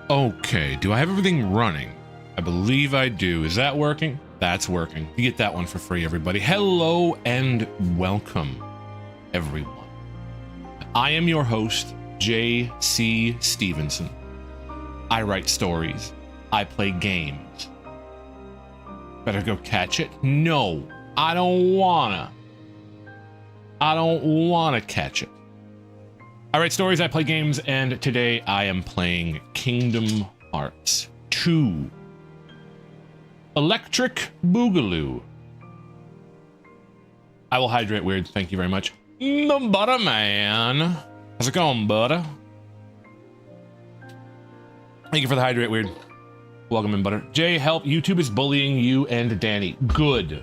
Okay, do I have everything running? I believe I do. Is that working? That's working. You get that one for free, everybody. Hello and welcome, everyone. I am your host, J.C. Stevenson. I write stories. I play games. Better go catch it? No, I don't wanna. I don't wanna catch it. I write stories, I play games, and today I am playing Kingdom Hearts 2. Electric Boogaloo. I will hydrate weird, thank you very much. The Butter Man. How's it going, Butter? Thank you for the hydrate weird. Welcome in, Butter. Jay, help, YouTube is bullying you and Danny. Good.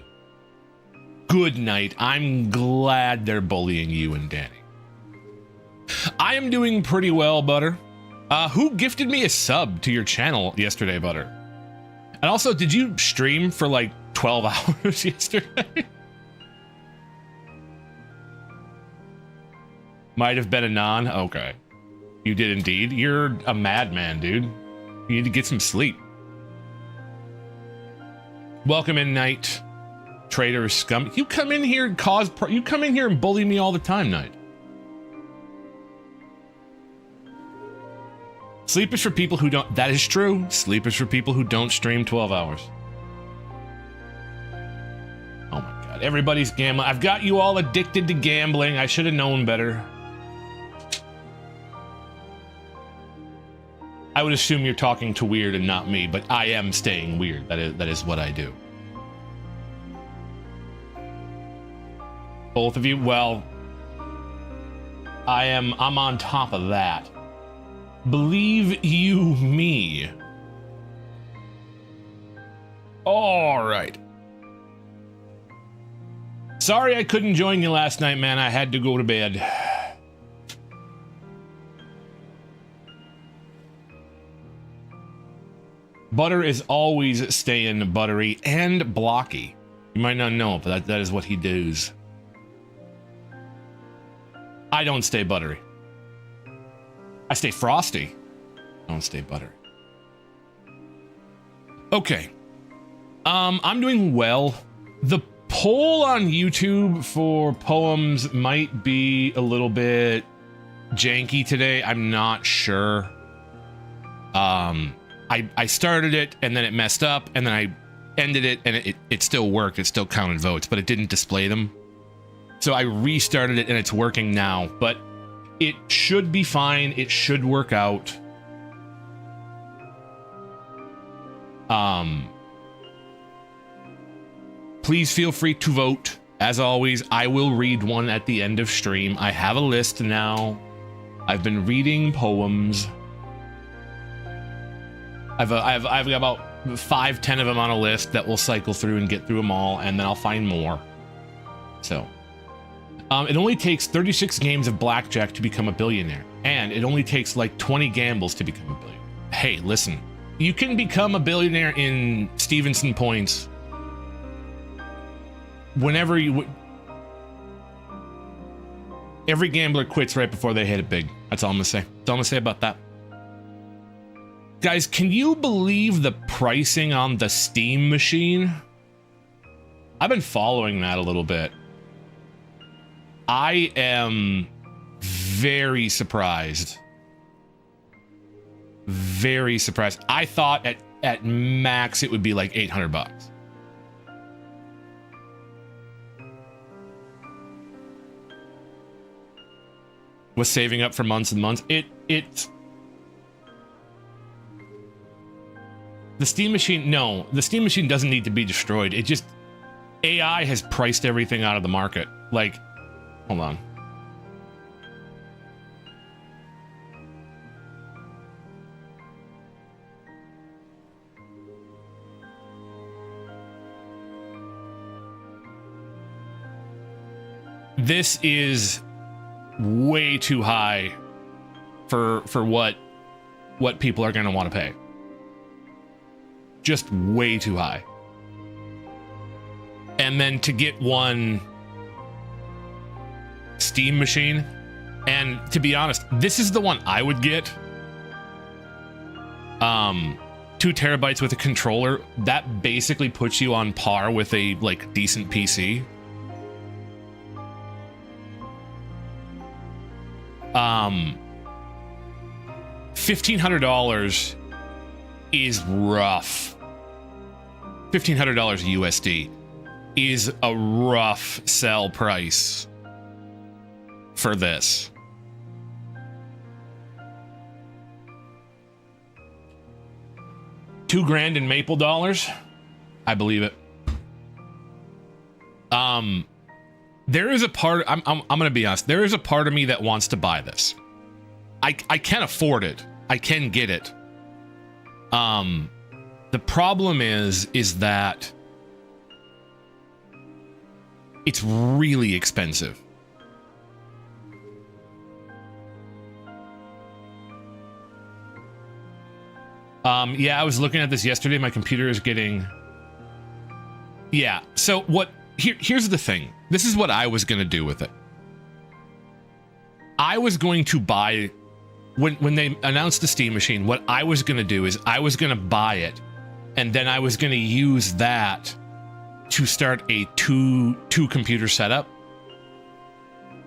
Good night. I'm glad they're bullying you and Danny. I am doing pretty well, Butter. Who gifted me a sub to your channel yesterday, Butter? And also, did you stream for like 12 hours yesterday? Might have been a non. Okay. You did indeed. You're a madman, dude. You need to get some sleep. Welcome in, Knight. Traitor scum. You come in here and you come in here and bully me all the time, Knight. Sleep is for people who don't. That is true. Sleep is for people who don't stream 12 hours. Oh my God. Everybody's gambling. I've got you all addicted to gambling. I should have known better. I would assume you're talking to Weird and not me, but I am staying weird. That is what I do. Both of you? Well, I'm on top of that. Believe you me. All right. Sorry I couldn't join you last night, man. I had to go to bed. Butter is always staying buttery and blocky. You might not know it, but that is what he does. I don't stay buttery. I stay frosty. I don't stay buttery. Okay. I'm doing well. The poll on YouTube for poems might be a little bit janky today. I'm not sure. I started it and then it messed up and then I ended it and it still worked. It still counted votes, but it didn't display them. So I restarted it and it's working now, but it should be fine. It should work out. Please feel free to vote. As always, I will read one at the end of stream. I have a list now. I've been reading poems. I've got about 5-10 of them on a list that we'll cycle through and get through them all, and then I'll find more. So, it only takes 36 games of blackjack to become a billionaire, and it only takes like 20 gambles to become a billionaire. Hey, listen, you can become a billionaire in Stevenson points whenever you. Every gambler quits right before they hit it big. That's all I'm gonna say. That's all I'm gonna say about that. Guys, can you believe the pricing on the Steam machine? I've been following that a little bit. I am very surprised. Very surprised. I thought at max it would be like $800. Was saving up for months and months. The Steam machine, no, the Steam machine doesn't need to be destroyed. It just, AI has priced everything out of the market. Like, hold on. This is way too high for what people are going to want to pay. Just way too high. And then to get one Steam machine, and to be honest, this is the one I would get. 2 terabytes with a controller, that basically puts you on par with a like decent PC. $1,500 is rough. $1,500 USD is a rough sell price for this. $2,000 in Maple dollars, I believe it. There is a part. I'm gonna be honest. There is a part of me that wants to buy this. I can afford it. I can get it. The problem is that it's really expensive. Yeah, I was looking at this yesterday. My computer is getting... Yeah, so here's the thing. This is what I was going to do with it. I was going to buy... When they announced the Steam Machine, what I was going to do is I was going to buy it, and then I was going to use that to start a two computer setup.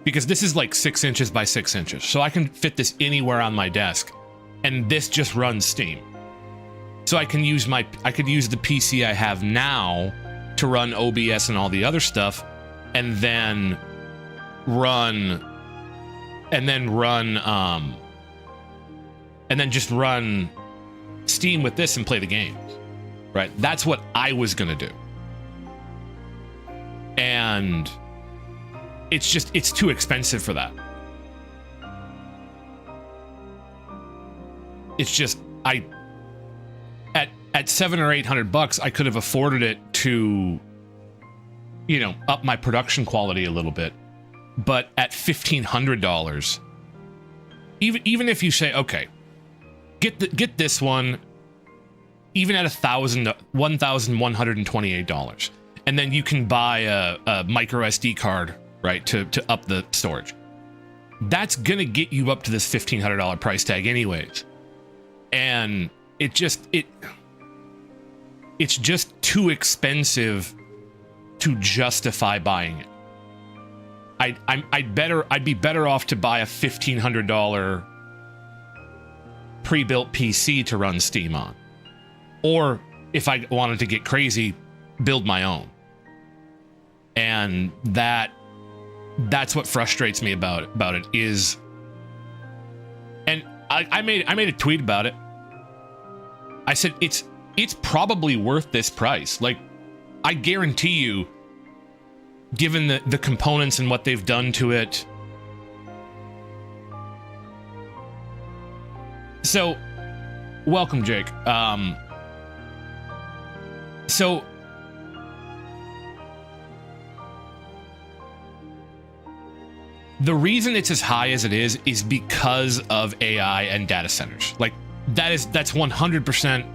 Because this is like 6 inches by 6 inches. So I can fit this anywhere on my desk. And this just runs Steam. So I could use the PC I have now to run OBS and all the other stuff, and then just run Steam with this and play the games. Right? That's what I was gonna do. And it's too expensive for that. It's just at $700 or $800, I could have afforded it to, you know, up my production quality a little bit. But at $1,500, even if you say, okay, get this one, even at $1,128, and then you can buy a micro SD card, right, to up the storage. That's gonna get you up to this $1,500 price tag, anyways. And it's just too expensive to justify buying it. I'd be better off to buy a $1,500 pre-built PC to run Steam on, or if I wanted to get crazy, build my own. And that's what frustrates me about it is, and I made a tweet about it. I said it's probably worth this price. Like, I guarantee you, given the components and what they've done to it. So, welcome, Jake. So the reason it's as high as it is because of AI and data centers. Like, that's 100%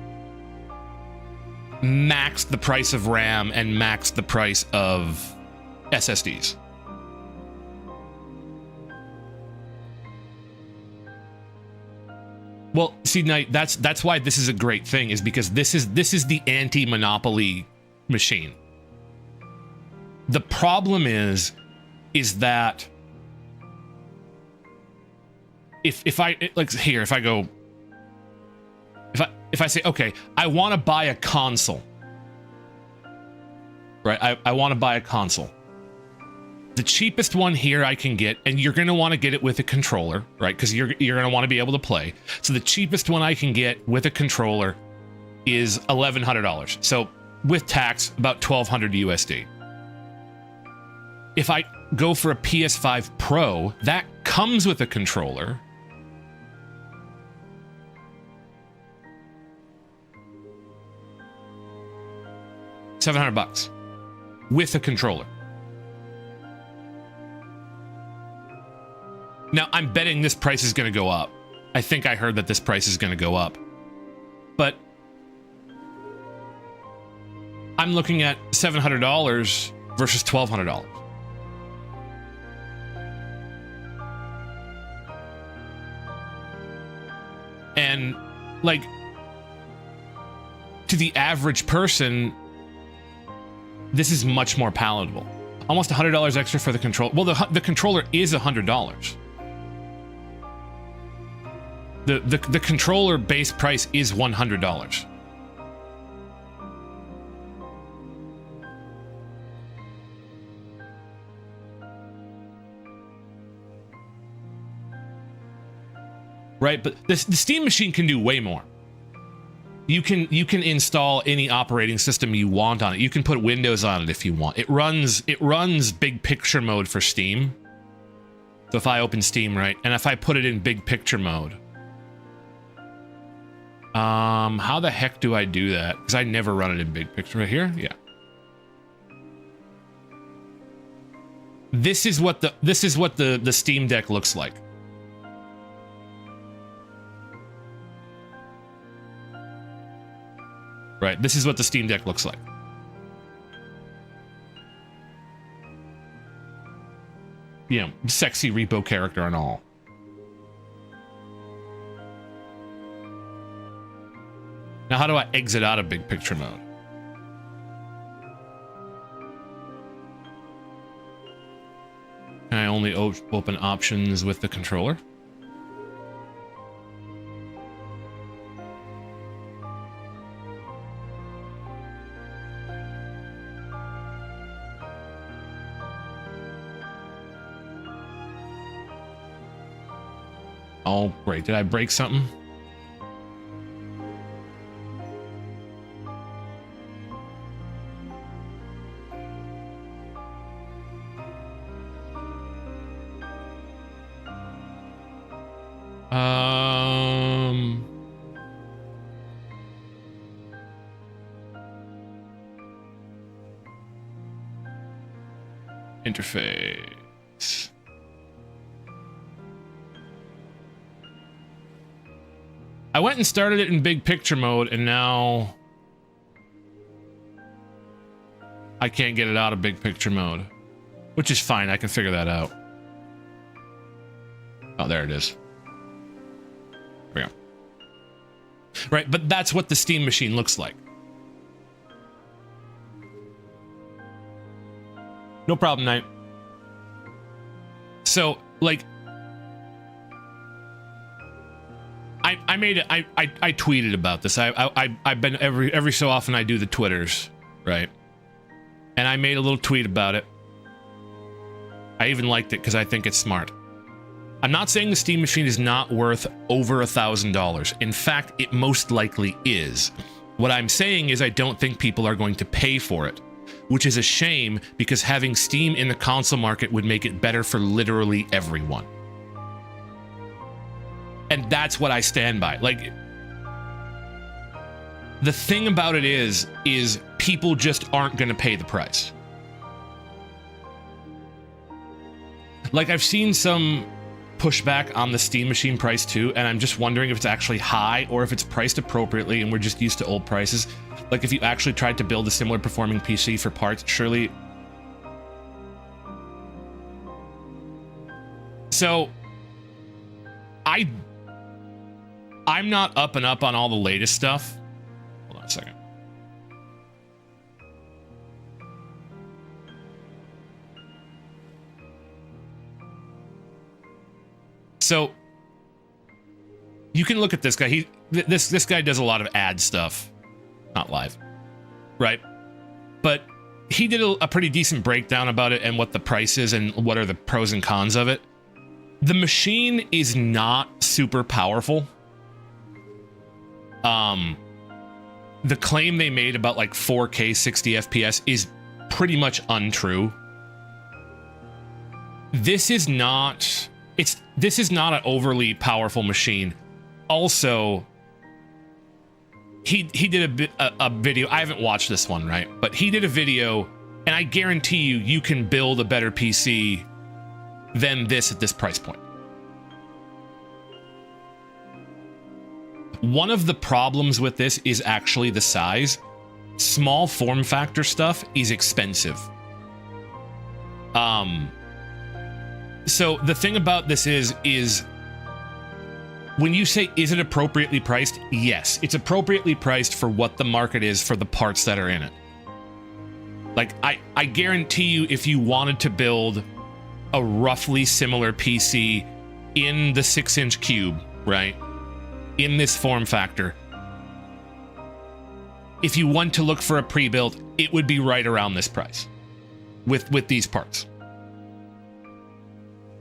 maxed the price of RAM and maxed the price of SSDs. Well, see, Knight, that's why this is a great thing, is because this is the anti-monopoly machine. The problem is that if I say, okay, I want to buy a console, right? I want to buy a console. The cheapest one here I can get, and you're going to want to get it with a controller, right? Because you're going to want to be able to play. So the cheapest one I can get with a controller is $1,100. So with tax, about $1,200 USD. If I go for a PS5 Pro, that comes with a controller. $700 with a controller. Now, I'm betting this price is going to go up. I think I heard that this price is going to go up. But I'm looking at $700 versus $1,200. And, like, to the average person, this is much more palatable. Almost $100 extra for the control. Well, the controller is $100. The controller base price is $100. Right, but the Steam Machine can do way more. You can install any operating system you want on it. You can put Windows on it if you want. It runs big picture mode for Steam. So if I open Steam, right, and if I put it in big picture mode, how the heck do I do that? Because I never run it in big picture. Right here, yeah. This is what the Steam Deck looks like. Right, this is what the Steam Deck looks like. You know, sexy repo character and all. Now, how do I exit out of big picture mode? Can I only open options with the controller? Oh, great. Did I break something? Interface. I went and started it in big picture mode, and now I can't get it out of big picture mode, which is fine. I can figure that out. Oh, there it is. There we go. Right, but that's what the Steam Machine looks like. No problem, Knight. So, like, I made it. I tweeted about this. I've been every so often I do the Twitters, right? And I made a little tweet about it. I even liked it because I think it's smart. I'm not saying the Steam Machine is not worth over $1,000. In fact, it most likely is. What I'm saying is I don't think people are going to pay for it, which is a shame because having Steam in the console market would make it better for literally everyone. And that's what I stand by. Like, the thing about it is people just aren't going to pay the price. Like, I've seen some pushback on the Steam Machine price too, and I'm just wondering if it's actually high or if it's priced appropriately and we're just used to old prices. Like, if you actually tried to build a similar performing PC for parts, surely... So, I'm not up and up on all the latest stuff. Hold on a second. So you can look at this guy. This guy does a lot of ad stuff, not live, right? But he did a pretty decent breakdown about it and what the price is and what are the pros and cons of it. The machine is not super powerful. The claim they made about like 4K 60 FPS is pretty much untrue. This is not an overly powerful machine. Also, he did a video. I haven't watched this one, right? But he did a video, and I guarantee you can build a better PC than this at this price point. One of the problems with this is actually the size. Small form factor stuff is expensive. So the thing about this is when you say, is it appropriately priced? Yes, it's appropriately priced for what the market is for the parts that are in it. Like, I guarantee you, if you wanted to build a roughly similar PC in the 6-inch cube, right? In this form factor, if you want to look for a pre-built, it would be right around this price with these parts.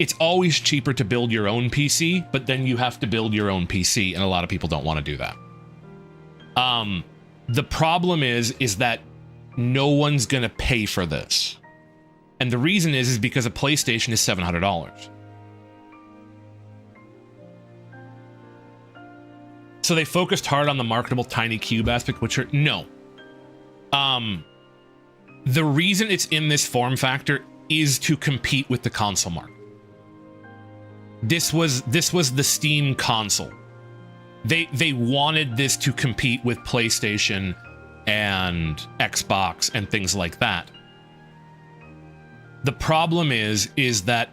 It's always cheaper to build your own PC, but then you have to build your own PC, and a lot of people don't want to do that. The problem is that no one's going to pay for this. And the reason is because a PlayStation is $700. So they focused hard on the marketable tiny cube aspect, which are no. The reason it's in this form factor is to compete with the console market. This was the Steam console. They wanted this to compete with PlayStation and Xbox and things like that. The problem is that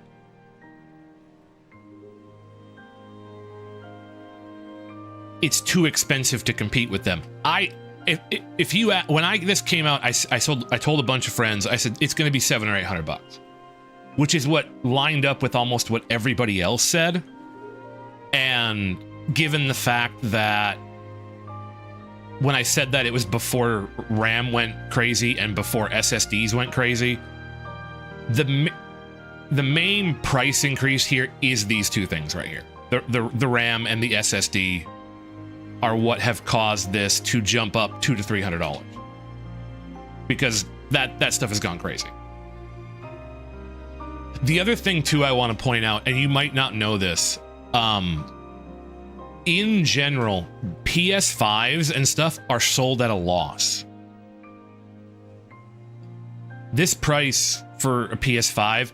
it's too expensive to compete with them. If you when this came out, I told a bunch of friends, I said it's going to be $700 or $800, which is what lined up with almost what everybody else said. And given the fact that when I said that, it was before RAM went crazy and before SSDs went crazy, the main price increase here is these two things right here. The RAM and the SSD are what have caused this to jump up $200 to $300, because that stuff has gone crazy. The other thing too I want to point out, and you might not know this, in general, PS5s and stuff are sold at a loss. This price for a PS5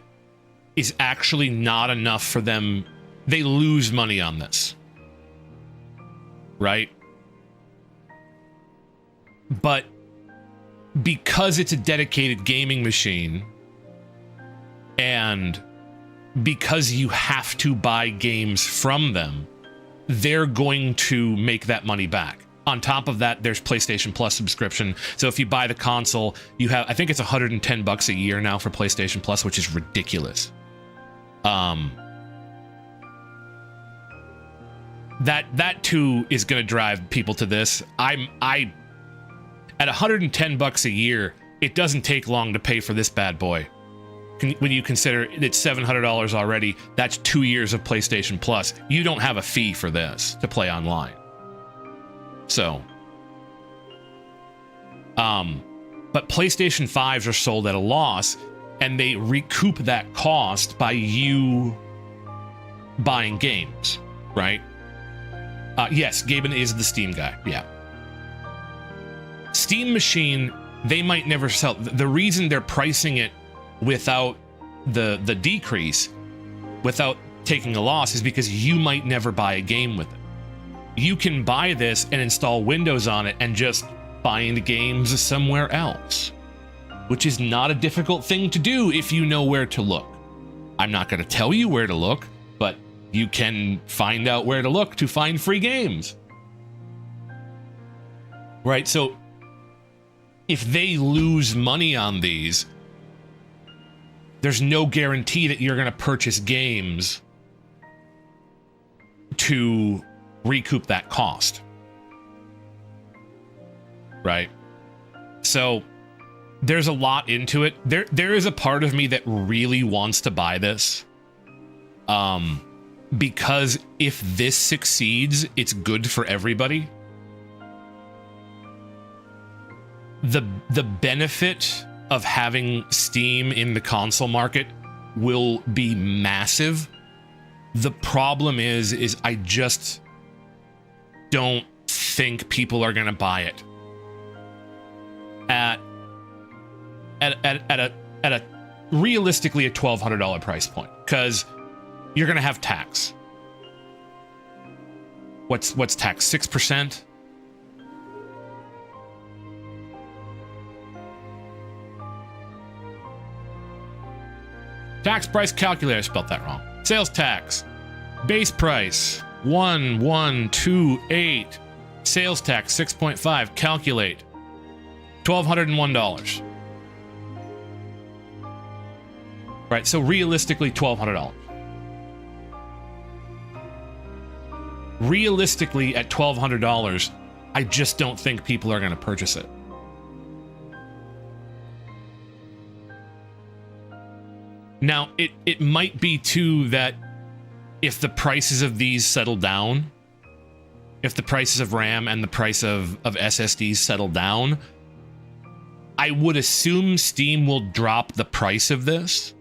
is actually not enough for them. They lose money on this, right? But because it's a dedicated gaming machine, and because you have to buy games from them, they're going to make that money back. On top of that, there's PlayStation Plus subscription. So if you buy the console, you have, I think it's $110 a year now for PlayStation Plus, which is ridiculous. That too is going to drive people to this. At $110 a year, it doesn't take long to pay for this bad boy. When you consider it's $700 already, that's 2 years of PlayStation Plus. You don't have a fee for this to play online. So, but PlayStation 5s are sold at a loss, and they recoup that cost by you buying games, right? Yes, Gaben is the Steam guy. Yeah. Steam Machine, they might never sell. The reason they're pricing it without the decrease, without taking a loss, is because you might never buy a game with it. You can buy this and install Windows on it and just find games somewhere else, which is not a difficult thing to do if you know where to look. I'm not going to tell you where to look, but you can find out where to look to find free games. Right? So if they lose money on these, there's no guarantee that you're going to purchase games to recoup that cost. Right? So there's a lot into it. There is a part of me that really wants to buy this. Because if this succeeds, it's good for everybody. The benefit of having Steam in the console market will be massive. The problem is I just don't think people are going to buy it at a realistically a $1,200 price point, because you're going to have tax. What's tax? 6%? Tax price calculator, I spelled that wrong. Sales tax, base price, 1128. Sales tax 6.5. Calculate. $1,201. Right, so realistically $1,200. Realistically, at $1,200, I just don't think people are going to purchase it. Now, it might be too that if the prices of these settle down, if the prices of RAM and the price of SSDs settle down, I would assume Steam will drop the price of this.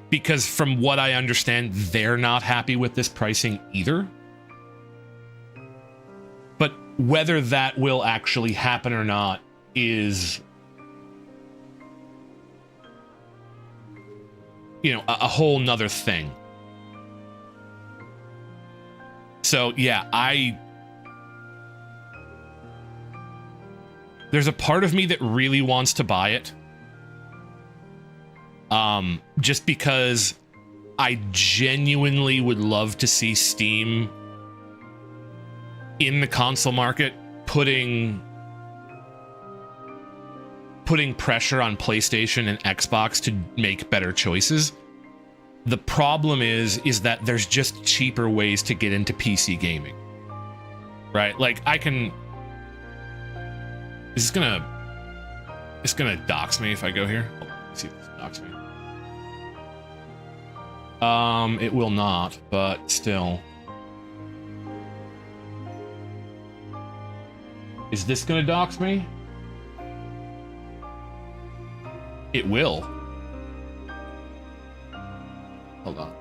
Because from what I understand, they're not happy with this pricing either. But whether that will actually happen or not is, you know, a whole nother thing. So yeah, there's a part of me that really wants to buy it. Just because I genuinely would love to see Steam in the console market putting pressure on PlayStation and Xbox to make better choices. The problem is that there's just cheaper ways to get into PC gaming. Right? Like I can... It's gonna dox me if I go here. Hold on, let's see if this dox me. It will not, but still. Is this gonna dox me? It will. Hold on.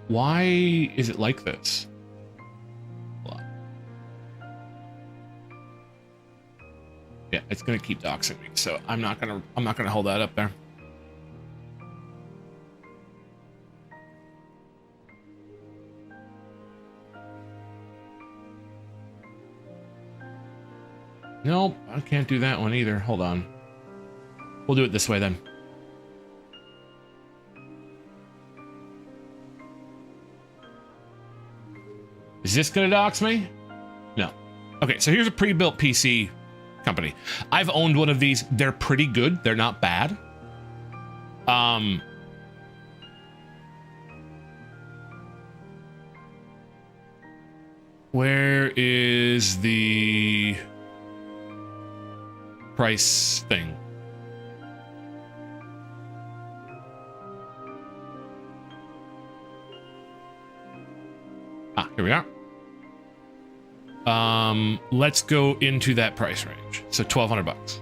Why is it like this? Hold on. Yeah, it's gonna keep doxing me, so I'm not gonna hold that up there. Nope, I can't do that one either. Hold on. We'll do it this way then. Is this gonna dox me? No. Okay, so here's a pre-built PC company. I've owned one of these. They're pretty good. They're not bad. Where is the price thing? Ah, here we are. Let's go into that price range. So $1,200.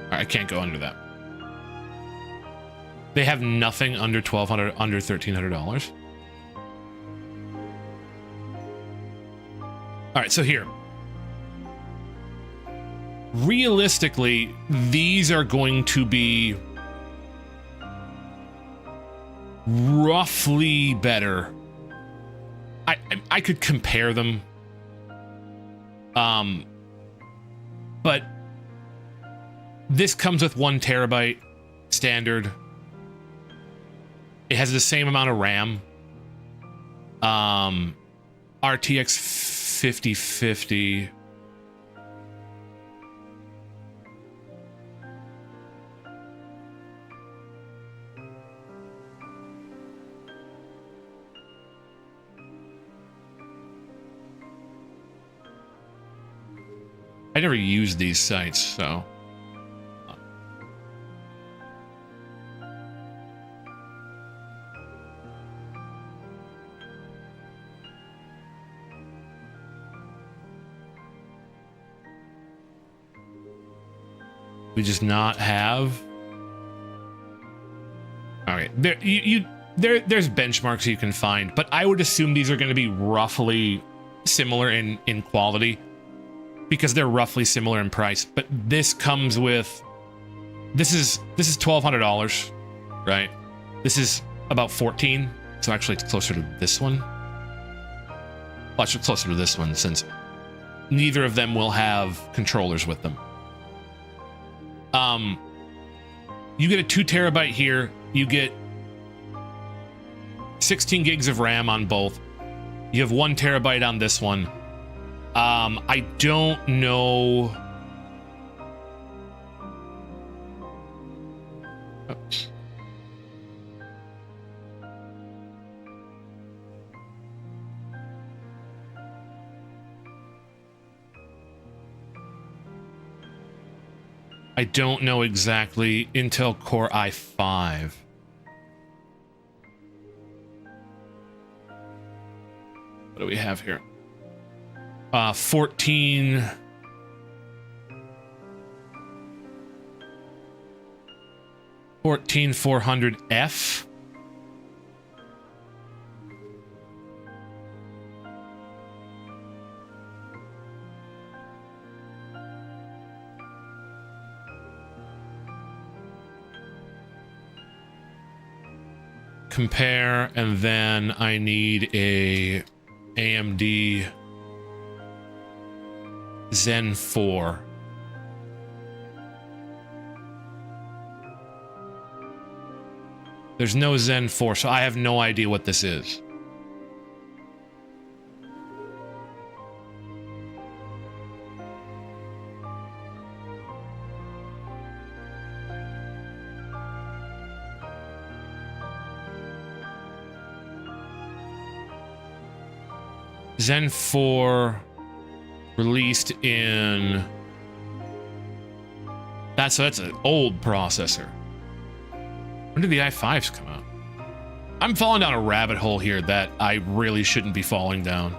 All right, I can't go under that. They have nothing under $1,200, under $1,300. All right, so here. Realistically, these are going to be roughly better. I could compare them. But this comes with 1 terabyte standard. It has the same amount of RAM. RTX 5050. I never used these sites, so. We just not have. All right, there's benchmarks you can find, but I would assume these are going to be roughly similar in quality, because they're roughly similar in price. But this comes with, this is $1,200, right? This is about 14, so actually it's closer to this one. Well, actually closer to this one, since neither of them will have controllers with them. You get a 2 terabyte here. You get 16 gigs of RAM on both. You have 1 terabyte on this one. I don't know. Oops. I don't know exactly. Intel Core i5. What do we have here? 14400F. Compare, and then I need a AMD Zen 4. There's no Zen 4, so I have no idea what this is. Zen 4 released in... That's an old processor. When did the i5s come out? I'm falling down a rabbit hole here that I really shouldn't be falling down.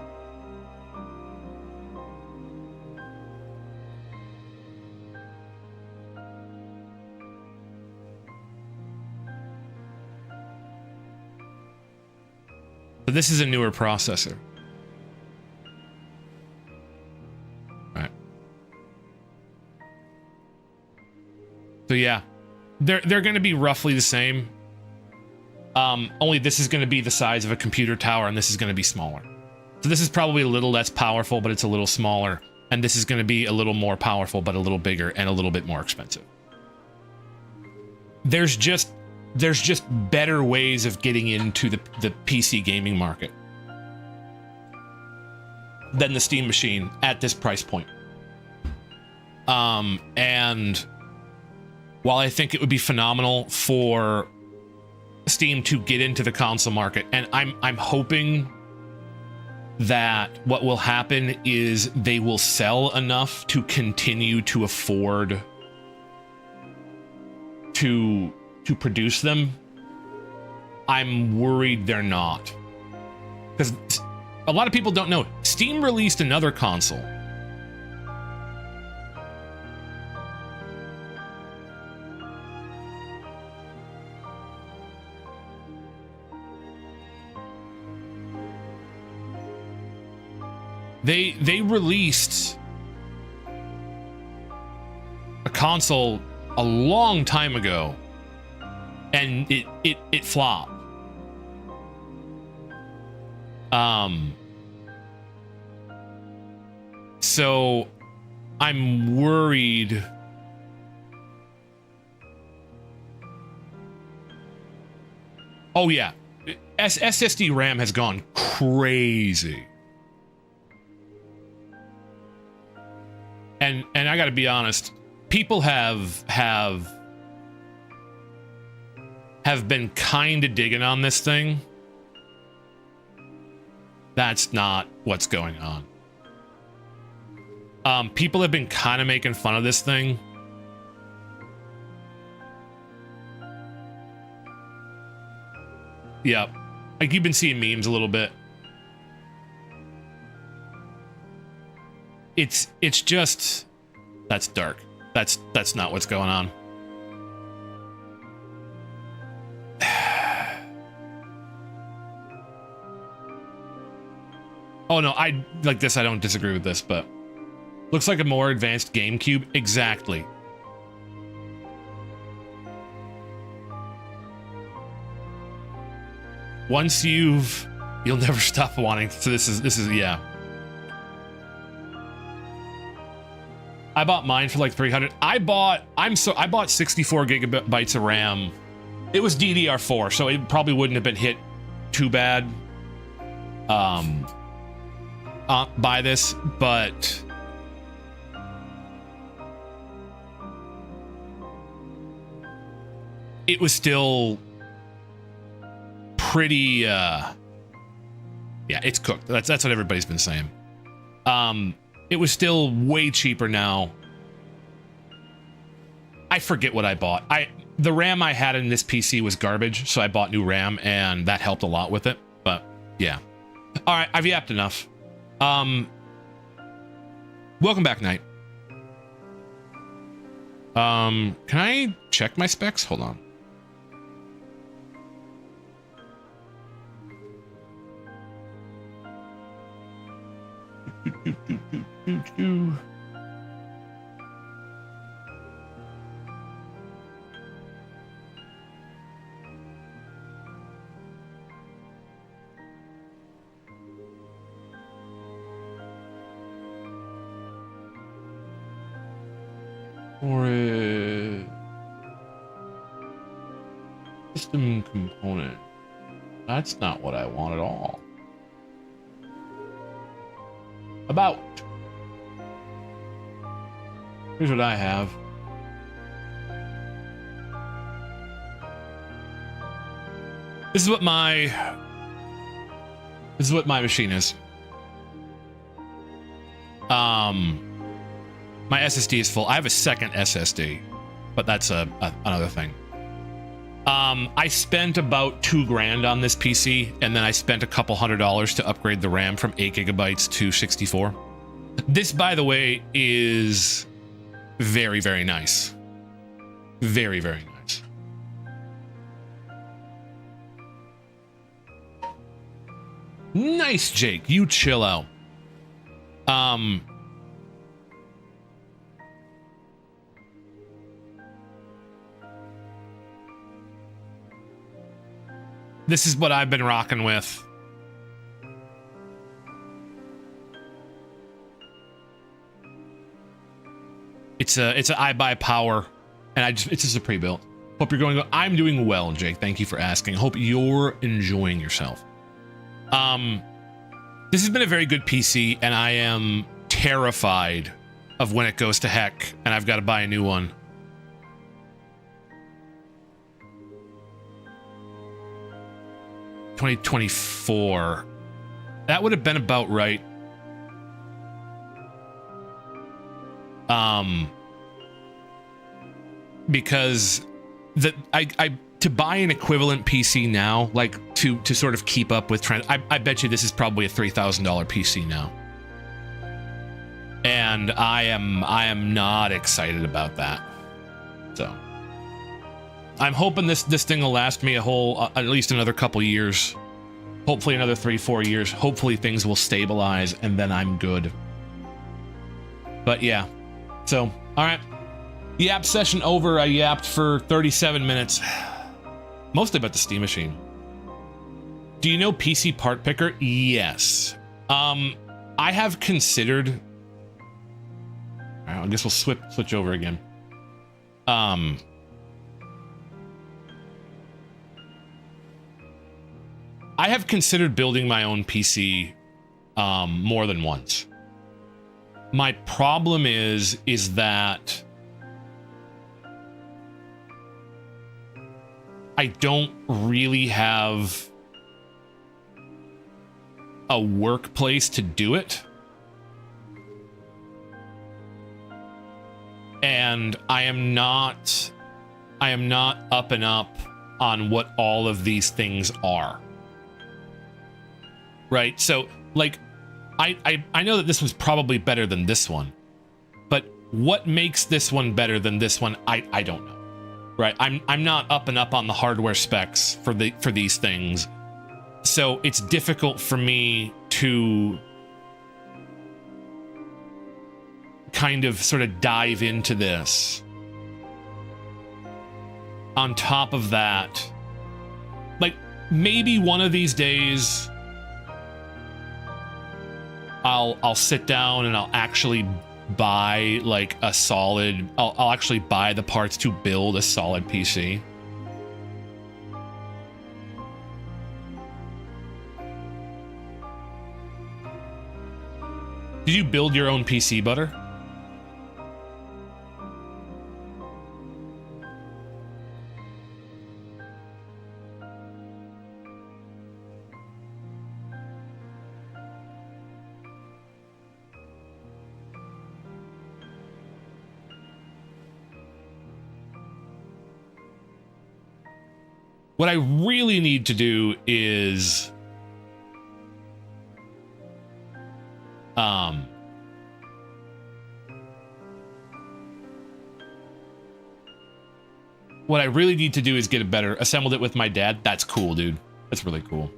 But this is a newer processor. So yeah, they're going to be roughly the same. Only this is going to be the size of a computer tower, and this is going to be smaller. So this is probably a little less powerful, but it's a little smaller. And this is going to be a little more powerful, but a little bigger and a little bit more expensive. There's just better ways of getting into the PC gaming market than the Steam Machine at this price point. And while I think it would be phenomenal for Steam to get into the console market, and I'm hoping that what will happen is they will sell enough to continue to afford to produce them. I'm worried they're not, because a lot of people don't know Steam released another console. They released a console a long time ago, and it flopped. So I'm worried. Oh yeah, SSD RAM has gone crazy. And I gotta be honest, people have been kind of digging on this thing. That's not what's going on. People have been kind of making fun of this thing. Yep. Like, you've been seeing memes a little bit. It's just, that's dark. That's not what's going on. Oh no, I like this. I don't disagree with this, but looks like a more advanced GameCube. Exactly. Once you'll never stop wanting. So this is yeah. I bought mine for like 300. I bought 64 gigabytes of RAM. It was DDR4, so it probably wouldn't have been hit too bad by this, but it was still pretty yeah, it's cooked. That's what everybody's been saying. It was still way cheaper now. I forget what I bought. The RAM I had in this PC was garbage, so I bought new RAM, and that helped a lot with it. But yeah. All right, I've yapped enough. Welcome back, Knight. Can I check my specs? Hold on. Or a system component. That's not what I want at all. About. Here's what I have. This is what my machine is. My SSD is full. I have a second SSD, but that's another thing. I spent about $2,000 on this PC, and then I spent a couple $100 to upgrade the RAM from 8 gigabytes to 64. This, by the way, is very, very nice. Very, very nice. Nice, Jake. You chill out. This is what I've been rocking with. It's a iBuyPower, and it's just a pre-built. Hope you're going. I'm doing well, Jake. Thank you for asking. Hope you're enjoying yourself. This has been a very good PC, and I am terrified of when it goes to heck, and I've got to buy a new one. $2024. That would have been about right. Because to buy an equivalent PC now, like to sort of keep up with trends, I bet you this is probably a $3,000 PC now. And I am not excited about that. So I'm hoping this thing will last me a whole at least another couple years. Hopefully another 3-4 years. Hopefully things will stabilize and then I'm good. But yeah. So, all right. Yap session over. I yapped for 37 minutes. Mostly about the Steam Machine. Do you know PC Part Picker? Yes. I have considered. All right, I guess we'll switch over again. I have considered building my own PC more than once. My problem is that I don't really have a workplace to do it. And I am not up and up on what all of these things are. Right? So, like, I know that this was probably better than this one, but what makes this one better than this one, I don't know. Right? I'm not up and up on the hardware specs for these things. So it's difficult for me to kind of sort of dive into this. On top of that, like, maybe one of these days I'll sit down and I'll actually buy like a solid, I'll actually buy the parts to build a solid PC. Did you build your own PC, Butter? What I really need to do is what I really need to do is get a better, assembled it with my dad. That's cool, dude. That's really cool.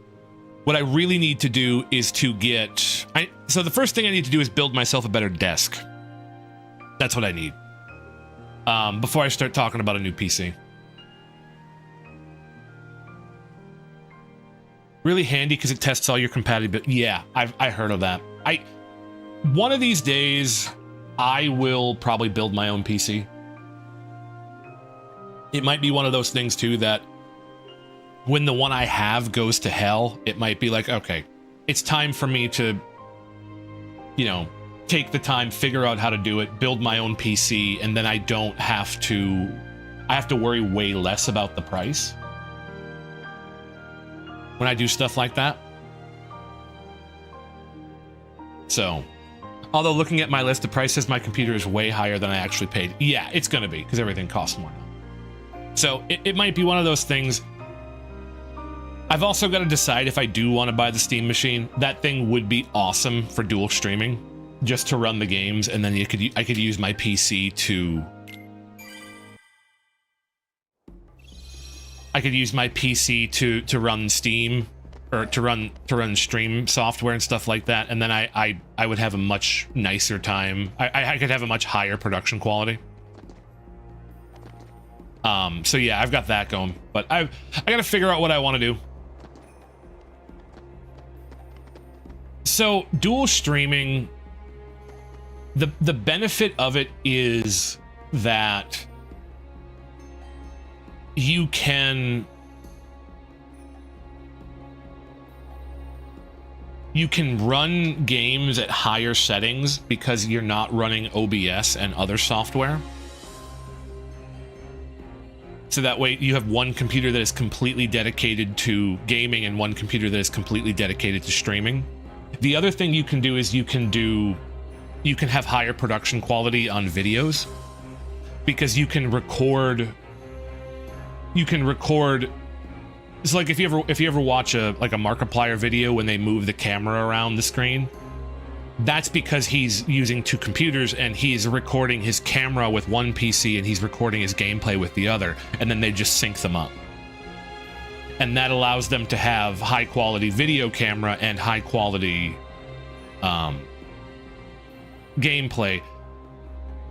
What I really need to do is to get, so the first thing I need to do is build myself a better desk. That's what I need. Before I start talking about a new PC. Really handy because it tests all your compatibility. Yeah, I heard of that. One of these days, I will probably build my own PC. It might be one of those things too that when the one I have goes to hell, it might be like, okay, it's time for me to, you know, take the time, figure out how to do it, build my own PC, and then I don't have to, I have to worry way less about the price when I do stuff like that. So, although looking at my list of prices, my computer is way higher than I actually paid. Yeah, it's gonna be, because everything costs more now. So it might be one of those things. I've also got to decide if I do want to buy the Steam machine. That thing would be awesome for dual streaming, just to run the games, and then I could use my PC to. I could use my PC to run Steam, or to run stream software and stuff like that, and then I would have a much nicer time. I could have a much higher production quality. So yeah, I've got that going, but I gotta figure out what I want to do. So dual streaming, the benefit of it is that you can run games at higher settings because you're not running OBS and other software. So that way you have one computer that is completely dedicated to gaming and one computer that is completely dedicated to streaming. The other thing you can do is you can have higher production quality on videos because you can record. It's like if you ever watch a Markiplier video when they move the camera around the screen. That's because he's using two computers and he's recording his camera with one PC and he's recording his gameplay with the other, and then they just sync them up. And that allows them to have high quality video camera and high quality gameplay.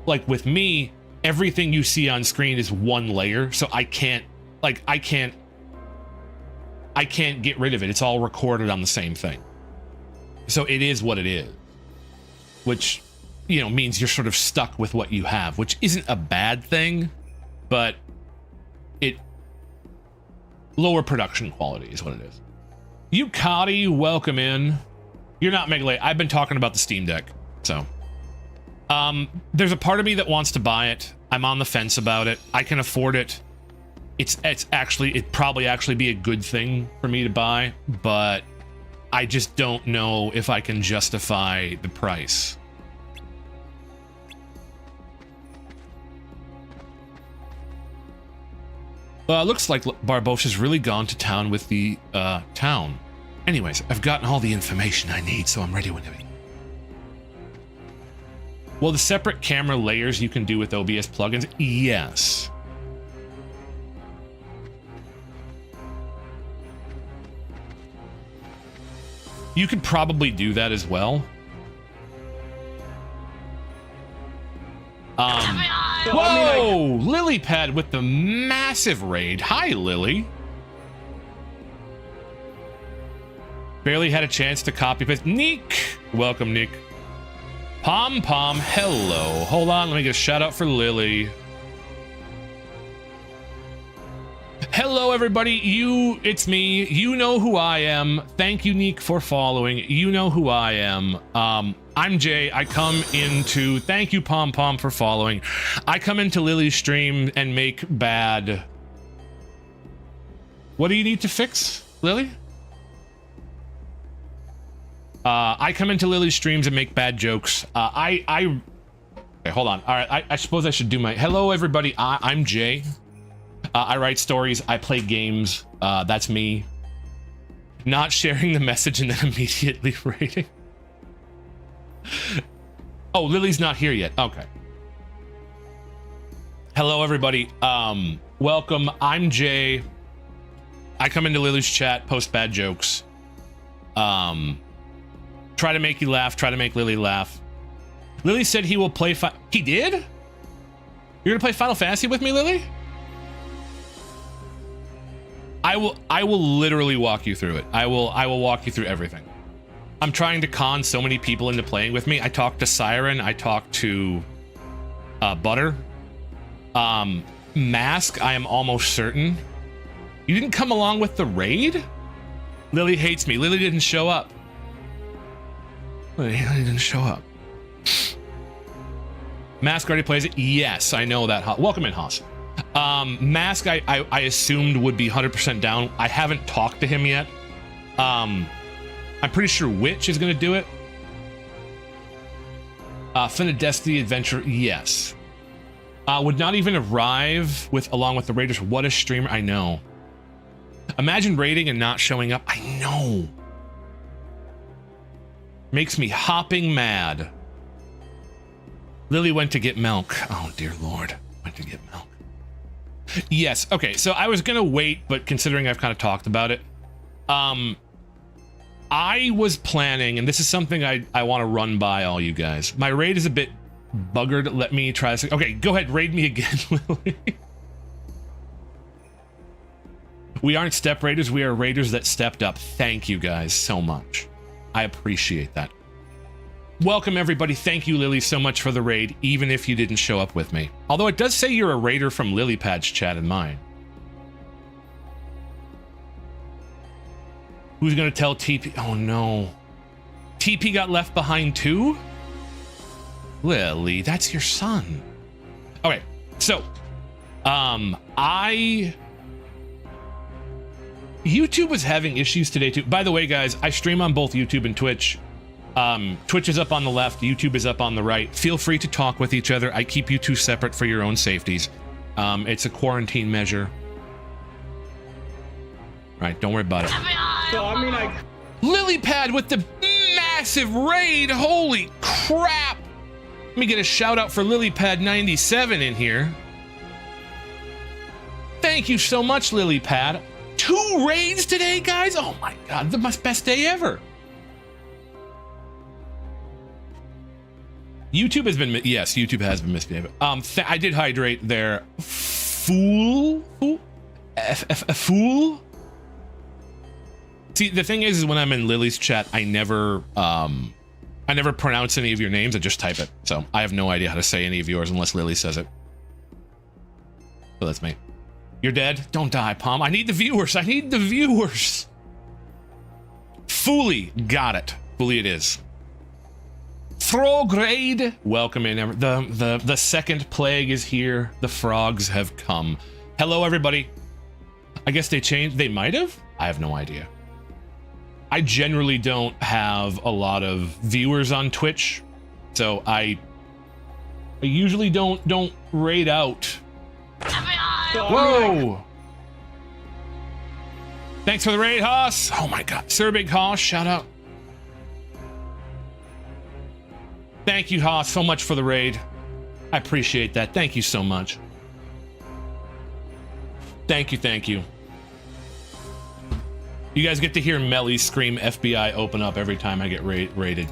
Like with me, everything you see on screen is one layer, so I can't get rid of it. It's all recorded on the same thing. So it is what it is. Which, you know, means you're sort of stuck with what you have, which isn't a bad thing, but lower production quality is what it is. Yukati, welcome in. You're not Mega Late. I've been talking about the Steam Deck, so. There's a part of me that wants to buy it. I'm on the fence about it. I can afford it. It'd probably actually be a good thing for me to buy, but I just don't know if I can justify the price. Looks like Barbosha's really gone to town with the town. Anyways, I've gotten all the information I need, so I'm ready when it. Well, the separate camera layers you can do with OBS plugins, yes. You could probably do that as well. Whoa! Lilypad with the massive raid. Hi, Lily. Barely had a chance to copy paste. Nick! Welcome, Nick. Pom Pom, hello. Hold on, let me get a shout out for Lily. Hello, everybody. It's me. You know who I am. Thank you, Neek, for following. You know who I am. I'm Jay. I come into... Thank you, Pom Pom, for following. I come into Lily's stream and make bad... What do you need to fix, Lily? I come into Lily's streams and make bad jokes. Okay, hold on. All right, I suppose I should do my... Hello, everybody. I'm Jay. I write stories. I play games. That's me. Not sharing the message and then immediately rating. Oh, Lily's not here yet. Okay. Hello, everybody. Welcome. I'm Jay. I come into Lily's chat, post bad jokes. Try to make you laugh. Try to make Lily laugh. Lily said he will play. He did? You're gonna play Final Fantasy with me, Lily? I will literally walk you through it. I will walk you through everything. I'm trying to con so many people into playing with me. I talked to Siren. I talked to Butter. Mask, I am almost certain. You didn't come along with the raid? Lily hates me. Lily didn't show up. Lily didn't show up. Mask already plays it? Yes, I know that. Welcome in, Haas. Mask, I assumed would be 100% down. I haven't talked to him yet. I'm pretty sure Witch is going to do it. Finna Destiny Adventure, yes. Would not even arrive along with the Raiders. What a streamer, I know. Imagine raiding and not showing up. I know. Makes me hopping mad. Lily went to get milk. Oh, dear Lord. Went to get milk. Yes, okay, so I was gonna wait, but considering I've kind of talked about it, I was planning, and this is something I want to run by all you guys. My raid is a bit buggered. Let me try this. Okay, go ahead, raid me again, Lily. We aren't step raiders, we are raiders that stepped up. Thank you guys so much. I appreciate that. Welcome, everybody. Thank you, Lily, so much for the raid, even if you didn't show up with me. Although it does say you're a raider from Lilypad's chat and mine. Who's gonna tell TP? Oh, no. TP got left behind too? Lily, that's your son. Okay, so, YouTube was having issues today too. By the way, guys, I stream on both YouTube and Twitch. Twitch is up on the left, YouTube is up on the right. Feel free to talk with each other. I keep you two separate for your own safeties. It's a quarantine measure. Right, don't worry about it. So, I mean, Lilypad with the massive raid. Holy crap. Let me get a shout out for Lilypad 97 in here. Thank you so much, Lilypad. 2 raids today, guys. Oh my God, the best day ever. YouTube has been, yes, YouTube has been misbehaving. I did hydrate there. Fool? Fool? See, the thing is when I'm in Lily's chat, I never pronounce any of your names. I just type it. So I have no idea how to say any of yours unless Lily says it. So that's me. You're dead? Don't die, Pom. I need the viewers. I need the viewers. Fooly. Got it. Fooly it is. Frograde. Welcome in. The second plague is here. The frogs have come. Hello, everybody. I guess they changed. They might have? I have no idea. I generally don't have a lot of viewers on Twitch, so I usually don't raid out. Whoa! Thanks for the raid, Haas. Oh my God, Sir Big Haas, shout out. Thank you, Haas, so much for the raid. I appreciate that. Thank you so much. Thank you, thank you. You guys get to hear Melly scream FBI open up every time I get raided.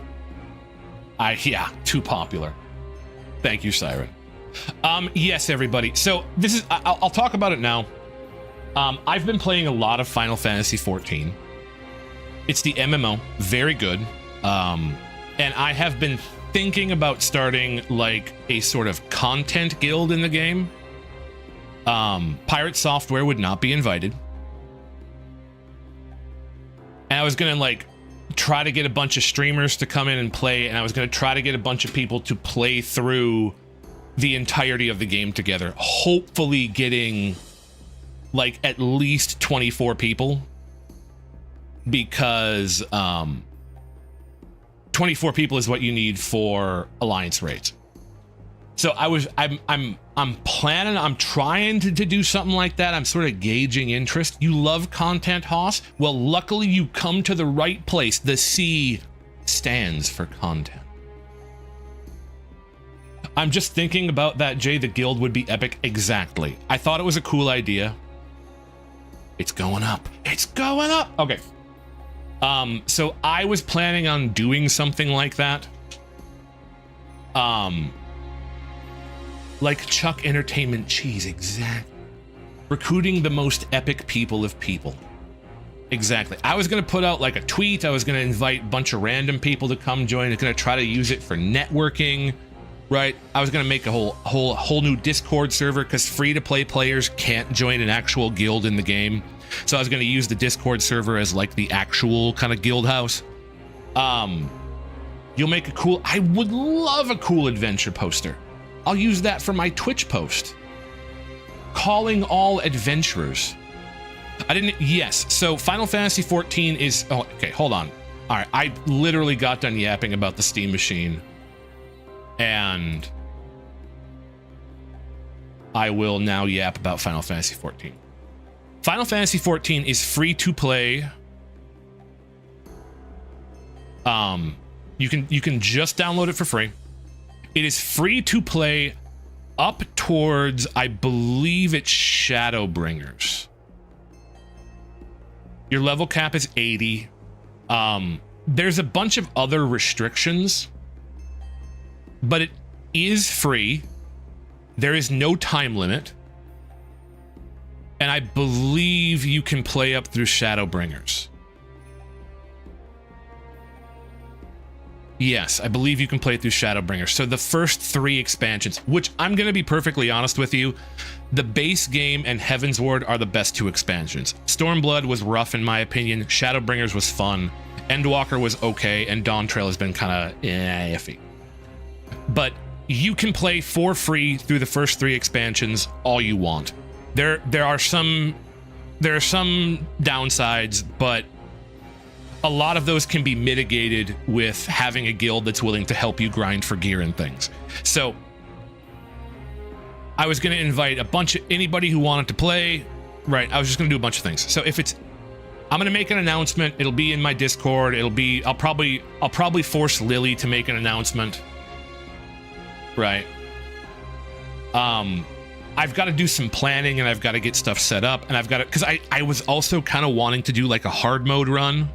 Yeah, too popular. Thank you, Siren. Yes, everybody. So this is, I'll talk about it now. I've been playing a lot of Final Fantasy XIV. It's the MMO, very good. And I have been thinking about starting like a sort of content guild in the game. Pirate Software would not be invited. And I was gonna like try to get a bunch of streamers to come in and play, and I was gonna try to get a bunch of people to play through the entirety of the game together, hopefully getting like at least 24 people, because 24 people is what you need for alliance raids. So I'm planning, I'm trying to do something like that. I'm sort of gauging interest. You love content, Hoss? Well, luckily you come to the right place. The C stands for content. I'm just thinking about that, Jay. The guild would be epic. Exactly. I thought it was a cool idea. It's going up. It's going up. Okay. So I was planning on doing something like that. Like Chuck Entertainment Cheese, exactly. Recruiting the most epic people of people. Exactly. I was going to put out like a tweet. I was going to invite a bunch of random people to come join. I'm going to try to use it for networking, right? I was going to make a whole new Discord server, because free-to-play players can't join an actual guild in the game. So I was going to use the Discord server as like the actual kind of guild house. You'll make a cool, I would love a cool adventure poster. I'll use that for my Twitch post. Calling all adventurers. Yes, so Final Fantasy 14 is, oh, okay, hold on. All right, I literally got done yapping about the Steam Machine, and I will now yap about Final Fantasy 14. Final Fantasy 14 is free to play. You can just download it for free. It is free to play up towards, I believe it's Shadowbringers. Your level cap is 80. There's a bunch of other restrictions, but it is free. There is no time limit. And I believe you can play up through Shadowbringers. Yes, I believe you can play through Shadowbringers. So the first 3 expansions, which I'm going to be perfectly honest with you, the base game and Heavensward are the best 2 expansions. Stormblood was rough in my opinion. Shadowbringers was fun. Endwalker was okay, and Dawntrail has been kind of iffy. But you can play for free through the first 3 expansions all you want. There are some downsides, but a lot of those can be mitigated with having a guild that's willing to help you grind for gear and things. So I was going to invite a bunch of anybody who wanted to play. Right, I was just going to do a bunch of things. So if it's, I'm going to make an announcement. It'll be in my Discord. It'll be, I'll probably force Lily to make an announcement. Right. I've got to do some planning, and I've got to get stuff set up, and I've got to, because I was also kind of wanting to do like a hard mode run.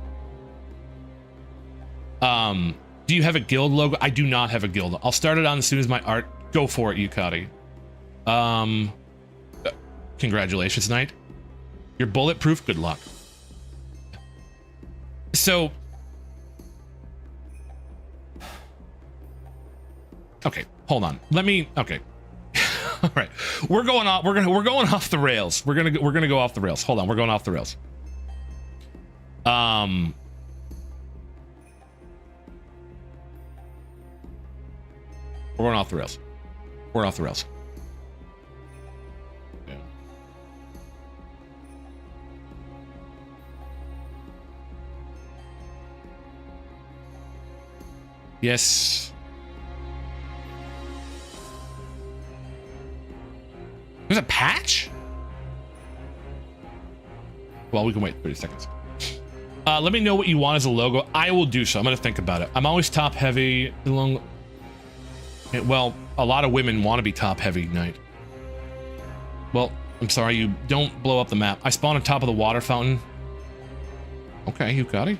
Do you have a guild logo? I do not have a guild. I'll start it on as soon as my art. Go for it, Yukati. Congratulations, Knight. You're bulletproof. Good luck. So, okay, hold on. Let me. Okay. All right, we're going off. We're going off the rails. We're gonna go off the rails. Hold on, we're going off the rails. We're going off the rails. We're off the rails. Yeah. Yes. There's a patch? Well, we can wait 30 seconds. Let me know what you want as a logo. I will do so. I'm going to think about it. I'm always top heavy. Well, a lot of women want to be top heavy, Knight. Well, I'm sorry. You don't blow up the map. I spawn on top of the water fountain. Okay, you got it.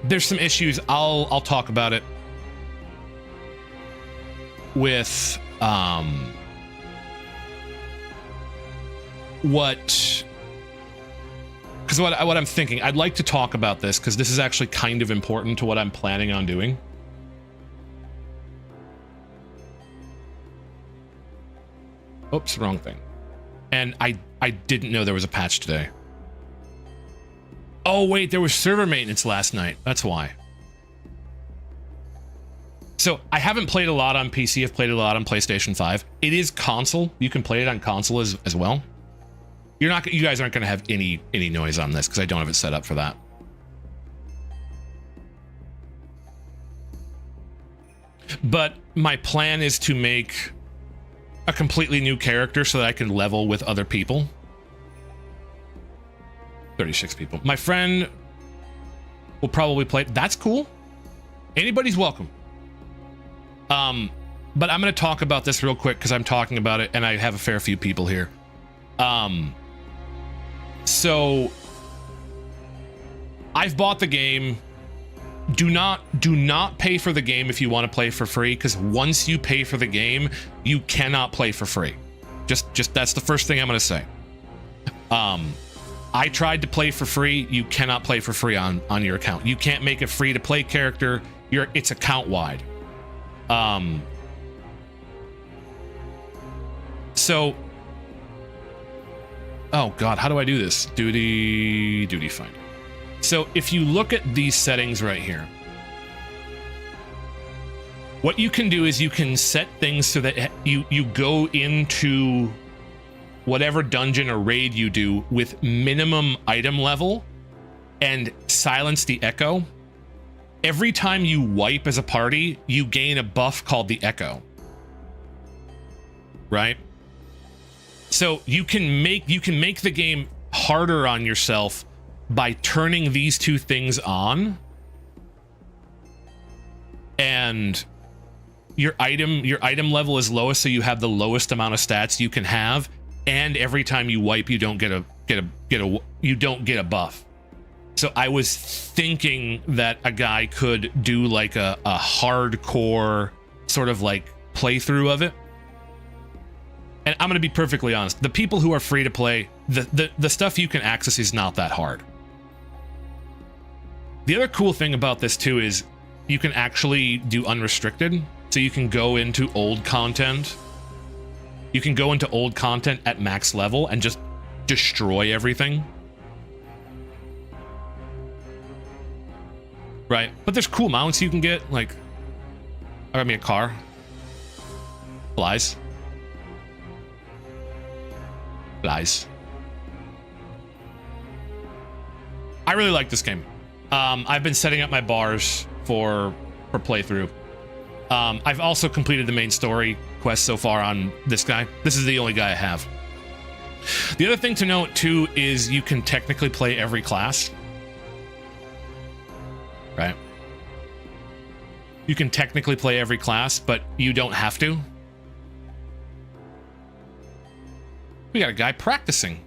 There's some issues. I'll talk about it with what, because is what I'm thinking. I'd like to talk about this because this is actually kind of important to what I'm planning on doing. Oops, wrong thing. And I didn't know there was a patch today. Oh wait, there was server maintenance last night. That's why. So I haven't played a lot on PC. I've played a lot on PlayStation 5. It is console. You can play it on console as well. You guys aren't going to have any noise on this because I don't have it set up for that. But my plan is to make a completely new character so that I can level with other people. 36 people. My friend will probably play. That's cool. Anybody's welcome. But I'm going to talk about this real quick because I'm talking about it and I have a fair few people here. So I've bought the game. Do not pay for the game if you want to play for free, because once you pay for the game, you cannot play for free. Just that's the first thing I'm going to say. I tried to play for free. You cannot play for free on your account. You can't make a free to play character. It's account wide. So, oh God, how do I do this? Duty finder. So if you look at these settings right here, what you can do is you can set things so that you go into whatever dungeon or raid you do with minimum item level and silence the echo. Every time you wipe as a party, you gain a buff called the echo. Right? So you can make the game harder on yourself by turning these two things on, and your item level is lowest, so you have the lowest amount of stats you can have, and every time you wipe you don't get a buff. So I was thinking that a guy could do like a hardcore sort of like playthrough of it. And I'm going to be perfectly honest, the people who are free to play, the stuff you can access is not that hard. The other cool thing about this too is you can actually do unrestricted. So you can go into old content. You can go into old content at max level and just destroy everything. Right? But there's cool mounts you can get, like, I got me a car. Flies. Flies. I really like this game. I've been setting up my bars for playthrough. I've also completed the main story quest so far on this guy. This is the only guy I have. The other thing to note too is you can technically play every class. Right? You can technically play every class, but you don't have to. We got a guy practicing.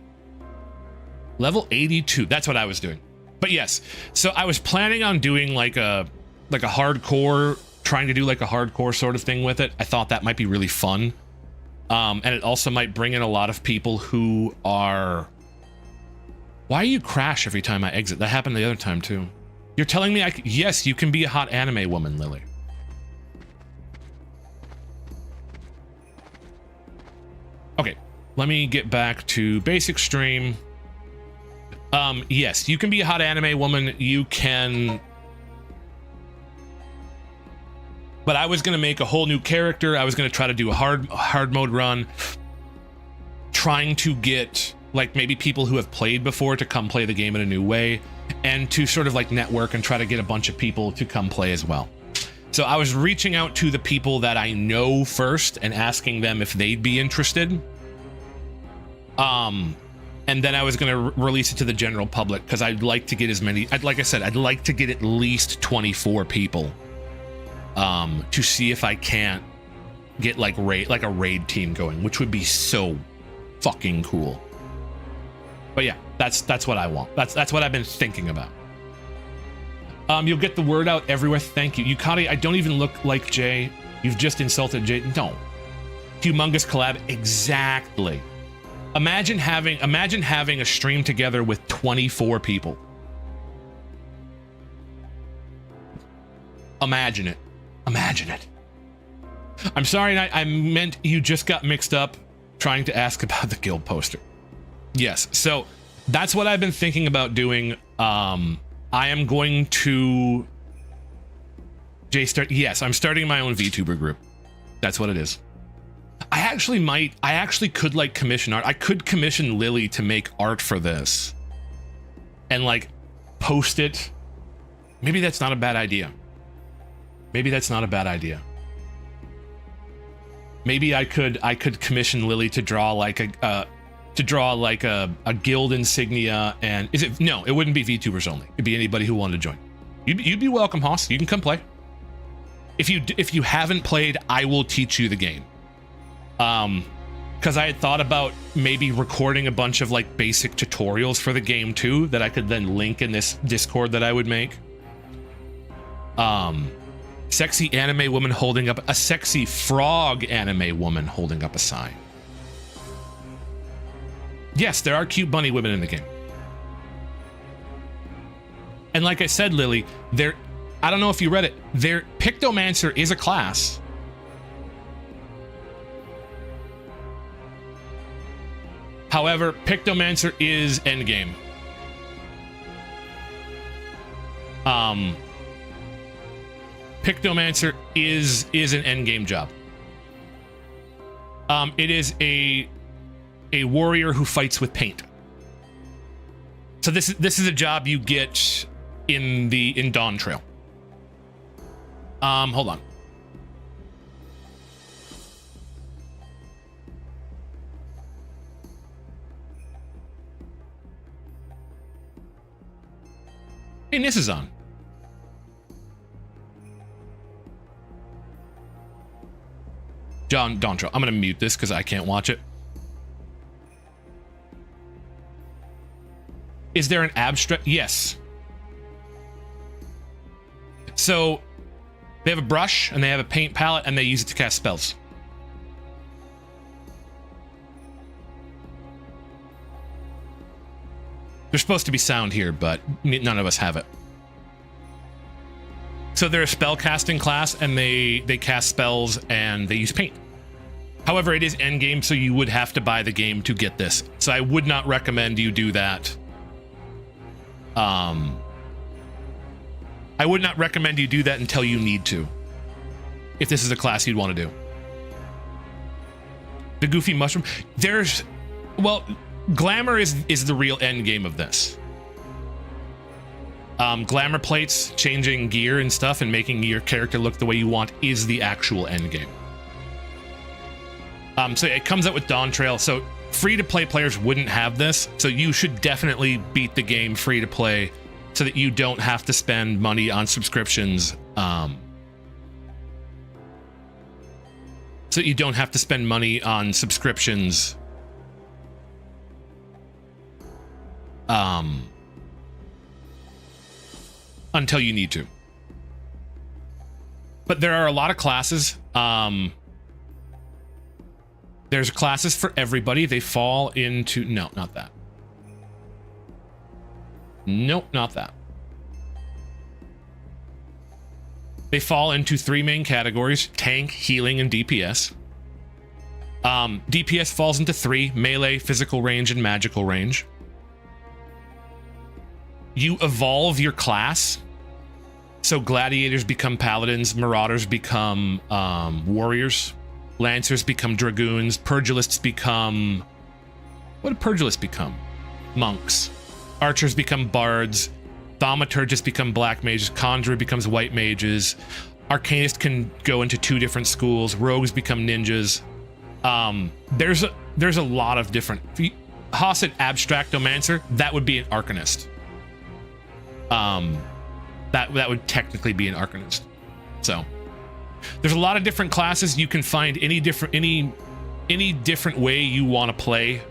Level 82. That's what I was doing. But yes, so I was planning on doing like a hardcore, trying to do like a hardcore sort of thing with it. I thought that might be really fun. And it also might bring in a lot of people who are... Why do you crash every time I exit? That happened the other time too. You're telling me yes, you can be a hot anime woman, Lily. Okay, let me get back to basic stream. Yes, you can be a hot anime woman. You can... But I was going to make a whole new character. I was going to try to do a hard mode run. Trying to get, like, maybe people who have played before to come play the game in a new way. And to sort of, like, network and try to get a bunch of people to come play as well. So I was reaching out to the people that I know first and asking them if they'd be interested. And then I was going to release it to the general public because I'd like to get as many... like I said, I'd like to get at least 24 people to see if I can't get like a raid team going, which would be so fucking cool. But yeah, that's what I want. That's what I've been thinking about. You'll get the word out everywhere. Thank you. Yukari, I don't even look like Jay. You've just insulted Jay. No. Humongous collab. Exactly. Imagine having a stream together with 24 people. Imagine it. Imagine it. I'm sorry, I meant you just got mixed up trying to ask about the guild poster. Yes, so that's what I've been thinking about doing. I am going to yes, I'm starting my own VTuber group. That's what it is. I actually could like commission art. I could commission Lily to make art for this and like post it. Maybe that's not a bad idea. Maybe that's not a bad idea. Maybe I could commission Lily to draw like a guild insignia. And is it? No, it wouldn't be VTubers only. It'd be anybody who wanted to join. You'd be welcome, Hoss. You can come play. If you haven't played, I will teach you the game. Because I had thought about maybe recording a bunch of like basic tutorials for the game too that I could then link in this Discord that I would make. Sexy anime woman holding up a sexy frog anime woman holding up a sign. Yes, there are cute bunny women in the game. And like I said, Lily, I don't know if you read it, Pictomancer is a class. However, Pictomancer is endgame. Pictomancer is an endgame job. It is a warrior who fights with paint. So this is a job you get in Dawntrail. Hold on. Hey, this is on. Dawntrail. I'm gonna mute this because I can't watch it. Is there an abstract? Yes. So they have a brush and they have a paint palette and they use it to cast spells. There's supposed to be sound here, but none of us have it. So they're a spell casting class and they cast spells and they use paint. However, it is endgame, so you would have to buy the game to get this. So I would not recommend you do that. I would not recommend you do that until you need to. If this is a class you'd want to do. The Goofy Mushroom. Well, glamour is the real end game of this. Glamour plates, changing gear and stuff and making your character look the way you want is the actual end game. So it comes out with Dawntrail. So free-to-play players wouldn't have this. So you should definitely beat the game free-to-play so that you don't have to spend money on subscriptions. So you don't have to spend money on subscriptions. Until you need to. But there are a lot of classes. There's classes for everybody. They fall into... No, not that. Nope, not that. They fall into 3 main categories: tank, healing, and DPS. DPS falls into 3: melee, physical range, and magical range. You evolve your class. So gladiators become paladins, marauders become warriors, lancers become dragoons, purgilists become... What do purgilists become? Monks. Archers become bards, thaumaturgists become black mages, conjurer becomes white mages, arcanist can go into 2 different schools, rogues become ninjas. There's a lot of different... Haas said abstractomancer, that would be an arcanist. That would technically be an arcanist. So there's a lot of different classes. You can find any different way you want to play.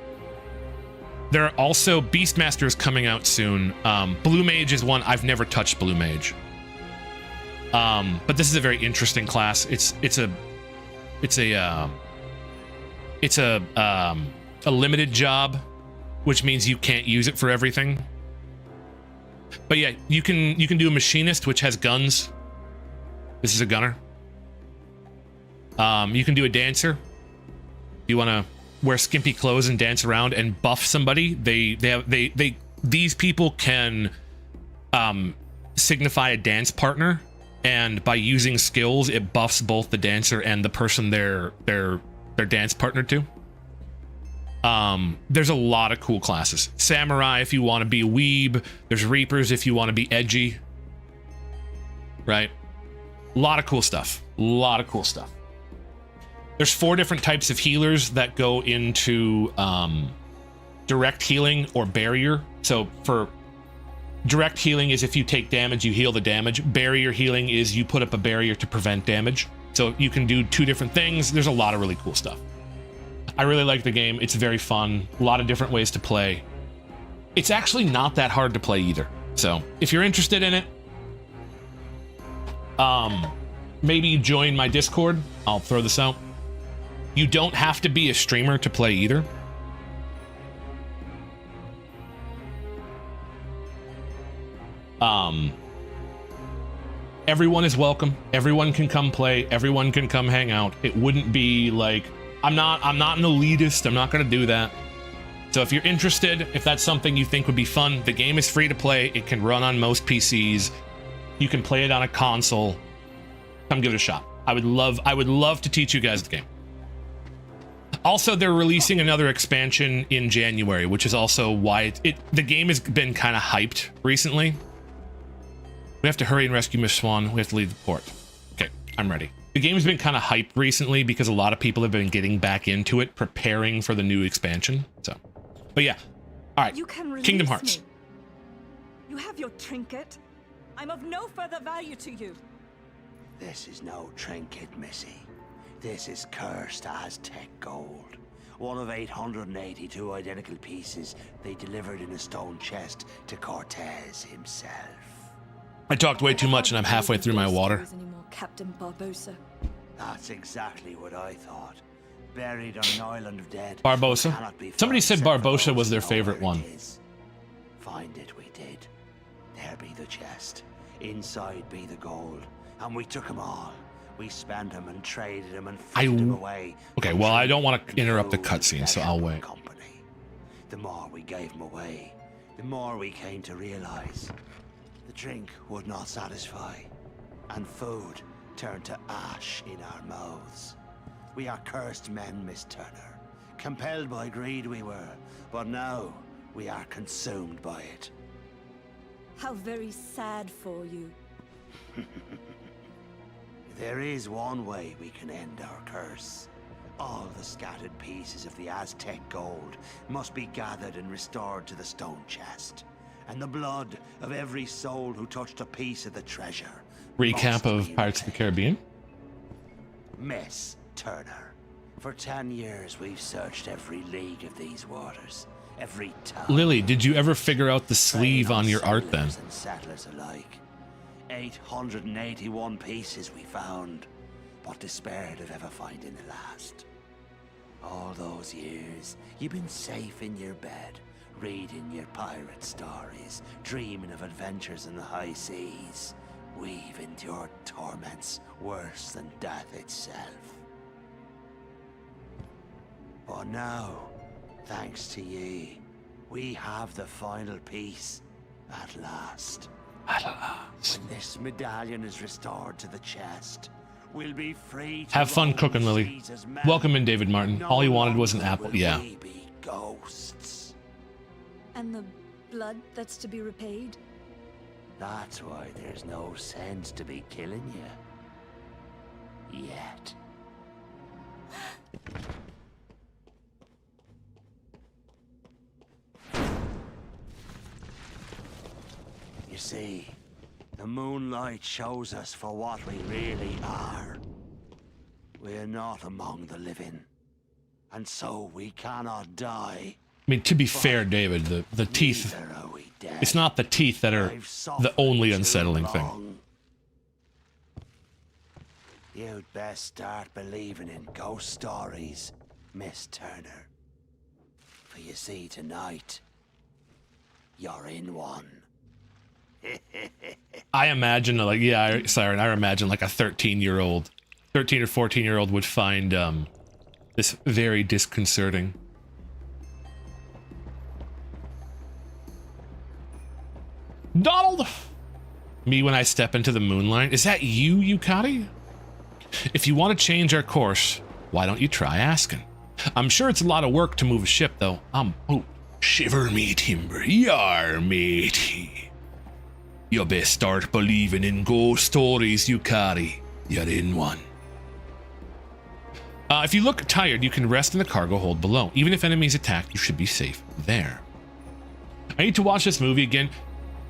There are also Beastmaster is coming out soon. Blue Mage is one. I've never touched Blue Mage. But this is a very interesting class. It's a a limited job, which means you can't use it for everything. But yeah, you can do a machinist, which has guns. This is a gunner. You can do a dancer. You want to wear skimpy clothes and dance around and buff somebody. These people can signify a dance partner, and by using skills, it buffs both the dancer and the person they're dance partner to. There's a lot of cool classes. Samurai if you want to be a weeb. There's Reapers if you want to be edgy. Right? A lot of cool stuff. A lot of cool stuff. There's 4 different types of healers that go into direct healing or barrier. So for direct healing is if you take damage, you heal the damage. Barrier healing is you put up a barrier to prevent damage. So you can do 2 different things. There's a lot of really cool stuff. I really like the game. It's very fun. A lot of different ways to play. It's actually not that hard to play either. So if you're interested in it, maybe join my Discord. I'll throw this out. You don't have to be a streamer to play either. Everyone is welcome. Everyone can come play. Everyone can come hang out. It wouldn't be like, I'm not an elitist. I'm not going to do that. So if you're interested, if that's something you think would be fun, the game is free to play. It can run on most PCs. You can play it on a console. Come give it a shot. I would love to teach you guys the game. Also, they're releasing another expansion in January, which is also why the game has been kind of hyped recently. We have to hurry and rescue Miss Swan. We have to leave the port. Okay, I'm ready. The game's been kind of hyped recently because a lot of people have been getting back into it, preparing for the new expansion. So, but yeah. All right, Kingdom Hearts. Me. You have your trinket. I'm of no further value to you. This is no trinket, Missy. This is cursed Aztec gold. One of 882 identical pieces they delivered in a stone chest to Cortez himself. I talked way too much and I'm halfway through my water. Anymore, Captain Barbossa. That's exactly what I thought. Buried on an island of dead. Barbossa? Somebody said Barbossa was their favorite one. Find it we did. There be the chest. Inside be the gold. And we took them all. We spent them and traded them and fitted them away. Okay, well, I don't want to interrupt the cutscene, so I'll wait. Company. The more we gave them away, the more we came to realize the drink would not satisfy, and food turned to ash in our mouths. We are cursed men, Miss Turner. Compelled by greed we were, but now we are consumed by it. How very sad for you. There is one way we can end our curse. All the scattered pieces of the Aztec gold must be gathered and restored to the stone chest. And the blood of every soul who touched a piece of the treasure. Recap of Pirates of the Caribbean. Miss Turner, for 10 years we've searched every league of these waters, every town. Lily, did you ever figure out the sleeve on your art then? And settlers alike. 881 pieces we found, but despaired of ever finding the last. All those years, you've been safe in your bed, reading your pirate stories, dreaming of adventures in the high seas. We've endured torments worse than death itself. But now, thanks to ye, we have the final piece at last. When this medallion is restored to the chest, we'll be free to have fun cooking, Lily. Welcome in, David Martin. All he wanted was an apple. Yeah. Be ghosts. And the blood that's to be repaid? That's why there's no sense to be killing you. Yet. You see, the moonlight shows us for what we really are. We're not among the living, and so we cannot die. I mean, to be fair, David, the teeth, it's not the teeth that are the only unsettling thing. You'd best start believing in ghost stories, Miss Turner. You see, tonight, you're in one. I imagine, like, yeah, Siren, I imagine like a 13 or 14-year-old would find this very disconcerting. Donald! Me when I step into the moonlight. Is that you, Yukari? If you want to change our course, why don't you try asking? I'm sure it's a lot of work to move a ship, though. Oh, shiver me timber, yar matey. You best start believing in ghost stories, Yukari. You're in one. If you look tired, you can rest in the cargo hold below. Even if enemies attack, you should be safe there. I need to watch this movie again.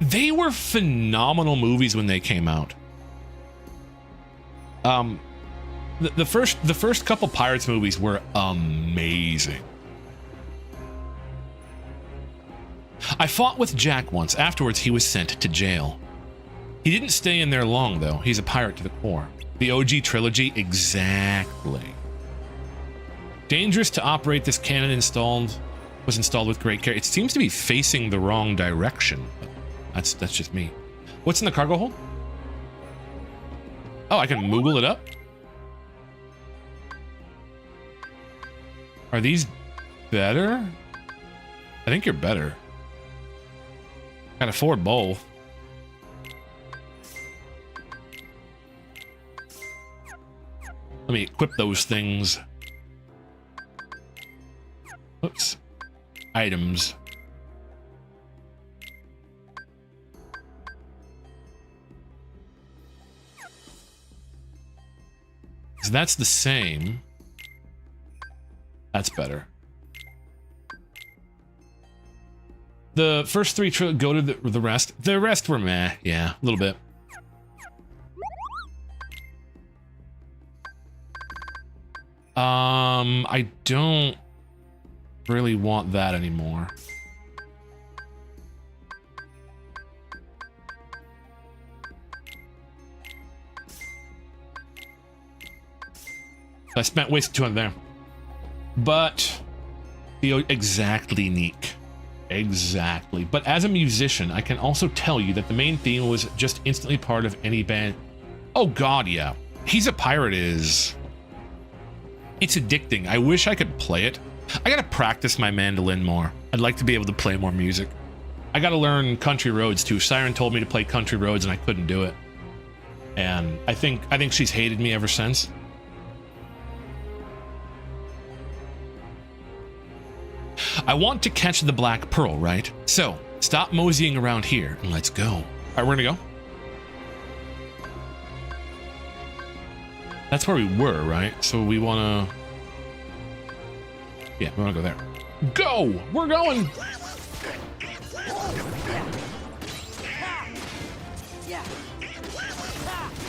They were phenomenal movies when they came out. The first couple Pirates movies were amazing. I fought with Jack once. Afterwards, he was sent to jail. He didn't stay in there long, though. He's a pirate to the core. The OG trilogy, exactly. Dangerous to operate. This cannon was installed with great care. It seems to be facing the wrong direction. That's just me. What's in the cargo hold? Oh, I can moogle it up? Are these better? I think you're better. Can afford both. Let me equip those things. Oops. Items. So that's the same. That's better. The first three go to the rest. The rest were meh. Yeah, a little bit. I don't really want that anymore. I wasted 200 there. But exactly, Neek. Exactly. But as a musician, I can also tell you that the main theme was just instantly part of any band. Oh god, yeah. He's a Pirate is... It's addicting. I wish I could play it. I gotta practice my mandolin more. I'd like to be able to play more music. I gotta learn Country Roads too. Siren told me to play Country Roads and I couldn't do it. And I think she's hated me ever since. I want to catch the Black Pearl, right? So, stop moseying around here and let's go. All right, we're gonna go. That's where we were, right? So we wanna... Yeah, we wanna go there. Go! We're going!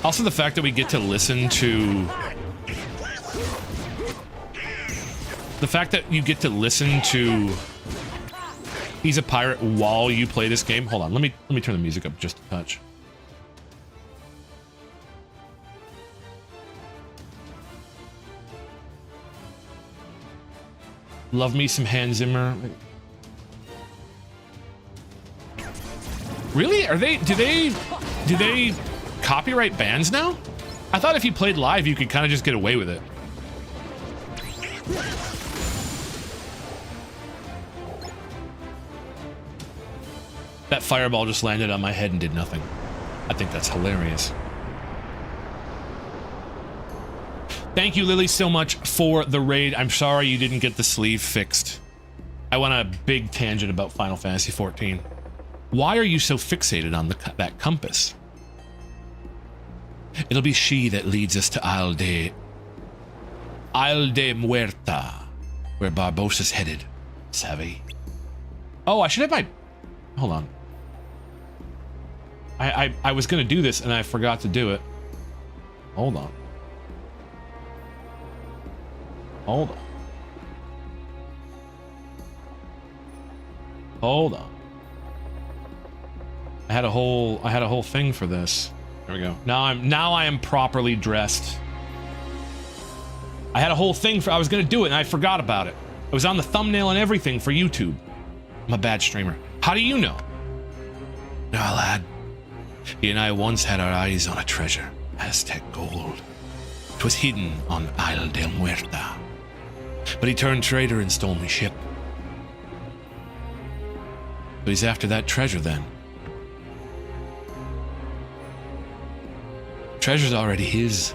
Also the fact that we get to listen to... The fact that you get to listen to He's a Pirate while you play this game. Hold on, let me turn the music up just a touch. Love me some Hans Zimmer. Really? Do they copyright bands now? I thought if you played live you could kind of just get away with it. That fireball just landed on my head and did nothing. I think that's hilarious. Thank you, Lily, so much for the raid. I'm sorry you didn't get the sleeve fixed. I went on a big tangent about Final Fantasy XIV. Why are you so fixated on that compass? It'll be she that leads us to Isle de Muerta, where Barbossa's headed. Savvy. Oh, I should have my... Hold on. I was gonna do this and I forgot to do it. Hold on. Hold on. Hold on. I had a whole thing for this. There we go. Now I am properly dressed. I had a whole thing I was gonna do it and I forgot about it. I was on the thumbnail and everything for YouTube. I'm a bad streamer. How do you know? No, lad. He and I once had our eyes on a treasure, Aztec gold. It was hidden on Isla del Muerta. But he turned traitor and stole my ship. But he's after that treasure then. Treasure's already his.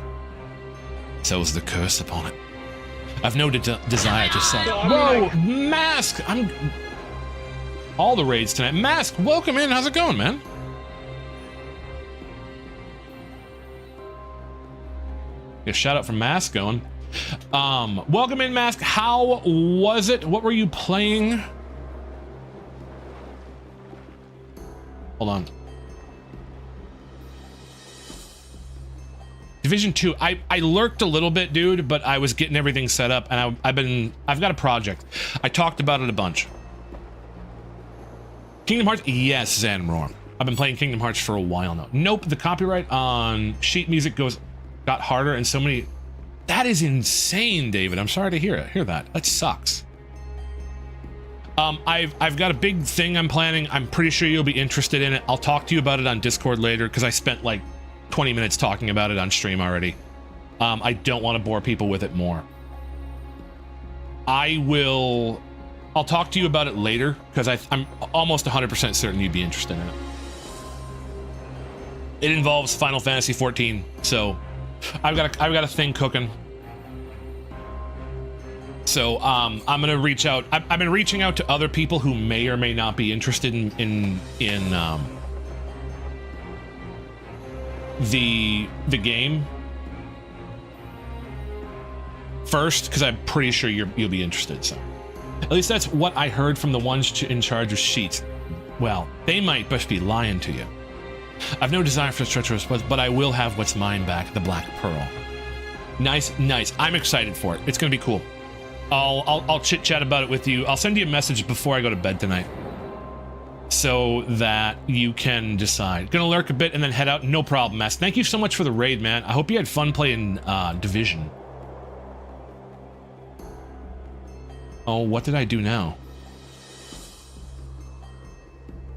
So is the curse upon it. I've no desire to sell. Whoa, Mask! I'm all the raids tonight. Mask, welcome in. How's it going, man? A shout out from Mask going. Welcome in, Mask. How was it? What were you playing? Hold on. Division 2, I lurked a little bit, dude, but I was getting everything set up, and I've got a project. I talked about it a bunch. Kingdom Hearts, yes, Zanmroar. I've been playing Kingdom Hearts for a while now. Nope, the copyright on sheet music got harder, and so many. That is insane, David. I'm sorry to hear that. That sucks. I've got a big thing I'm planning. I'm pretty sure you'll be interested in it. I'll talk to you about it on Discord later, because I spent like 20 minutes talking about it on stream already. I don't want to bore people with it more. I'll talk to you about it later, because I'm almost 100% certain you'd be interested in it. It involves Final Fantasy 14, so I've got a thing cooking. So I'm gonna reach out. I've been reaching out to other people who may or may not be interested in the game first, because I'm pretty sure you'll be interested. So at least that's what I heard from the ones in charge of sheets. Well, they might just be lying to you. I've no desire for treacherous, but I will have what's mine back, the Black Pearl. Nice. I'm excited for it. It's gonna be cool. I'll chit chat about it with you. I'll send you a message before I go to bed tonight, so that you can decide. Gonna lurk a bit and then head out. No problem, Mask. Thank you so much for the raid, man. I hope you had fun playing Division. Oh, what did I do now?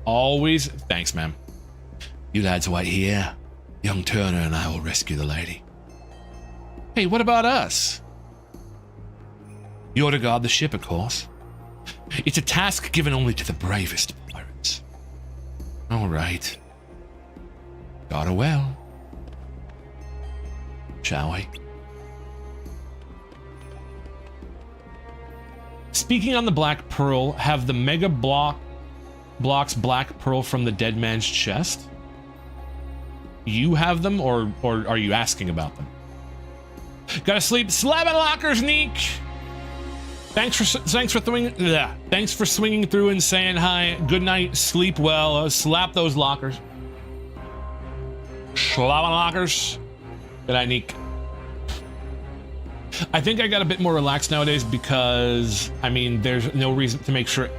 Always. Thanks, man. You lads wait here. Young Turner and I will rescue the lady. Hey, what about us? You're to guard the ship, of course. It's a task given only to the bravest pirates. All right. Guard her well. Shall we? Speaking on the Black Pearl, have the Mega blocks Black Pearl from the dead man's chest? You have them, or are you asking about them? Gotta sleep. Slamming lockers, Neek. Thanks for swinging through and saying hi. Good night. Sleep well. Slap those lockers. Slamming lockers. Good night, Neek. I think I got a bit more relaxed nowadays because, I mean, there's no reason to make sure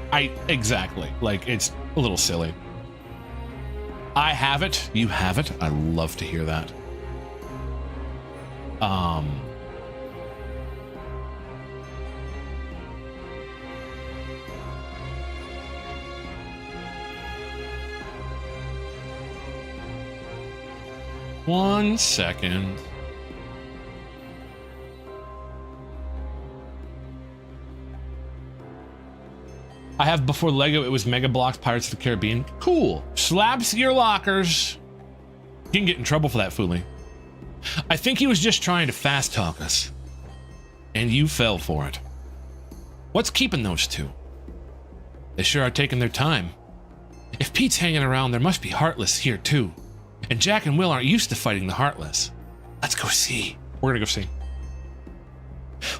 exactly. Like, it's a little silly. I have it. You have it. I love to hear that. One second. I have before Lego, it was Mega Bloks Pirates of the Caribbean. Cool. Slaps your lockers. You can get in trouble for that, fooling. I think he was just trying to fast talk us. And you fell for it. What's keeping those two? They sure are taking their time. If Pete's hanging around, there must be Heartless here too. And Jack and Will aren't used to fighting the Heartless. Let's go see. We're gonna go see.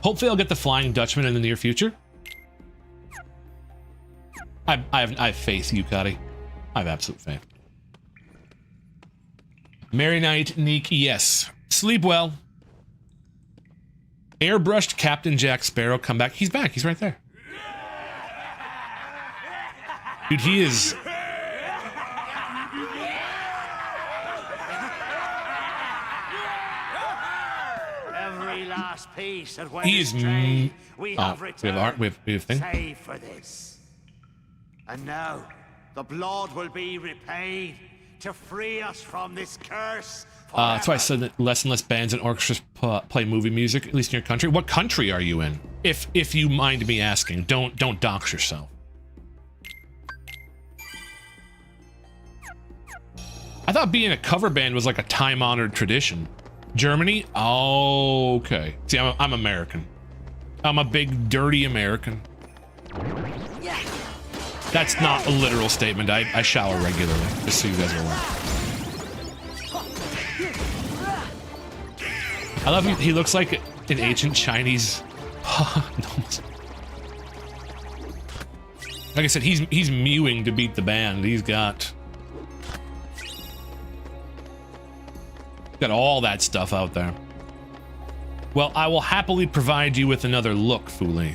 Hopefully I'll get the Flying Dutchman in the near future. I have faith, Yukari. I have absolute faith. Merry night, Neek. Yes. Sleep well. Airbrushed Captain Jack Sparrow. Come back. He's back. He's right there. Dude, he is... Every very last piece that went He is astray, we oh, have returned, we have thing. save for this. And now, the blood will be repaid to free us from this curse. That's why I said that less and less bands and orchestras play movie music, at least in your country. What country are you in? If you mind me asking, don't dox yourself. I thought being a cover band was like a time-honored tradition. Germany? Oh, okay. See, I'm American. I'm a big, dirty American. That's not a literal statement. I shower regularly, just so you guys are aware. I love him. He looks like an ancient Chinese. Like I said, he's mewing to beat the band. He's got all that stuff out there. Well, I will happily provide you with another look, Fuli.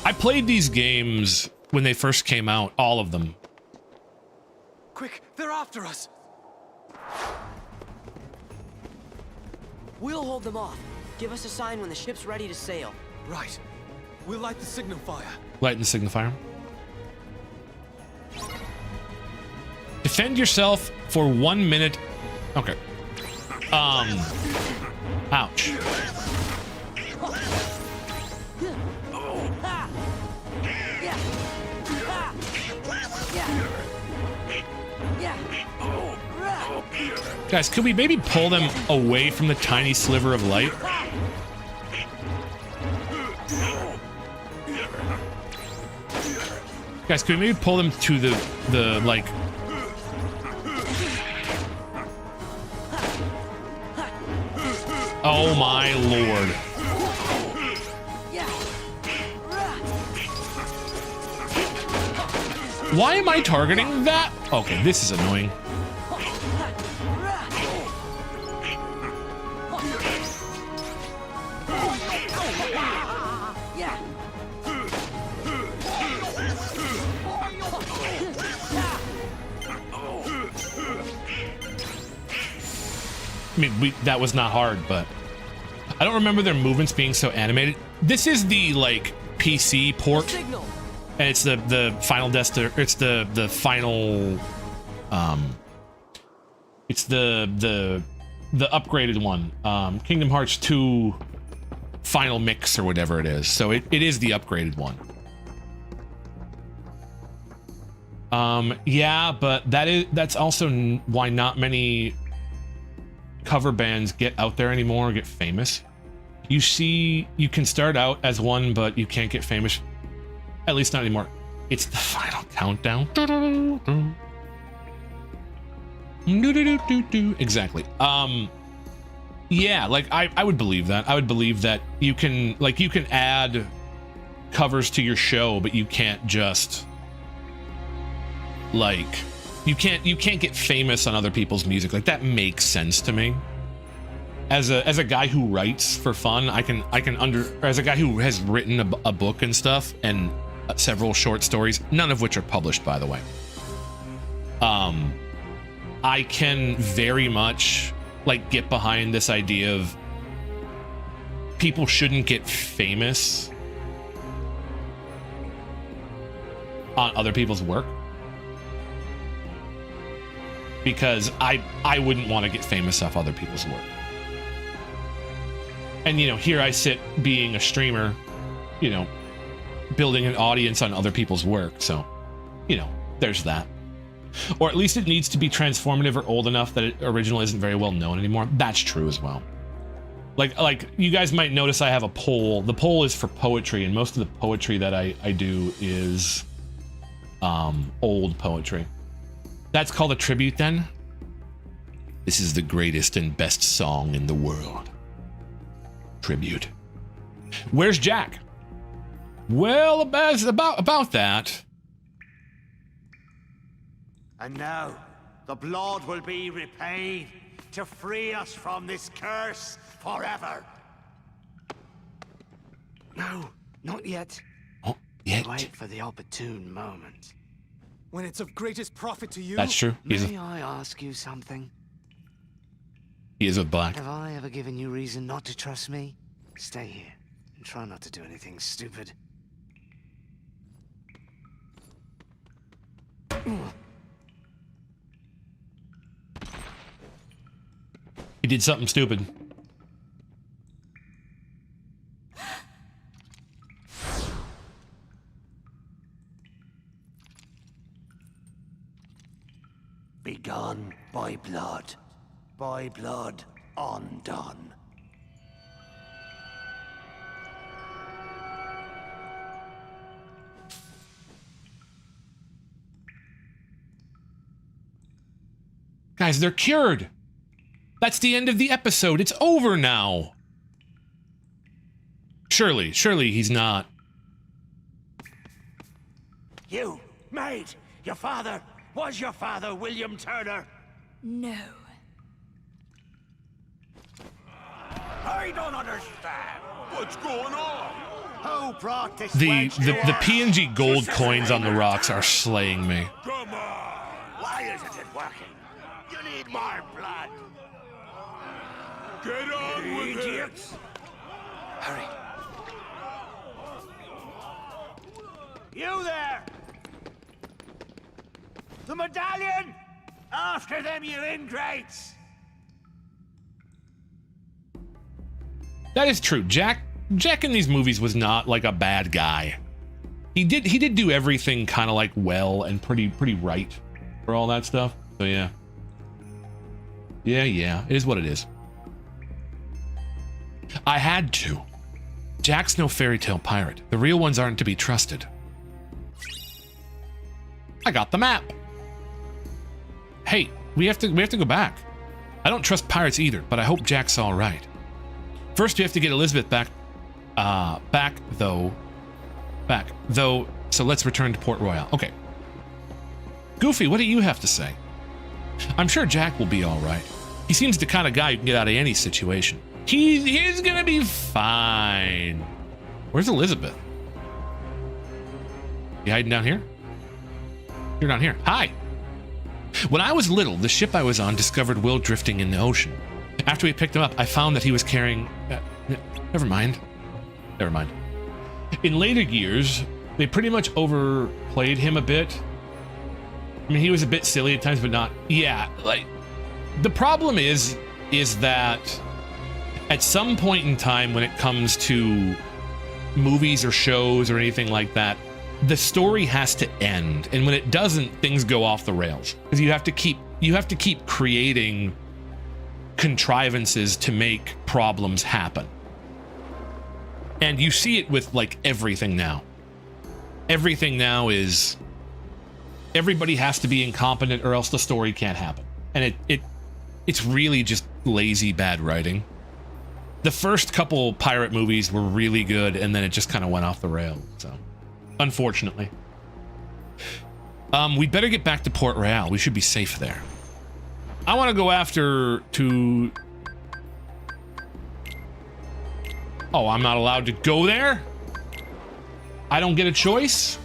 I played these games when they first came out, all of them. Quick, they're after us. We'll hold them off. Give us a sign when the ship's ready to sail. Right. We'll light the signal fire. Light the signifier. Defend yourself for 1 minute. Okay. Ouch. Guys, could we maybe pull them away from the tiny sliver of light? Guys, could we maybe pull them to the like... Oh my lord. Why am I targeting that? Okay, this is annoying. I mean, that was not hard, but I don't remember their movements being so animated. This is the like PC port, and it's the final it's the final it's the upgraded one, Kingdom Hearts 2 final mix or whatever it is. So it is the upgraded one. Yeah, but that's also why not many cover bands get out there anymore, get famous. You see, you can start out as one, but you can't get famous, at least not anymore. It's the final countdown. Exactly. Yeah, like I would believe that. I would believe that you can add covers to your show, but you can't just like you can't get famous on other people's music. Like that makes sense to me. As a guy who writes for fun, I can as a guy who has written a book and stuff, and several short stories, none of which are published, by the way. I can very much like get behind this idea of people shouldn't get famous on other people's work, because I wouldn't want to get famous off other people's work. And, you know, here I sit being a streamer, you know, building an audience on other people's work. So, you know, there's that. Or at least it needs to be transformative or old enough that original isn't very well known anymore. That's true as well. Like you guys might notice I have a poll. The poll is for poetry, and most of the poetry that I do is old poetry. That's called a tribute then. This is the greatest and best song in the world. Tribute. Where's Jack? Well, about that. And now, the blood will be repaid to free us from this curse forever. No, not yet. Oh, yet. Wait for the opportune moment. When it's of greatest profit to you. That's true. May I ask you something? He is with Black. Have I ever given you reason not to trust me? Stay here and try not to do anything stupid. He did something stupid. Begun by blood undone. Guys, they're cured. That's the end of the episode. It's over now. Surely he's not. You, maid, your father, was your father William Turner? No. I don't understand. What's going on? Who brought this The wench to us? PNG gold coins on the rocks are slaying me. Come on. Why isn't it working? You need more blood. Get on with idiots. Hurry. You there! The medallion! After them, you ingrates! That is true. Jack in these movies was not like a bad guy. He did do everything kind of like well and pretty right for all that stuff. So yeah. Yeah, it is what it is. I had to. Jack's no fairy tale pirate. The real ones aren't to be trusted. I got the map. Hey, we have to go back. I don't trust pirates either, but I hope Jack's all right. First, we have to get Elizabeth back. Back though. So let's return to Port Royal. Okay. Goofy, what do you have to say? I'm sure Jack will be all right. He seems the kind of guy who can get out of any situation. He's gonna be fine. Where's Elizabeth? You hiding down here? You're down here. Hi. When I was little, the ship I was on discovered Will drifting in the ocean. After we picked him up, I found that he was carrying... Never mind. In later years, they pretty much overplayed him a bit. I mean, he was a bit silly at times, but not... Yeah, like... The problem is that at some point in time when it comes to movies or shows or anything like that, the story has to end, and when it doesn't, things go off the rails because you have to keep creating contrivances to make problems happen. And you see it with like everything now. Everything now is everybody has to be incompetent or else the story can't happen, and it's really just lazy bad writing. The first couple pirate movies were really good, and then it just kind of went off the rails. So, unfortunately, we better get back to Port Royal. We should be safe there. I want to go after to. Oh, I'm not allowed to go there? I don't get a choice?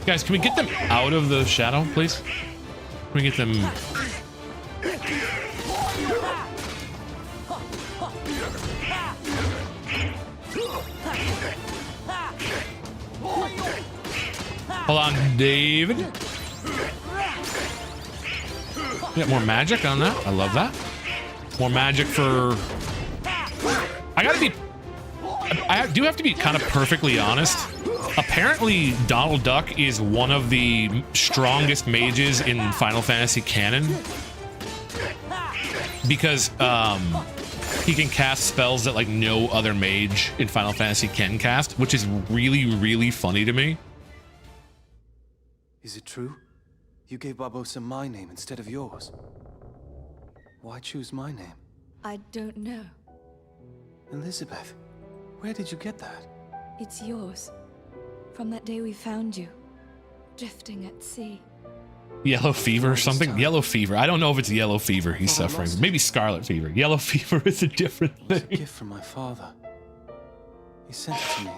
Guys, can we get them out of the shadow, please? Can we get them... Hold on, David. Get more magic on that. I love that. More magic for... I do have to be kind of perfectly honest. Apparently, Donald Duck is one of the strongest mages in Final Fantasy canon. Because, he can cast spells that, like, no other mage in Final Fantasy can cast, which is really, really funny to me. Is it true? You gave Barbossa my name instead of yours. Why choose my name? I don't know. Elizabeth, where did you get that? It's yours. From that day we found you, drifting at sea. Yellow fever or something? time. Yellow fever. I don't know if it's yellow fever he's Oh, I suffering. lost Maybe scarlet fever. Yellow fever is a different It was a thing. gift from my father. He sent it to me.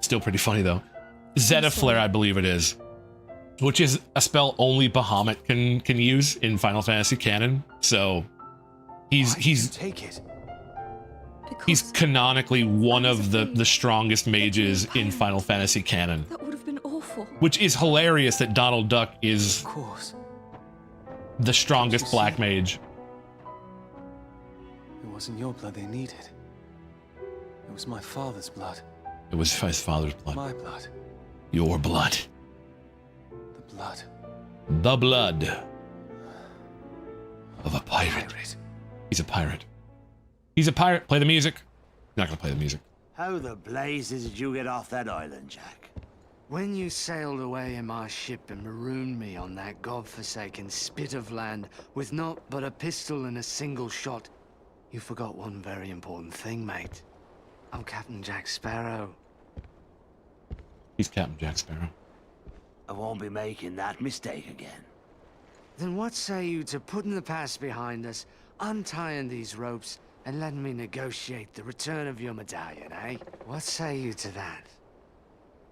Still pretty funny though. Zeta Flare, I believe it is, which is a spell only Bahamut can use in Final Fantasy canon. So Why did you he's take it. canonically one I was of afraid the strongest mages that you in pain. Final Fantasy canon, That would have been awful. which is hilarious that Donald Duck is Of course. the strongest black mage. It wasn't your blood they needed. It was my father's blood. It was his father's blood. My blood. Your blood. The blood. The blood of a pirate. He's a pirate. He's a pirate. Play the music. Not gonna play the music. How the blazes did you get off that island, Jack? When you sailed away in my ship and marooned me on that godforsaken spit of land with naught but a pistol and a single shot, you forgot one very important thing, mate. I'm Captain Jack Sparrow. He's Captain Jack Sparrow. I won't be making that mistake again. Then what say you to putting the past behind us, untying these ropes, and letting me negotiate the return of your medallion, eh? What say you to that?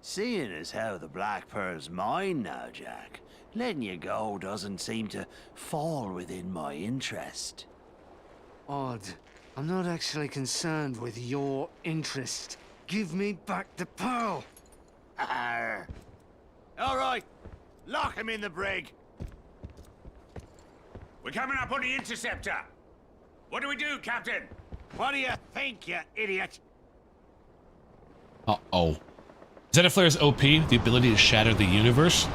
Seeing as how the Black Pearl's mine now, Jack, letting you go doesn't seem to fall within my interest. Odd. I'm not actually concerned with your interest. Give me back the pearl! Arr. All right, lock him in the brig. We're coming up on the interceptor. What do we do, Captain? What do you think, you idiot? Uh-oh. Zeta Flare's OP, the ability to shatter the universe.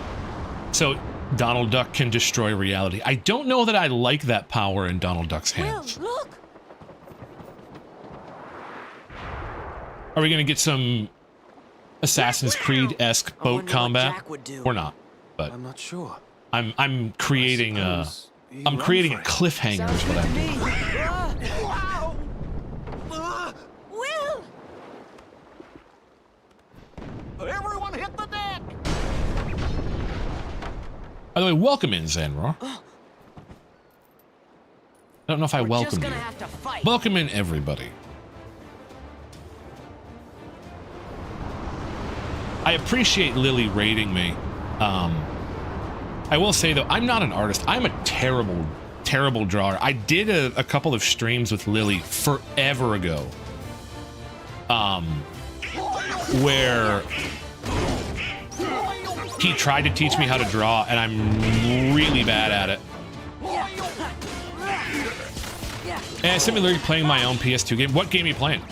So Donald Duck can destroy reality. I don't know that I like that power in Donald Duck's hands. Will, look! Are we gonna get some Assassin's Creed-esque I boat wonder what combat? Jack would do. Or not? But I'm not sure. I'm creating a Suppose you I'm run creating a for it. cliffhanger is what I'm doing. Will! Everyone hit the deck! By the way, welcome in, Zanror. I don't know if I We're welcome just you. gonna have to fight. Welcome in, everybody. I appreciate Lily rating me. I will say, though, I'm not an artist. I'm a terrible, terrible drawer. I did a couple of streams with Lily forever ago. Where he tried to teach me how to draw, and I'm really bad at it. And I'm similarly playing my own PS2 game. What game are you playing?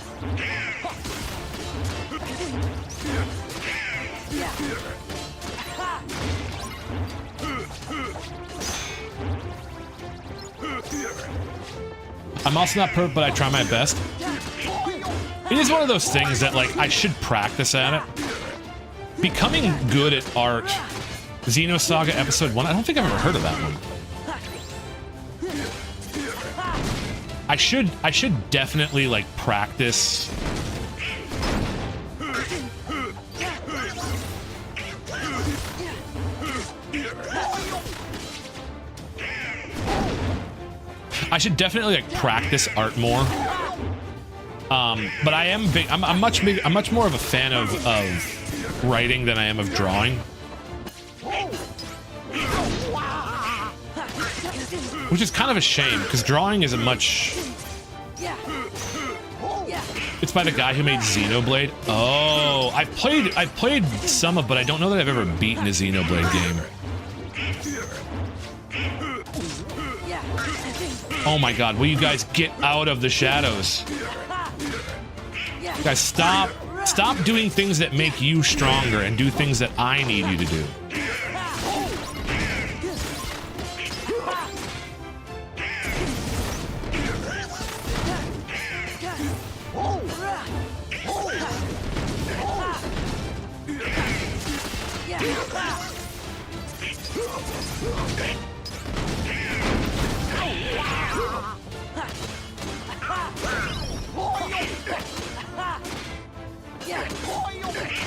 I'm also not perfect, but I try my best. It is one of those things that, like, I should practice at it. Becoming good at art. Xenosaga Episode 1. I don't think I've ever heard of that one. I should definitely, like, practice. I should definitely, like, practice art more. But I am big. I'm much more of a fan of writing than I am of drawing. Which is kind of a shame, because drawing is a much... It's by the guy who made Xenoblade. Oh, I've played some of, but I don't know that I've ever beaten a Xenoblade game. Oh my god, will you guys get out of the shadows? Guys, stop doing things that make you stronger and do things that I need you to do.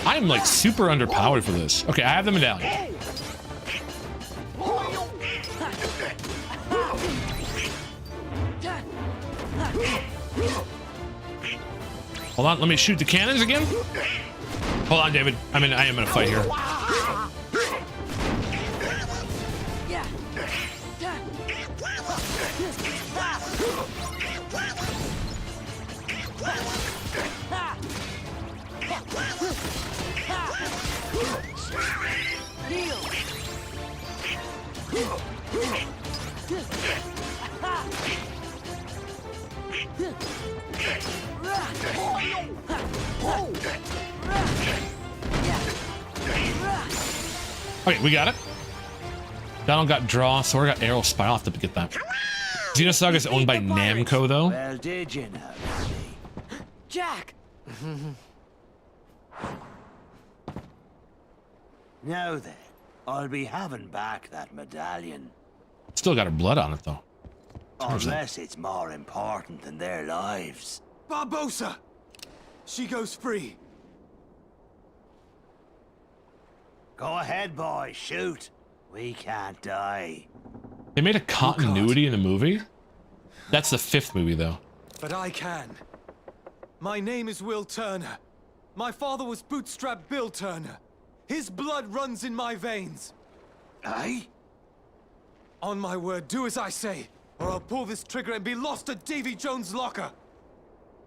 I'm like super underpowered for this. Okay, I have the medallion. Hold on, let me shoot the cannons again. Hold on, David. I am in a fight here. Okay, we got it. Donald got draw, Sora got arrow, Spyro. I'll have to get that. Xenosaga is owned by Namco, though. Well, did you know? Jack! Now then, I'll be having back that medallion. Still got her blood on it, though. Unless it's more important than their lives. Barbossa! She goes free. Go ahead, boy, shoot. We can't die. They made a continuity in the movie? That's the 5th movie, though. But I can. My name is Will Turner. My father was Bootstrap Bill Turner. His blood runs in my veins. Aye? On my word, do as I say, or I'll pull this trigger and be lost at Davy Jones' locker.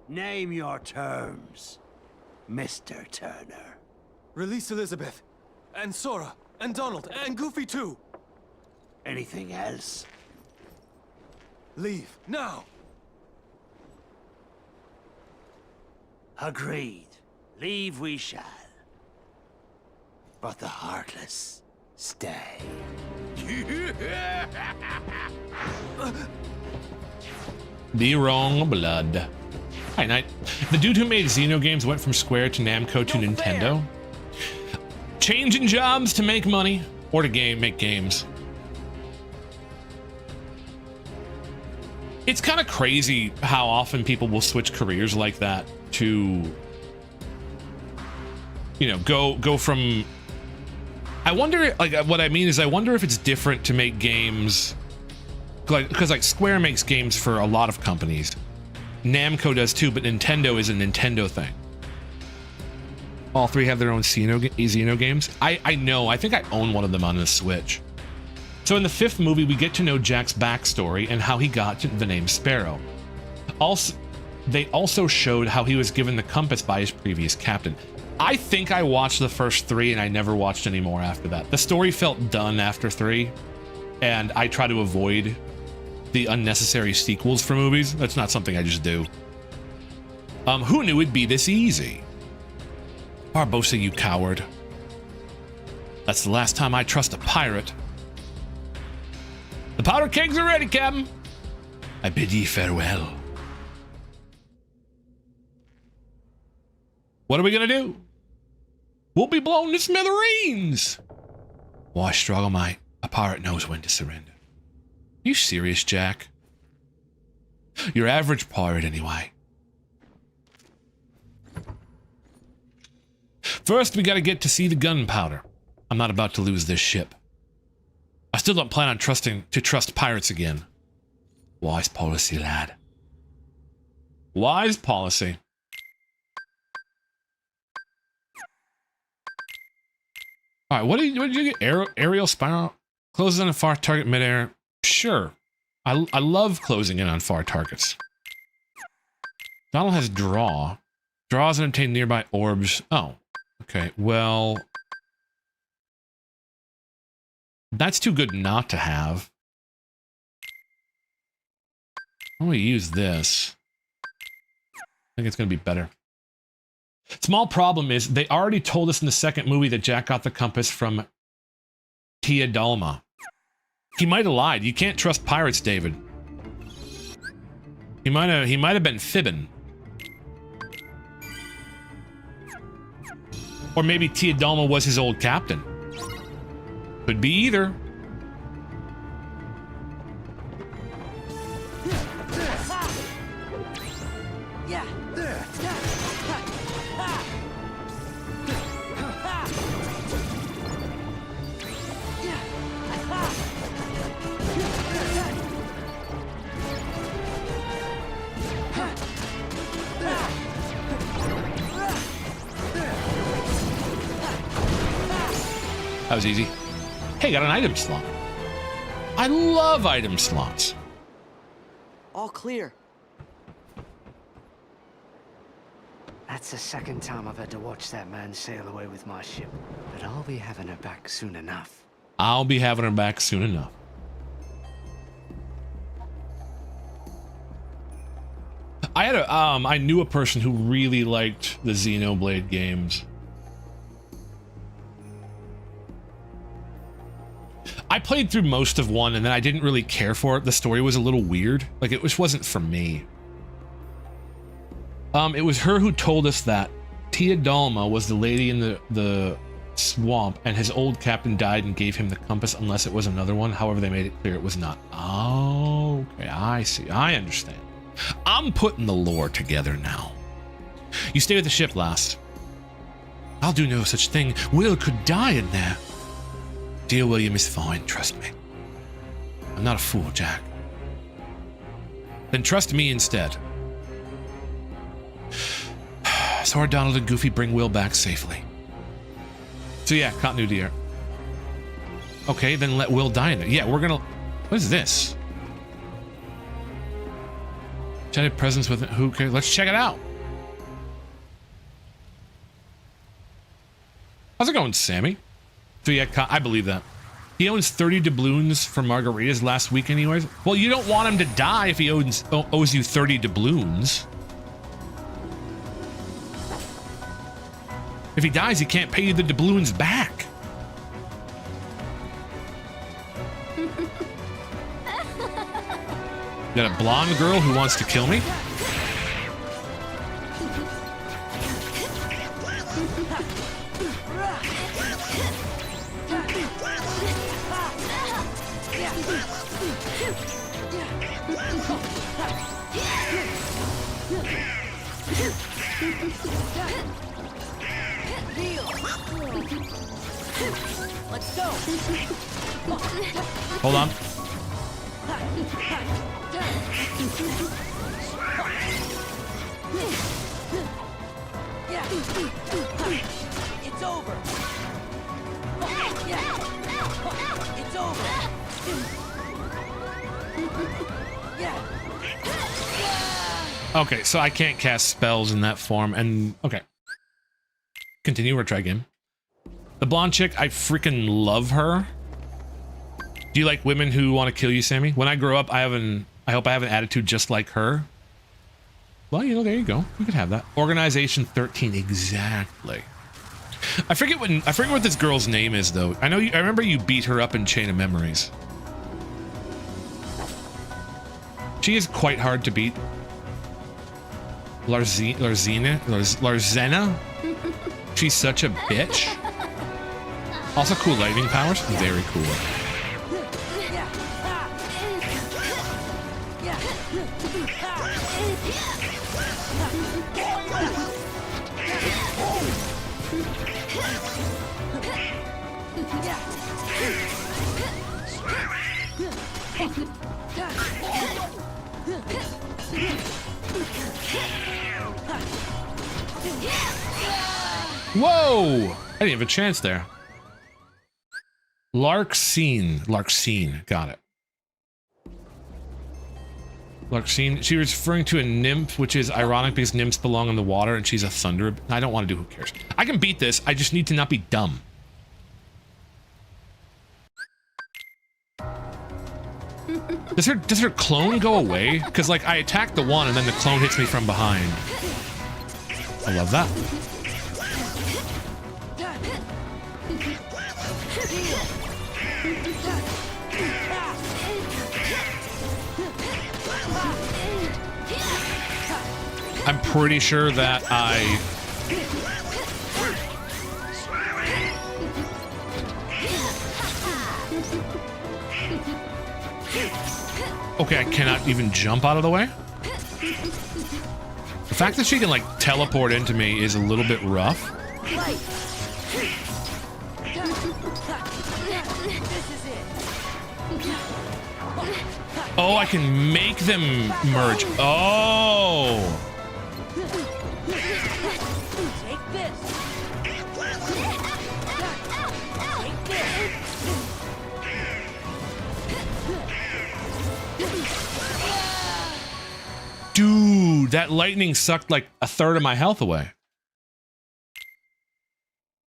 Name your terms, Mr. Turner. Release Elizabeth, and Sora, and Donald, and Goofy too. Anything else? Leave, now! Agreed. Leave we shall. But the Heartless stay. The wrong blood. Hi, Knight. The dude who made Xenogames went from Square to Namco to Nintendo. Changing jobs to make money or to make games. It's kind of crazy how often people will switch careers like that to, you know, go from. I wonder, like, what I mean is, I wonder if it's different to make games, because like Square makes games for a lot of companies. Namco does too, but Nintendo is a Nintendo thing. All three have their own Xeno games. I know, I think I own one of them on the Switch. So in the 5th movie, we get to know Jack's backstory and how he got the name Sparrow. Also, they also showed how he was given the compass by his previous captain. I think I watched the first 3 and I never watched any more after that. The story felt done after 3, and I try to avoid the unnecessary sequels for movies. That's not something I just do. Who knew it'd be this easy? Barbossa, you coward. That's the last time I trust a pirate. The powder kegs are ready, Captain. I bid ye farewell. What are we gonna do? We'll be blown to smithereens. Why struggle, mate? A pirate knows when to surrender. You serious, Jack? Your average pirate, anyway. First, we gotta get to see the gunpowder. I'm not about to lose this ship. I still don't plan on trust pirates again. Wise policy, lad. Wise policy. All right, what did you get? Aerial spiral closes on a far target midair. Sure, I love closing in on far targets. Donald has draw. Draws and obtain nearby orbs. Oh, okay. Well, that's too good not to have. I'm gonna use this. I think it's gonna be better. Small problem is they already told us in the 2nd movie that Jack got the compass from Tia Dalma. He might have lied. You can't trust pirates, David. He might have been fibbing. Or maybe Tia Dalma was his old captain. Could be either. That was easy. Hey, got an item slot. I love item slots. All clear. That's the second time I've had to watch that man sail away with my ship. But I'll be having her back soon enough. I'll be having her back soon enough. I knew a person who really liked the Xenoblade games. I played through most of one and then I didn't really care for it. The story was a little weird. Like it just wasn't for me. It was her who told us that Tia Dalma was the lady in the swamp and his old captain died and gave him the compass unless it was another one. However, they made it clear it was not. Oh, okay. I see. I understand. I'm putting the lore together now. You stay with the ship last. I'll do no such thing. Will could die in there. Dear William is fine, trust me. I'm not a fool, Jack. Then trust me instead. So are Donald and Goofy bring Will back safely. So yeah, continuity error. Okay, then let Will die in there. Yeah, we're gonna... What is this? Chatted presence with... Who cares? Let's check it out. How's it going, Sammy? So yeah, I believe that. He owns 30 doubloons for margaritas last week anyways. Well, you don't want him to die if he owes you 30 doubloons. If he dies, he can't pay you the doubloons back. Got a blonde girl who wants to kill me? Let's go. Hold on. It's over. It's over. Okay, so I can't cast spells in that form, and okay. Continue or try again. The blonde chick, I freaking love her. Do you like women who want to kill you, Sammy? When I grow up, I hope I have an attitude just like her. Well, you know, there you go. You could have that. Organization 13, exactly. I forget what this girl's name is though. I remember you beat her up in Chain of Memories. She is quite hard to beat. Larzena? She's such a bitch. Also cool lightning powers. Very cool. Whoa! I didn't have a chance there. Larxene. Got it. Larxene. She was referring to a nymph, which is ironic because nymphs belong in the water and she's a thunder. I don't want to do, who cares? I can beat this. I just need to not be dumb. Does her clone go away? Because like I attack the one and then the clone hits me from behind. I love that. I'm pretty sure that okay, I cannot even jump out of the way. The fact that she can like teleport into me is a little bit rough. Oh, I can make them merge. Oh. Take this. Take this. Dude, that lightning sucked like a third of my health away.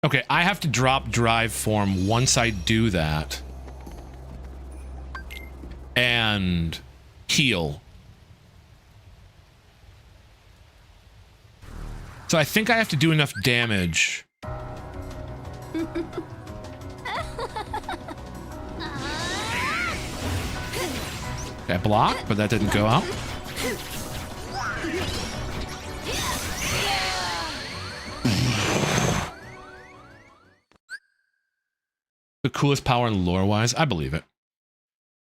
Okay, I have to drop drive form once I do that. And heal. So I think I have to do enough damage. Okay, block, but that didn't go out. The coolest power in lore-wise? I believe it.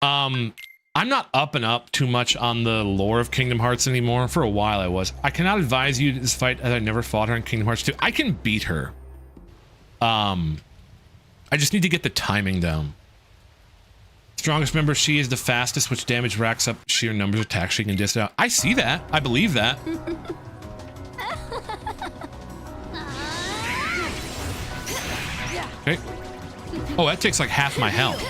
I'm not up and up too much on the lore of Kingdom Hearts anymore. For a while I was. I cannot advise you to this fight as I never fought her in Kingdom Hearts 2. I can beat her. I just need to get the timing down. Strongest member, she is the fastest, which damage racks up sheer numbers of attacks she can dish out. I see that. I believe that. Okay. Oh, that takes like half my health.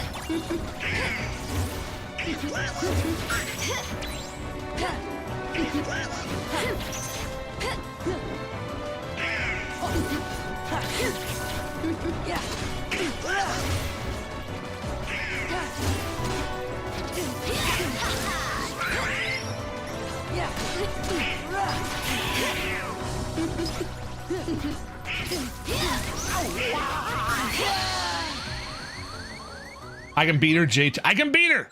I can beat her, JT. I can beat her!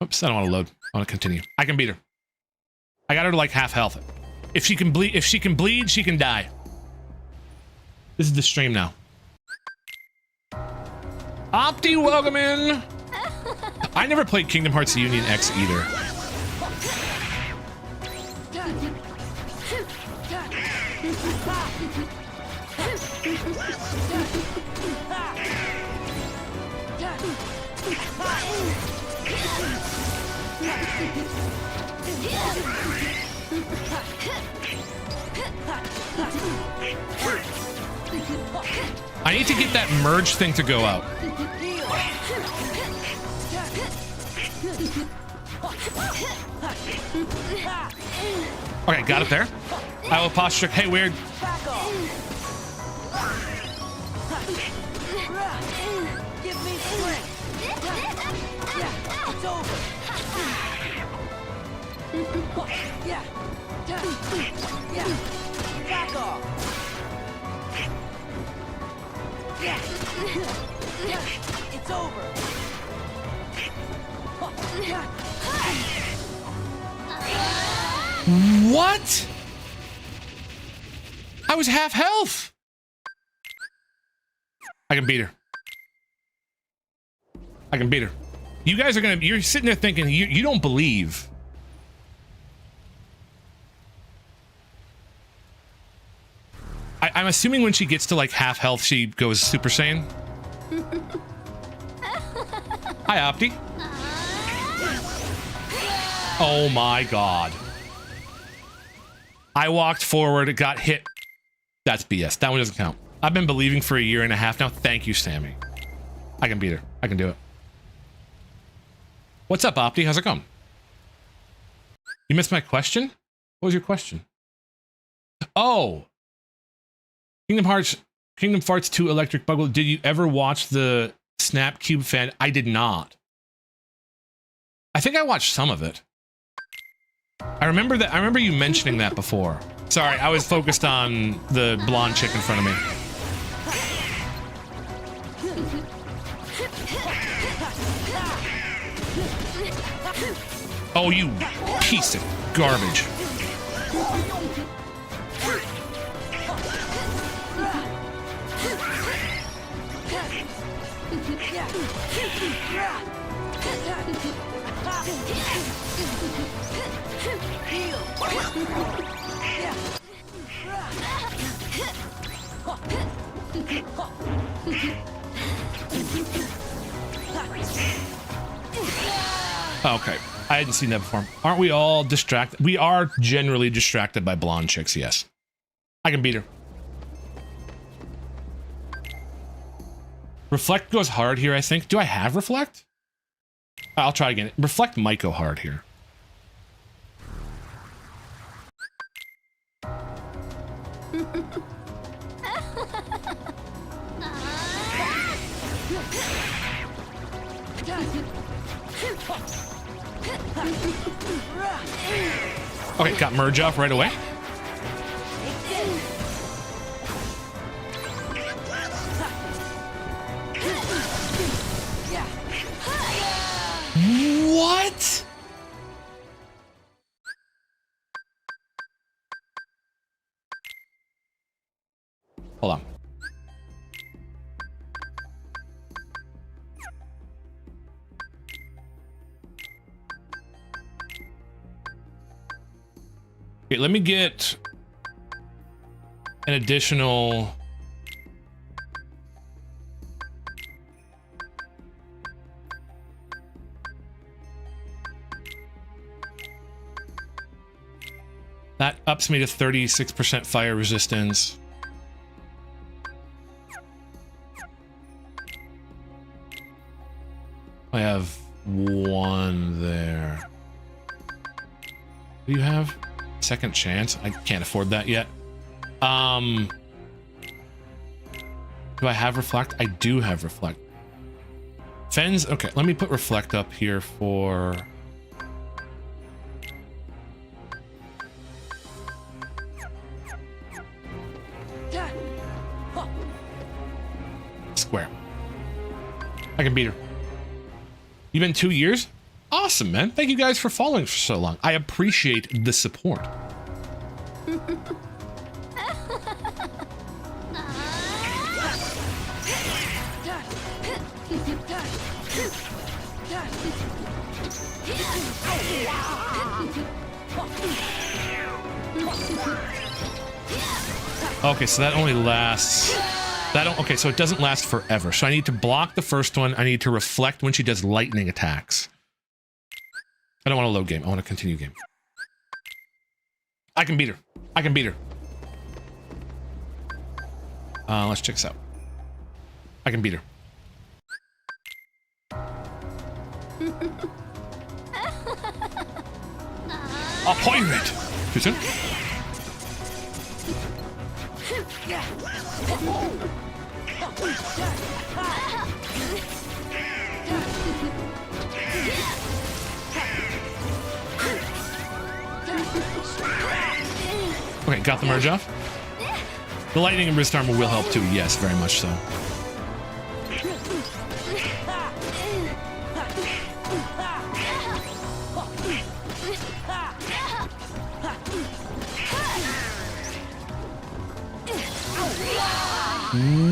Oops, I don't want to load. I want to continue. I can beat her. I got her to like half health. If she can bleed, she can die. This is the stream now. Opti, welcome in! I never played Kingdom Hearts Union X either. I need to get that merge thing to go out. Okay, got it there. I will posture. Hey, weird. Give me strength. Yeah, it's over. Yeah. Yeah. Back off. Yeah. It's over. What? I was half health. I can beat her. I can beat her. You guys are gonna, you're sitting there thinking, you don't believe. I'm assuming when she gets to like half health, she goes Super Saiyan. Hi, Opti. Oh my god. I walked forward, it got hit. That's BS. That one doesn't count. I've been believing for a year and a half now. Thank you, Sammy. I can beat her. I can do it. What's up, Opti? How's it going? You missed my question? What was your question? Oh. Kingdom Hearts 2 Electric Boogaloo. Did you ever watch the Snap Cube fan? I did not. I think I watched some of it. I remember that. I remember you mentioning that before. Sorry, I was focused on the blonde chick in front of me. Oh, you piece of garbage. Okay, I hadn't seen that before. Aren't we all distracted? We are generally distracted by blonde chicks, yes. I can beat her. Reflect goes hard here, I think. Do I have Reflect? I'll try again. Reflect might go hard here. Okay, got merge off right away. What? Hold on. Okay, let me get an additional. That ups me to 36% fire resistance. I have one there. What do you have? Second chance? I can't afford that yet. Do I have reflect? I do have reflect. Fens, okay, let me put reflect up here for... Square. I can beat her. You've been 2 years? Awesome, man. Thank you guys for following for so long. I appreciate the support. Okay, so that only lasts... Okay, so it doesn't last forever. So I need to block the first one. I need to reflect when she does lightning attacks. I don't want to load game. I want to continue game. I can beat her. I can beat her. Let's check this out. I can beat her. A pirate! Too soon? Okay, got the merge off. The lightning and wrist armor will help too. Yes, very much so.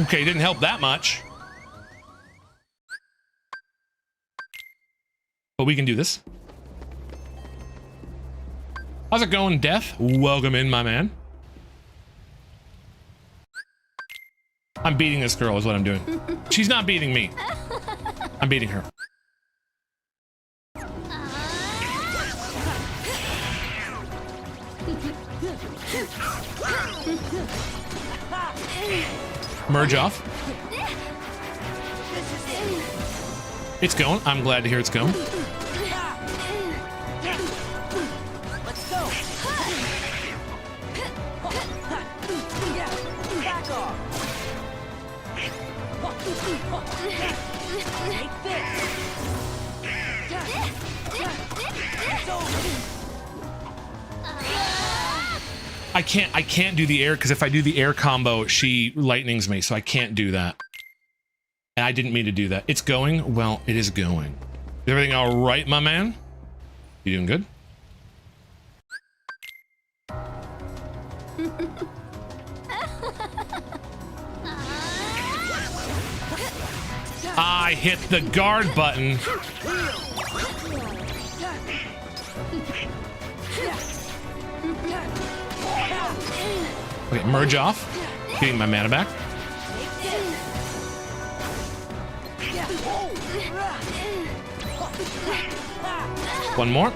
Okay, didn't help that much. But we can do this. How's it going, Death? Welcome in, my man. I'm beating this girl is what I'm doing. She's not beating me. I'm beating her. Merge off. It's going. I'm glad to hear it's going. Let's go. Back off. Take this. It's over. I can't do the air because if I do the air combo, she lightnings me, so I can't do that. And I didn't mean to do that. It's going. Well, it is going. Is everything all right, my man? You doing good? I hit the guard button. Okay, merge off. Getting my mana back. One more.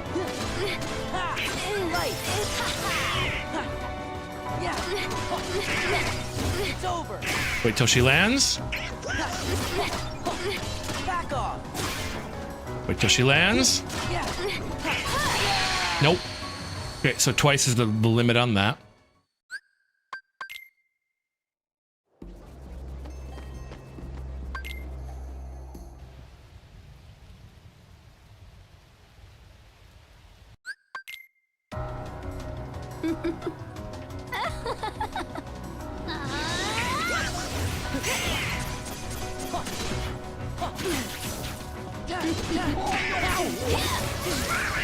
Wait till she lands. Wait till she lands. Nope. Okay, so twice is the limit on that.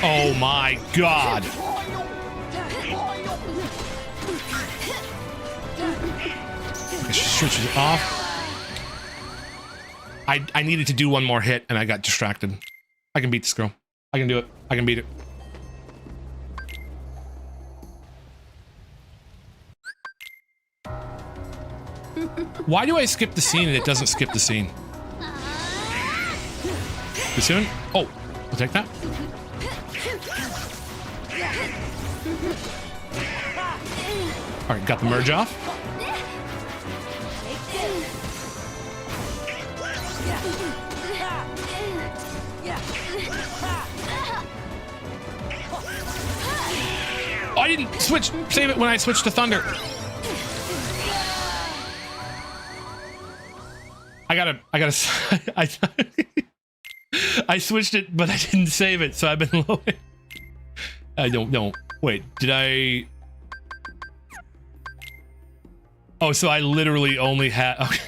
Oh my god. Okay, switches it off. I needed to do one more hit and I got distracted. I can beat this girl. I can do it. I can beat it. Why do I skip the scene and it doesn't skip the scene? Too soon? Oh, I'll take that. All right, got the merge off. Oh, I didn't switch. Save it when I switched to Thunder. I switched it, but I didn't save it, so I've been loading. I don't. Wait, did I? Oh, so I literally only had. Okay.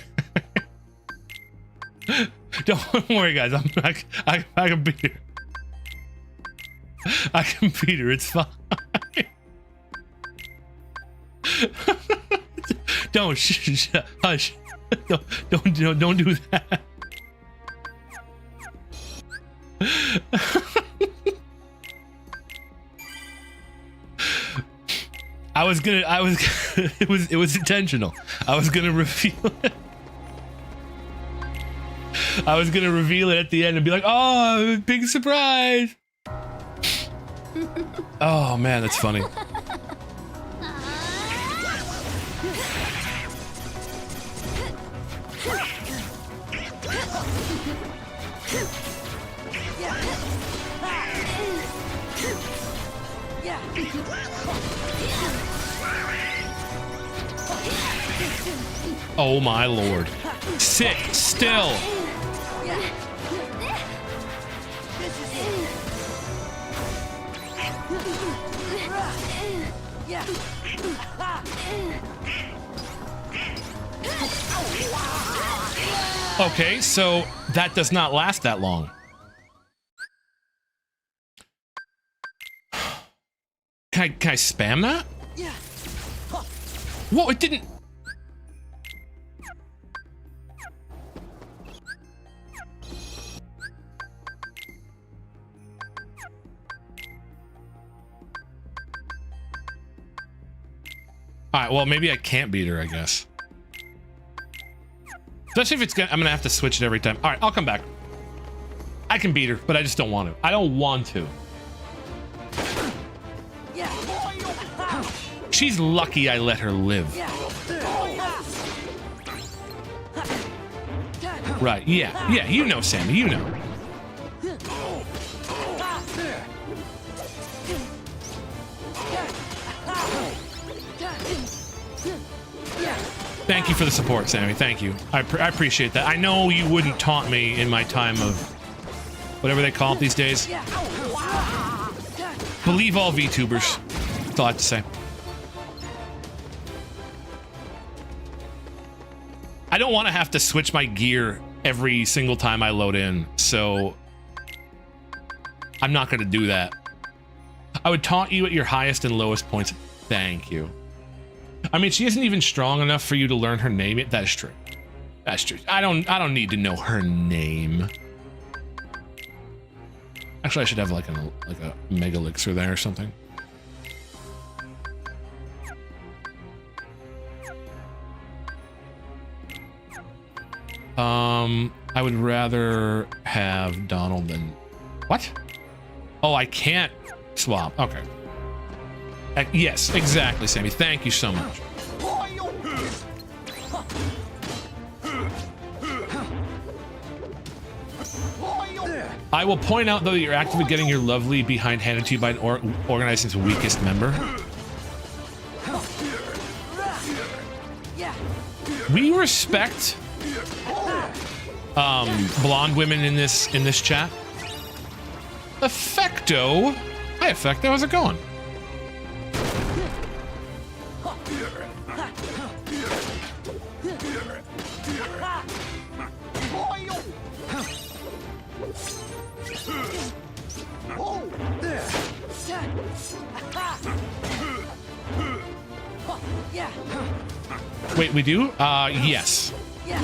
Don't worry, guys. I can beat her. I can beat her. It's fine. Don't hush. Don't do that. It was intentional. I was gonna reveal it. I was gonna reveal it at the end and be like, oh, big surprise. Oh man, that's funny. Oh my lord. Sit still. Okay, so that does not last that long. Can I spam that? Whoa, it didn't. Alright, well, maybe I can't beat her, I guess. Especially if it's gonna, I'm gonna have to switch it every time. Alright, I'll come back. I can beat her, but I just don't want to. I don't want to. She's lucky I let her live. Right, yeah, you know, Sammy, you know. Thank you for the support, Sammy. Thank you. I appreciate that. I know you wouldn't taunt me in my time of whatever they call it these days. Believe all VTubers. That's all I have to say. I don't want to have to switch my gear every single time I load in, so I'm not going to do that. I would taunt you at your highest and lowest points. Thank you. I mean, she isn't even strong enough for you to learn her name. That's true. That's true. I don't need to know her name. Actually, I should have like a mega elixir there or something. I would rather have Donald than what? Oh, I can't swap. Okay. Yes, exactly, Sammy. Thank you so much. I will point out, though, that you're actively getting your lovely behind handed to you by an organization's weakest member. We respect blonde women in this chat. Effecto. Hi, Effecto. How's it going? Yeah. Wait, we do? Yes. Yeah.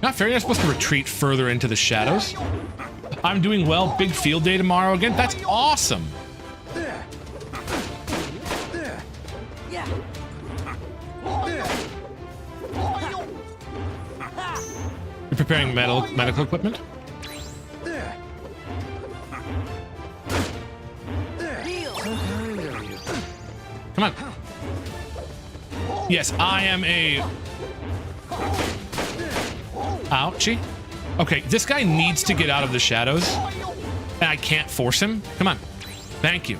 Not fair, you're supposed to retreat further into the shadows. I'm doing well. Big field day tomorrow again. That's awesome. Yeah. You're preparing medical equipment? Come on. Yes, I am a... Ouchie. Okay, this guy needs to get out of the shadows. And I can't force him. Come on. Thank you.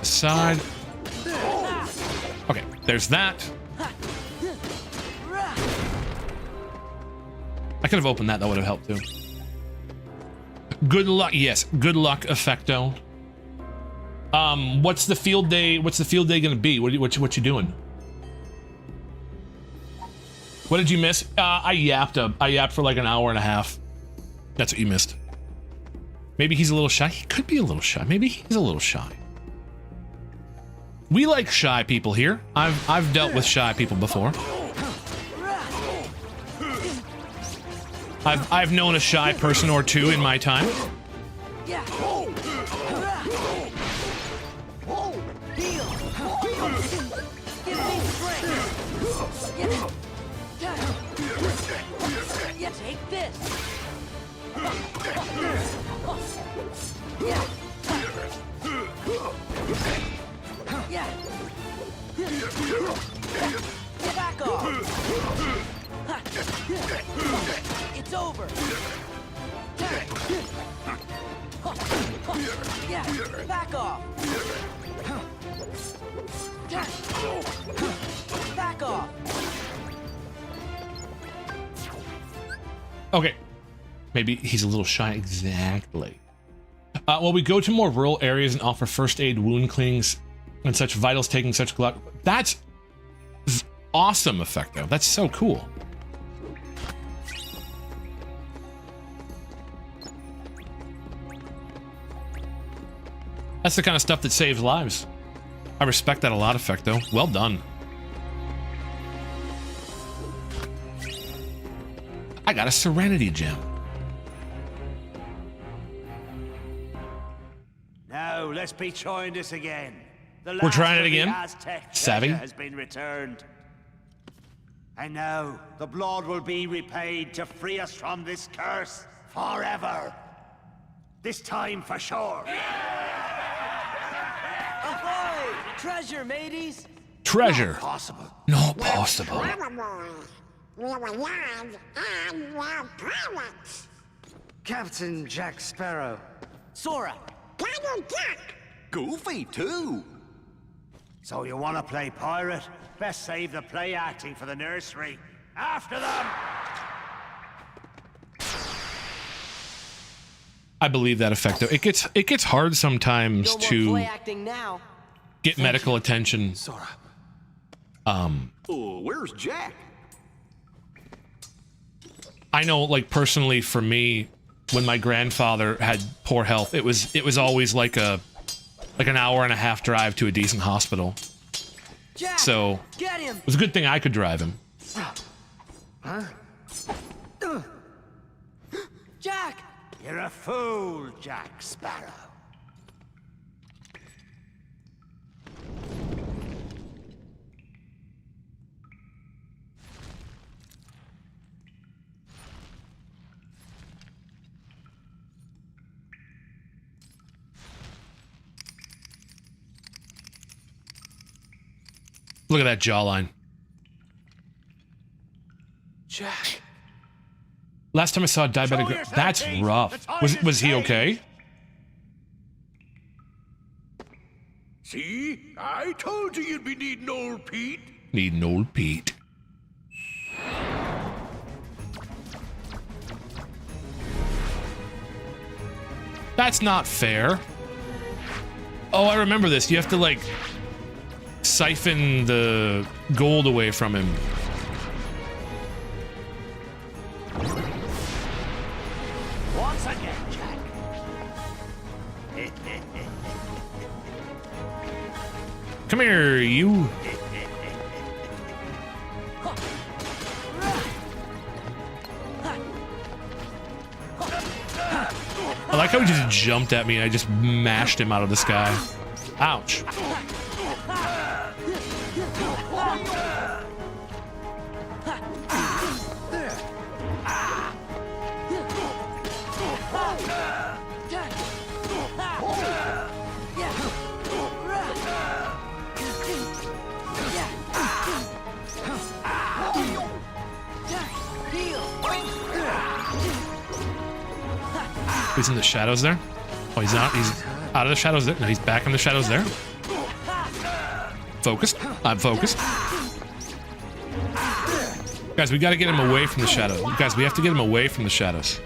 Side. Okay, there's that. I could have opened that. That would have helped too. Good luck. Yes, good luck, Effecto. What's the field day? What's the field day gonna be? What you doing? What did you miss? I yapped for like an hour and a half. That's what you missed. Maybe he's a little shy. He could be a little shy. Maybe he's a little shy. We like shy people here. I've dealt with shy people before. I've known a shy person or two in my time. Yeah. Give me strength. Yeah, take this. Yeah. Yeah. Get back off. It's over. Yeah, back off. Back off. Okay. Maybe he's a little shy. Exactly. Well, we go to more rural areas and offer first aid, wound cleanings, and such vitals taking such glut. That's awesome, Effecto. That's so cool. That's the kind of stuff that saves lives. I respect that a lot, Effecto. Well done. I got a Serenity Gem. Now, let's be trying this again. The We're trying it last of the again? Aztec Savvy? treasure has been returned. And now, the blood will be repaid to free us from this curse forever. This time for sure. Ahoy! Treasure, mateys! Treasure. Possible. Not possible. Captain Jack Sparrow. Sora! Goofy, too. So you want to play pirate? Best save the play acting for the nursery. After them! I believe that, Effecto. It gets hard sometimes No more to play acting now. get medical attention. Sora. Oh, where's Jack? I know, like, personally for me, when my grandfather had poor health, it was always like an hour and a half drive to a decent hospital. Jack! So Get him! it was a good thing I could drive him. Huh? Jack! You're a fool, Jack Sparrow. Look at that jawline. Jack. Last time I saw a diabetic, Show yourself, that's Pete. rough. The time Was is he changed. okay? See? I told you you'd be needing old Pete. Needing old Pete. That's not fair. Oh, I remember this. You have to, like, siphon the gold away from him. Once again, Jack. Come here, you. I like how he just jumped at me and I just mashed him out of the sky. Ouch. He's in the shadows there. Oh, he's not. He's out of the shadows there. No, he's back in the shadows there. Focused. I'm focused. Guys, we got to get him away from the shadows. Guys, we have to get him away from the shadows.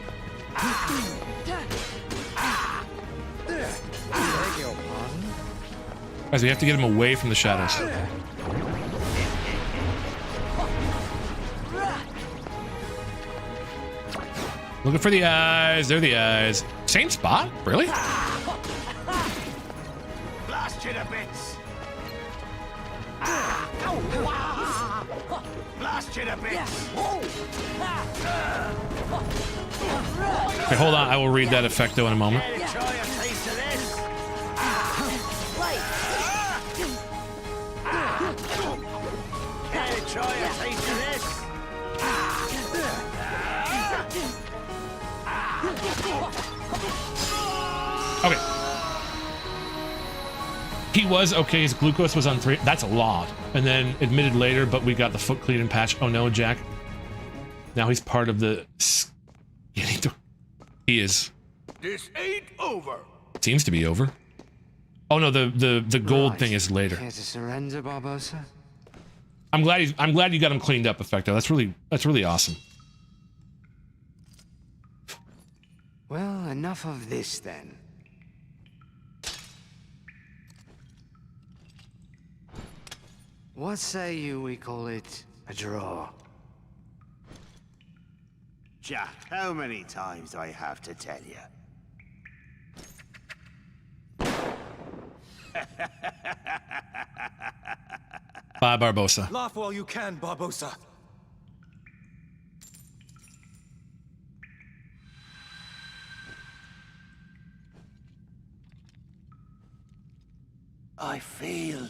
Guys, we have to get him away from the shadows. Looking for the eyes. There are the eyes. Same spot? Really? Blast you to bits. Blast you to bits. Okay, hold on. I will read that effecto in a moment. Try a taste of this. Try a taste of this. Okay. He was okay. His glucose was on 3. That's a lot. And then admitted later, but we got the foot clean and patch. Oh no, Jack. Now he's part of the. He is. This ain't over. Seems to be over. Oh no, the gold Right. thing is later. Care to surrender, Barbosa? I'm glad you got him cleaned up, Effecto. That's really awesome. Well, enough of this then. What say you we call it a draw? Jack, how many times do I have to tell you? Bye, Barbosa. Laugh while you can, Barbosa. I feel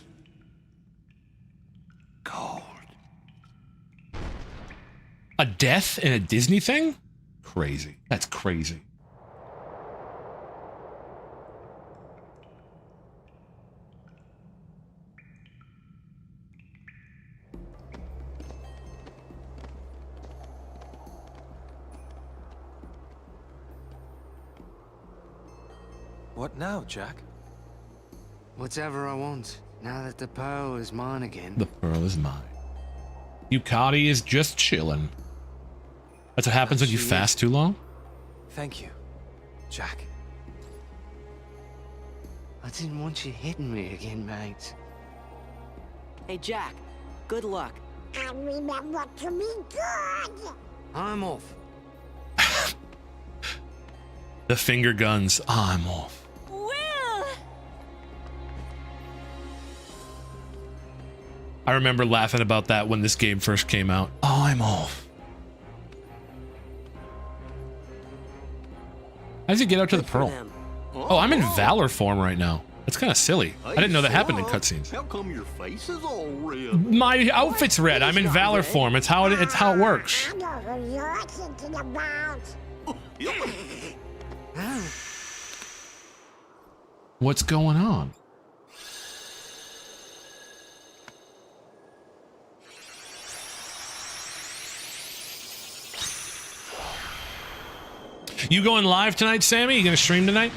cold. A death in a Disney thing? Crazy. That's crazy. What now, Jack? Whatever I want, now that the pearl is mine again. The pearl is mine. Ducati is just chilling. That's what happens when you fast too long? Thank you, Jack. I didn't want you hitting me again, mate. Hey, Jack. Good luck. And remember to be good. I'm off. The finger guns. I'm off. Will! I remember laughing about that when this game first came out. I'm off. How does he get out to the pearl? Oh, I'm in Valor form right now. That's kind of silly. I didn't know that happened in cutscenes. How come your face is all red? My outfit's red. I'm in Valor form. It's how it works. I know who you're thinking about. What's going on? You going live tonight, Sammy? You gonna stream tonight?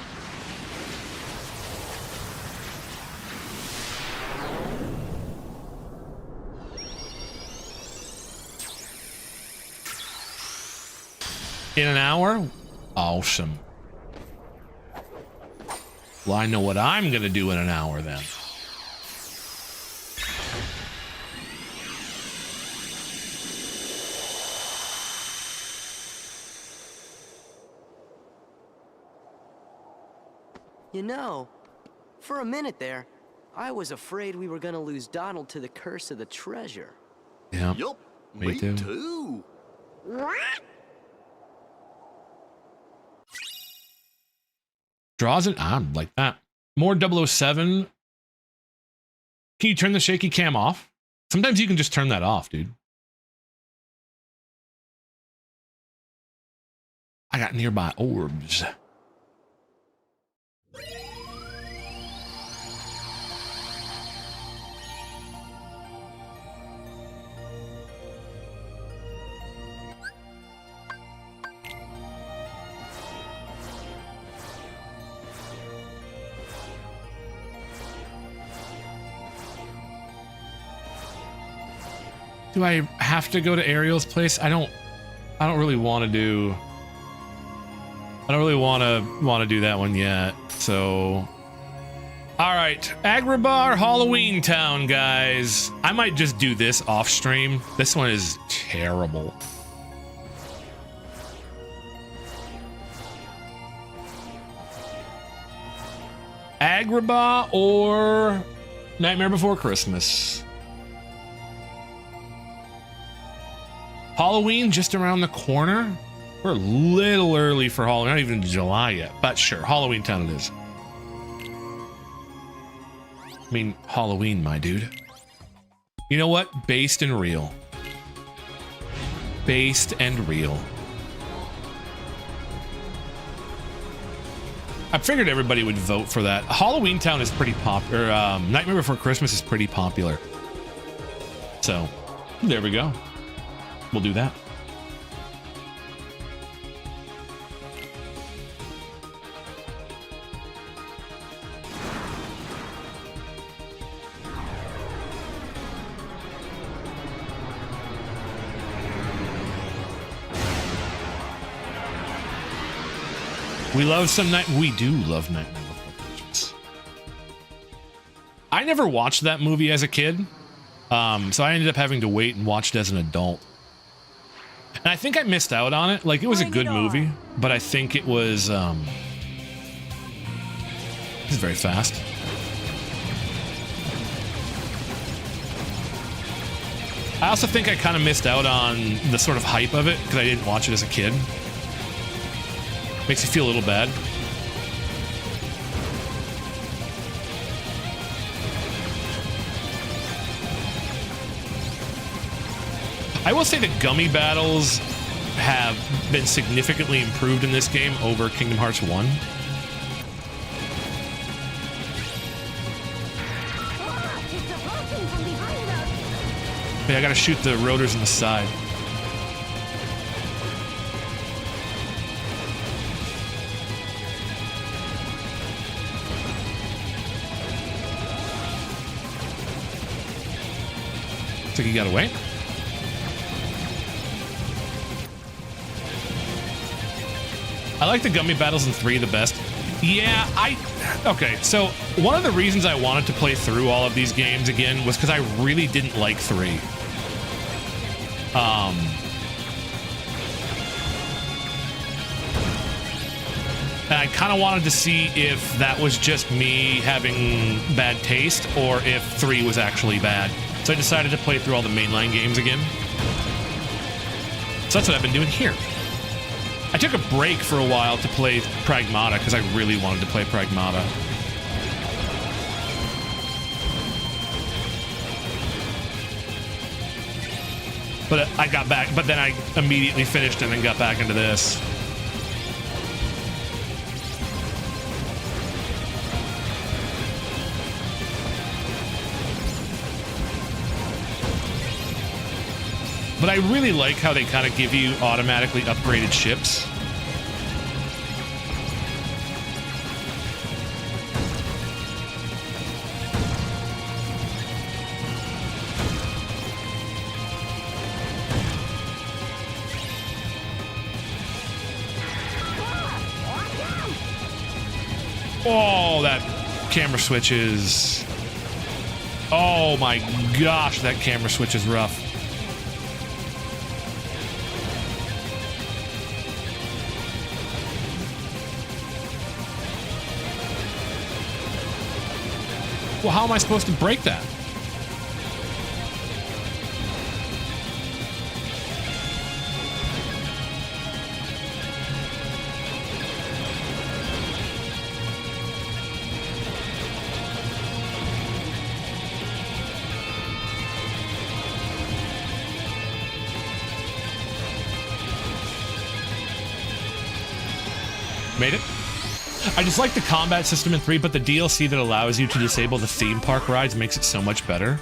In an hour? Awesome. Well, I know what I'm gonna do in an hour then. You know, for a minute there, I was afraid we were gonna lose Donald to the curse of the treasure. Yeah. Yup, Me me too. too. What? Draws it on like that. More 007. Can you turn the shaky cam off? Sometimes you can just turn that off, dude. I got nearby orbs. Do I have to go to Ariel's place? I don't really want to do. I don't really want to do that one yet. So, all right, Agrabah, Halloween Town, guys. I might just do this off stream. This one is terrible. Agrabah or Nightmare Before Christmas. Halloween just around the corner. We're a little early for Halloween, not even July yet, but sure, Halloween Town it is. I mean, Halloween, my dude. You know what? Based and real. Based and real. I figured everybody would vote for that. Halloween Town is pretty popular. Nightmare Before Christmas is pretty popular. So, there we go. We'll do that. We love some night. We do love Nightmare Before Christmas. I never watched that movie as a kid, so I ended up having to wait and watch it as an adult. And I think I missed out on it. Like, it was a good movie, but I think it was, it's very fast. I also think I kind of missed out on the sort of hype of it because I didn't watch it as a kid. Makes you feel a little bad. I will say the gummy battles have been significantly improved in this game over Kingdom Hearts 1. Yeah, I gotta shoot the rotors in the side. Looks like he got away. I like the gummy battles in 3 the best. Yeah, okay, so one of the reasons I wanted to play through all of these games again was because I really didn't like 3. And I kind of wanted to see if that was just me having bad taste or if 3 was actually bad. So I decided to play through all the mainline games again. So that's what I've been doing here. I took a break for a while to play Pragmata because I really wanted to play Pragmata. But I got back, but then I immediately finished and then got back into this. But I really like how they kind of give you automatically upgraded ships. Oh, that camera switches. Oh my gosh, that camera switch is rough. Well, how am I supposed to break that? Made it. I just like the combat system in 3, but the DLC that allows you to disable the theme park rides makes it so much better.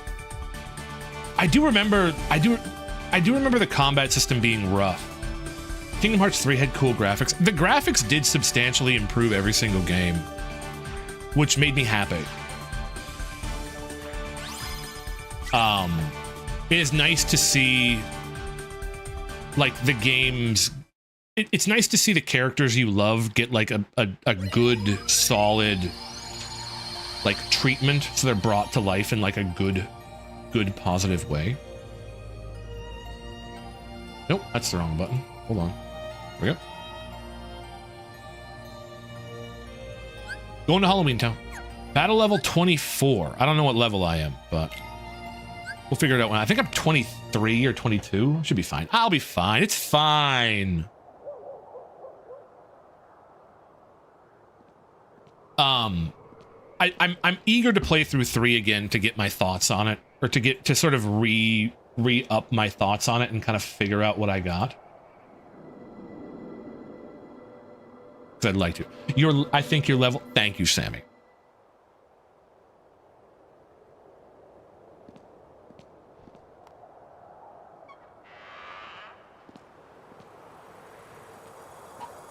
I do remember the combat system being rough. Kingdom Hearts 3 had cool graphics. The graphics did substantially improve every single game, which made me happy. It is nice to see, like, the games. It's nice to see the characters you love get like a good, solid, like, treatment, so they're brought to life in like a good, positive way. Nope, that's the wrong button. Hold on. There we go. Going to Halloween Town. Battle level 24. I don't know what level I am, but we'll figure it out when I think I'm 23 or 22. Should be fine. I'll be fine. It's fine. I'm eager to play through 3 again to get my thoughts on it, or to sort of re-up my thoughts on it and kind of figure out what I got. Because I'd like to. I think your level. Thank you, Sammy.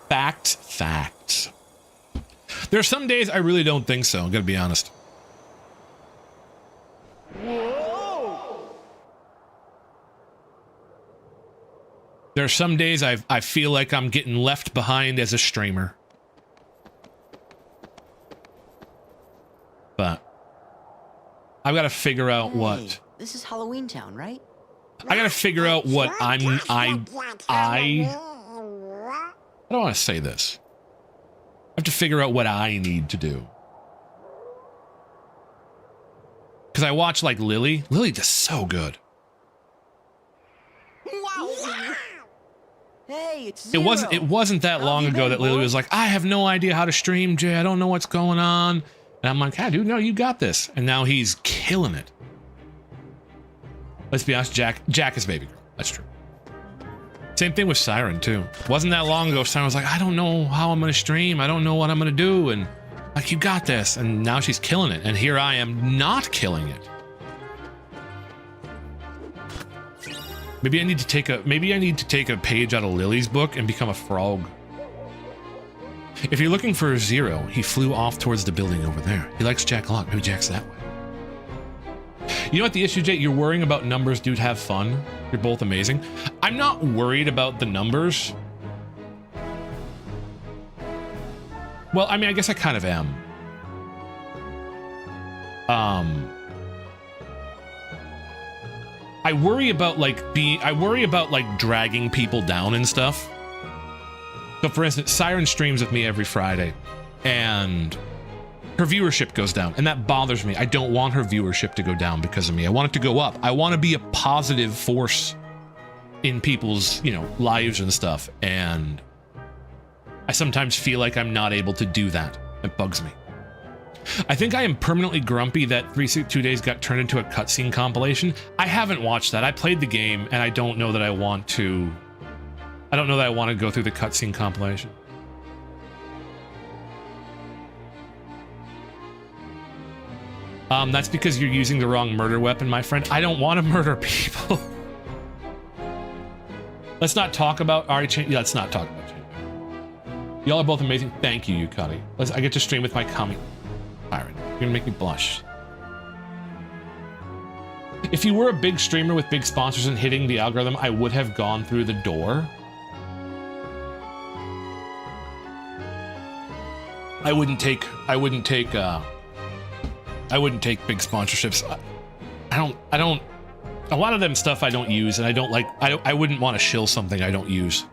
Facts. There's some days I really don't think so, I'm gonna be honest. Whoa. There are some days I feel like I'm getting left behind as a streamer. But I've got to figure out what. This is Halloween Town, right? I got to figure out what I don't want to say this. I have to figure out what I need to do. Because I watch, like, Lily. Lily does so good. Hey, it's Zero. It wasn't that long ago that Lily was like, I have no idea how to stream, Jay. I don't know what's going on. And I'm like, dude, no, you got this. And now he's killing it. Let's be honest, Jack is baby girl. That's true. Same thing with Siren, too. Wasn't that long ago, Siren was like, I don't know how I'm going to stream. I don't know what I'm going to do. And, like, you got this. And now she's killing it. And here I am not killing it. Maybe I need to take a page out of Lily's book and become a frog. If you're looking for Zero, he flew off towards the building over there. He likes Jack a lot. Maybe Jack's that way. You know what the issue, Jay? You're worrying about numbers, dude. Have fun. You're both amazing. I'm not worried about the numbers. Well, I mean, I guess I kind of am. I worry about like dragging people down and stuff. So for instance, Siren streams with me every Friday and her viewership goes down, and that bothers me. I don't want her viewership to go down because of me. I want it to go up. I want to be a positive force in people's, lives and stuff. And I sometimes feel like I'm not able to do that. It bugs me. I think I am permanently grumpy that 362 Days got turned into a cutscene compilation. I haven't watched that. I played the game, and I don't know that I want to. I don't know that I want to go through the cutscene compilation. That's because you're using the wrong murder weapon, my friend. I don't want to murder people. Let's not talk about let's not talk about Chainmail. Y'all are both amazing. Thank you, Yukari. I get to stream with my comic. Byron, you're gonna make me blush. If you were a big streamer with big sponsors and hitting the algorithm, I would have gone through the door. I wouldn't take I wouldn't take big sponsorships. I don't. A lot of them stuff I don't use, and I don't like. I wouldn't want to shill something I don't use.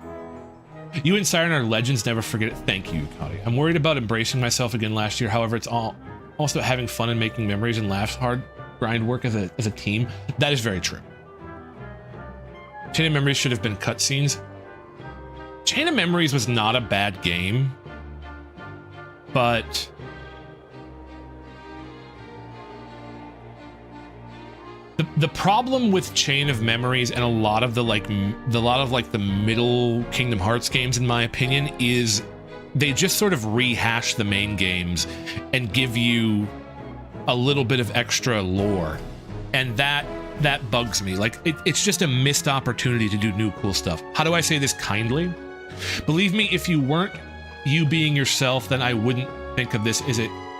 You and Siren are legends. Never forget it. Thank you, Cody. I'm worried about embracing myself again last year. However, it's also having fun and making memories and laughs. Hard grind work as a team. That is very true. Chain of Memories should have been cutscenes. Chain of Memories was not a bad game, but the problem with Chain of Memories and a lot of the middle Kingdom Hearts games, in my opinion, is they just sort of rehash the main games and give you a little bit of extra lore, and that bugs me. Like it's just a missed opportunity to do new cool stuff. How do I say this kindly? Believe me, if you weren't you being yourself, then I wouldn't think of this.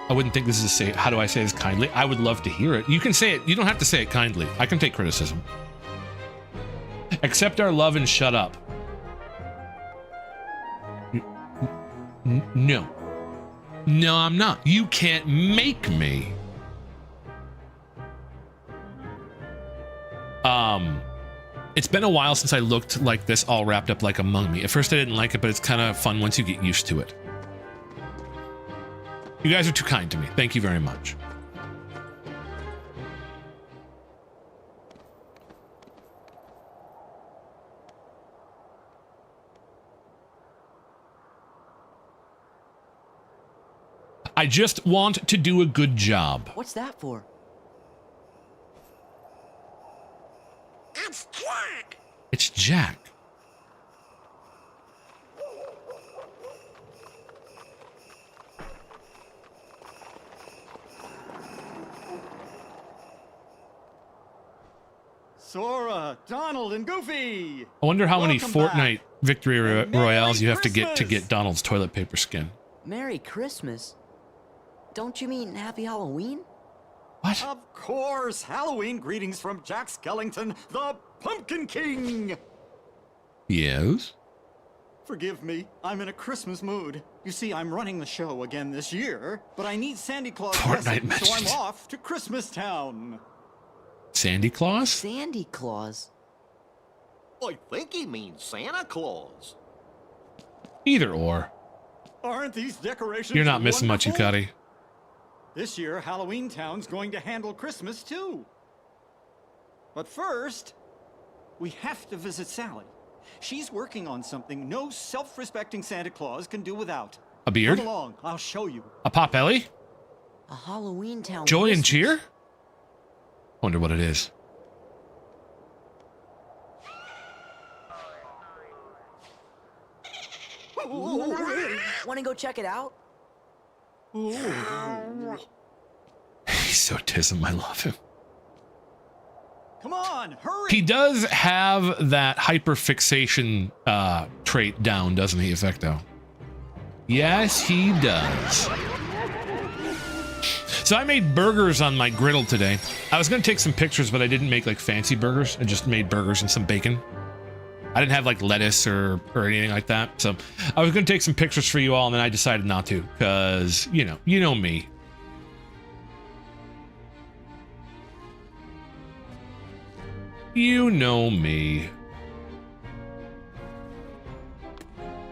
I wouldn't think this is how do I say this kindly? I would love to hear it. You can say it. You don't have to say it kindly. I can take criticism. Accept our love and shut up. No. No, I'm not. You can't make me. It's been a while since I looked like this all wrapped up like Among Me. At first I didn't like it, but it's kind of fun once you get used to it. You guys are too kind to me. Thank you very much. I just want to do a good job. What's that for? It's Jack. It's Jack. Sora, Donald, and Goofy! I wonder how many Welcome Fortnite back. victory royales you have to Christmas. get Donald's toilet paper skin. Merry Christmas? Don't you mean Happy Halloween? What? Of course! Halloween greetings from Jack Skellington, the Pumpkin King! Yes? Forgive me, I'm in a Christmas mood. You see, I'm running the show again this year, but I need Sandy Claus Fortnite blessing, so I'm messages. off to Christmas Town. Sandy Claus? Sandy Claus? I think he means Santa Claus. Either or. Aren't these decorations You're not missing much, wonderful? Yukari. This year, Halloween Town's going to handle Christmas too. But first, we have to visit Sally. She's working on something no self-respecting Santa Claus can do without. A beard? Come along, I'll show you. A Potbelly? A Halloween Town Joy and Christmas. cheer? Wonder what it is. Want to go check it out? He's so tism. I love him. Come on, hurry! He does have that hyperfixation trait down, doesn't he, Effecto? Yes, he does. So I made burgers on my griddle today. I was going to take some pictures, but I didn't make like fancy burgers. I just made burgers and some bacon. I didn't have like lettuce or anything like that. So I was going to take some pictures for you all, and then I decided not to because, you know me. You know me.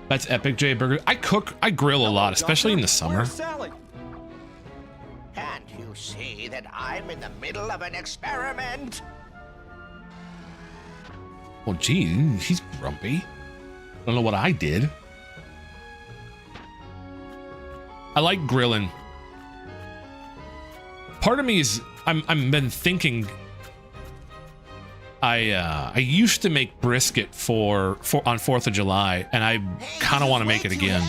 That's epic, J Burger. I grill a lot, especially in the summer. Where's Sally? Can't you see that I'm in the middle of an experiment? Well, gee, he's grumpy. I don't know what I did. I like grilling. Part of me is I'm been thinking. I used to make brisket for on 4th of July, and I kind of want to make it again.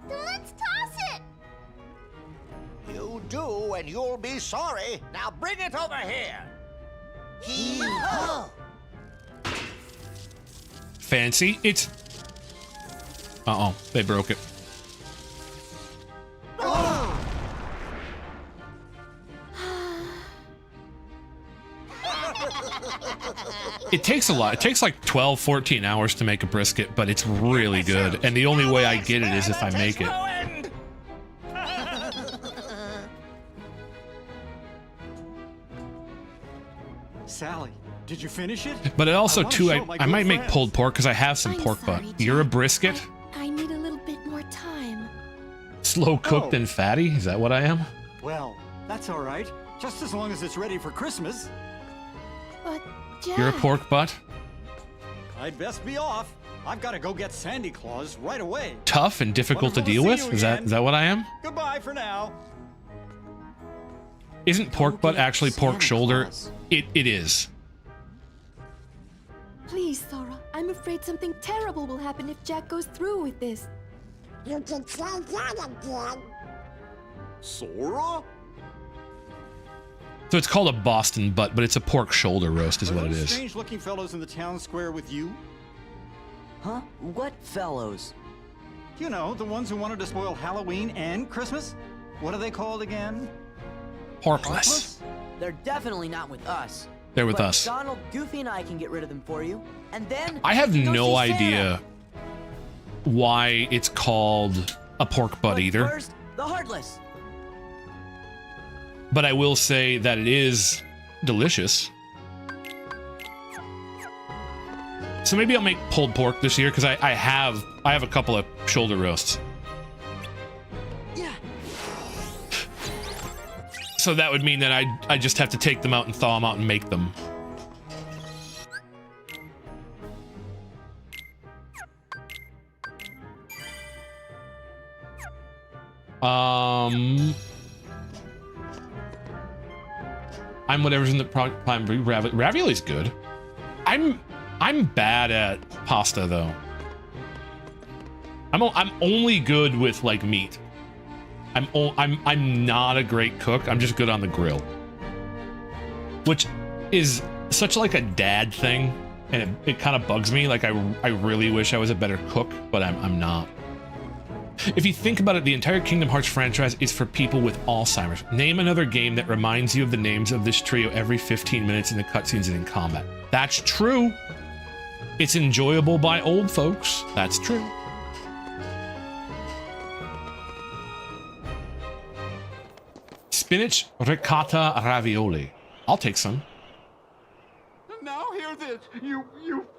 Let's toss it. You do, and you'll be sorry. Now bring it over here. Fancy? It's... Uh-oh, they broke it. It takes a lot. It takes like 12, 14 hours to make a brisket, but it's really good. And the only way I get it is if I make it. Sally, did you finish it? But it also, I wanna too, show my I good might make friends. pulled pork because I have some I'm pork butt. sorry, You're a Jack. brisket? I need a little bit more time. Slow cooked Oh. and fatty? Is that what I am? Well, that's all right. Just as long as it's ready for Christmas. But, Jack... You're a pork butt? I'd best be off. I've got to go get Sandy Claus right away. Tough and difficult to Wonderful deal to with? see you Is again. that what I am? Goodbye for now. Isn't pork butt actually pork Santa shoulder? Claus. It is. Please, Sora. I'm afraid something terrible will happen if Jack goes through with this. You can try that again. Sora? So it's called a Boston butt, but it's a pork shoulder roast is Are what it those is. strange-looking fellows in the town square with you? Huh? What fellows? You know, the ones who wanted to spoil Halloween and Christmas? What are they called again? Porkless. They're definitely not with us. They're with But us. Donald, Goofy, and I can get rid of them for you. And then I have we can go no see idea Santa. why it's called a pork butt But either. First, the Heartless. But I will say that it is delicious. So maybe I'll make pulled pork this year because I have a couple of shoulder roasts. Yeah. So that would mean that I just have to take them out and thaw them out and make them. I'm whatever's in the prime ravioli's good. I'm bad at pasta though. I'm only good with like meat. I'm not a great cook. I'm just good on the grill, which is such like a dad thing, and it kind of bugs me. Like I really wish I was a better cook, but I'm not. If you think about it, the entire Kingdom Hearts franchise is for people with Alzheimer's. Name another game that reminds you of the names of this trio every 15 minutes in the cutscenes and in combat. That's true. It's enjoyable by old folks. That's true. Spinach ricotta ravioli. I'll take some. Now hear this, you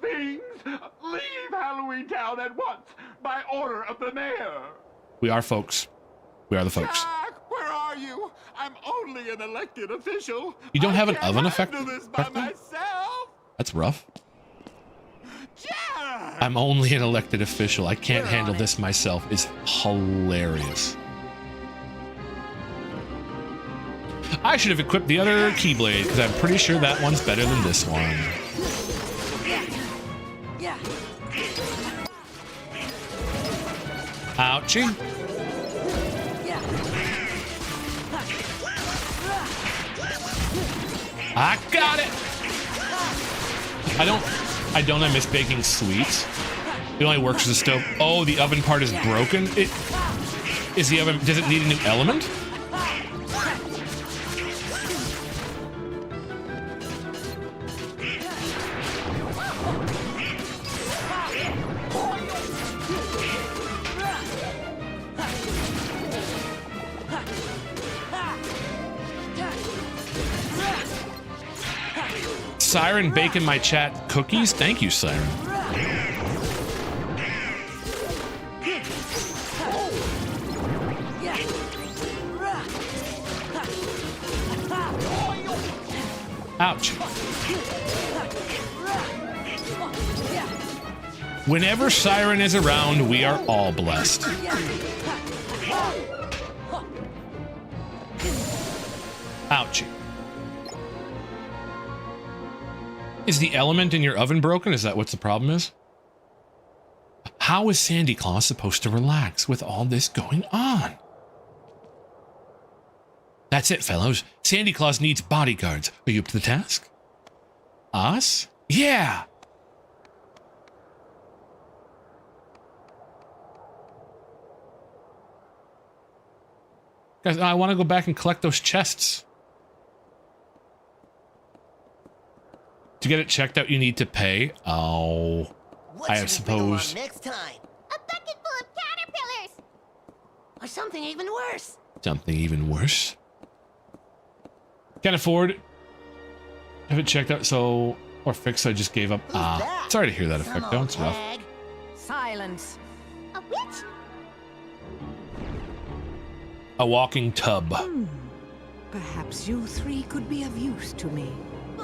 fiends! Leave Halloween Town at once, by order of the mayor! We are folks. We are the folks. Jack, where are you? I'm only an elected official. You don't have an I can't oven effect? handle this by Berkeley? myself. That's rough. Jack! I'm only an elected official. I can't handle this myself. Is hilarious. I should have equipped the other Keyblade because I'm pretty sure that one's better than this one. Yeah. Ouchie. Yeah. I got it. I miss baking sweets. It only works with the stove. Oh, the oven part is broken. Does it need a new element? Siren baking my chat cookies. Thank you, Siren. Ouch. Whenever Siren is around, we are all blessed. Ouchie. Is the element in your oven broken? Is that what the problem is? How is Sandy Claus supposed to relax with all this going on? That's it, fellows. Sandy Claus needs bodyguards. Are you up to the task? Us? Yeah! Guys, I want to go back and collect those chests. To get it checked out, you need to pay. Oh, I suppose. Next time. A bucket full of caterpillars. Or something even worse. Something even worse. Can't afford Have it checked out, so... Or fixed, I just gave up. Ah, sorry to hear that effect, though. It's rough. Silence. A witch? A walking tub. Perhaps you three could be of use to me.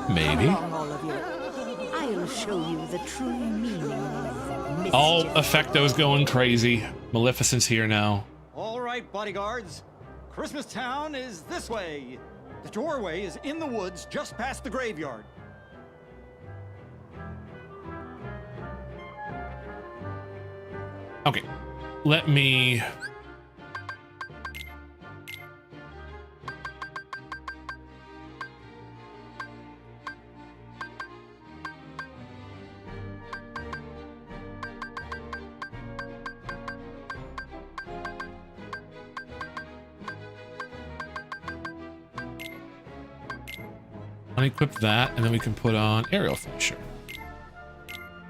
Maybe. Come along, all of you. I'll show you the true meaning of mischief. Oh, Effecto's going crazy. Maleficent's here now. All right, bodyguards. Christmas Town is this way. The doorway is in the woods just past the graveyard. Okay, let me... unequip that, and then we can put on Aerial Finisher.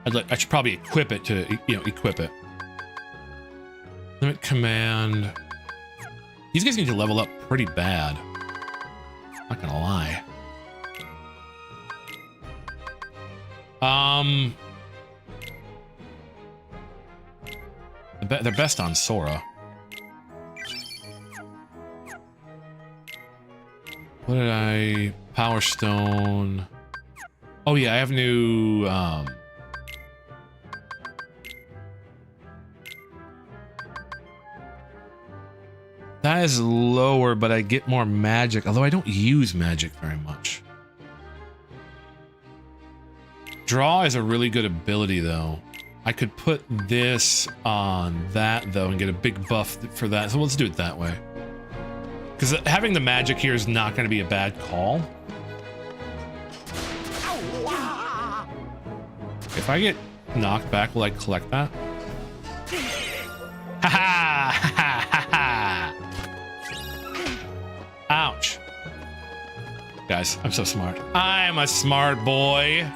I should probably equip it to, equip it. Limit command. These guys need to level up pretty bad. Not gonna lie. They're best on Sora. What did I... Power Stone... Oh yeah, I have new, that is lower, but I get more magic, although I don't use magic very much. Draw is a really good ability, though. I could put this on that, though, and get a big buff for that, so let's do it that way. Because having the magic here is not going to be a bad call. If I get knocked back, will I collect that? Ha ha! Ha ha ha! Ouch. Guys, I'm so smart. I'm a smart boy.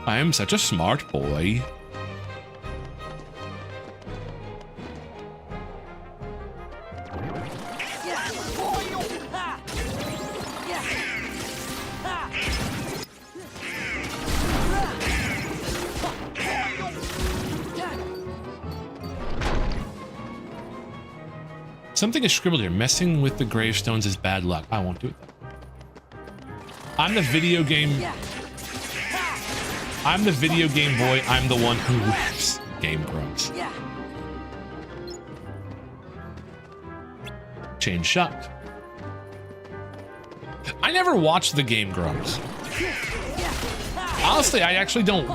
I am such a smart boy. Something is scribbled here. Messing with the gravestones is bad luck. I won't do it. I'm the video game... I'm the video game boy. I'm the one who wins. Game Grumps. Change shot. I never watched the Game Grumps. Honestly, I actually don't...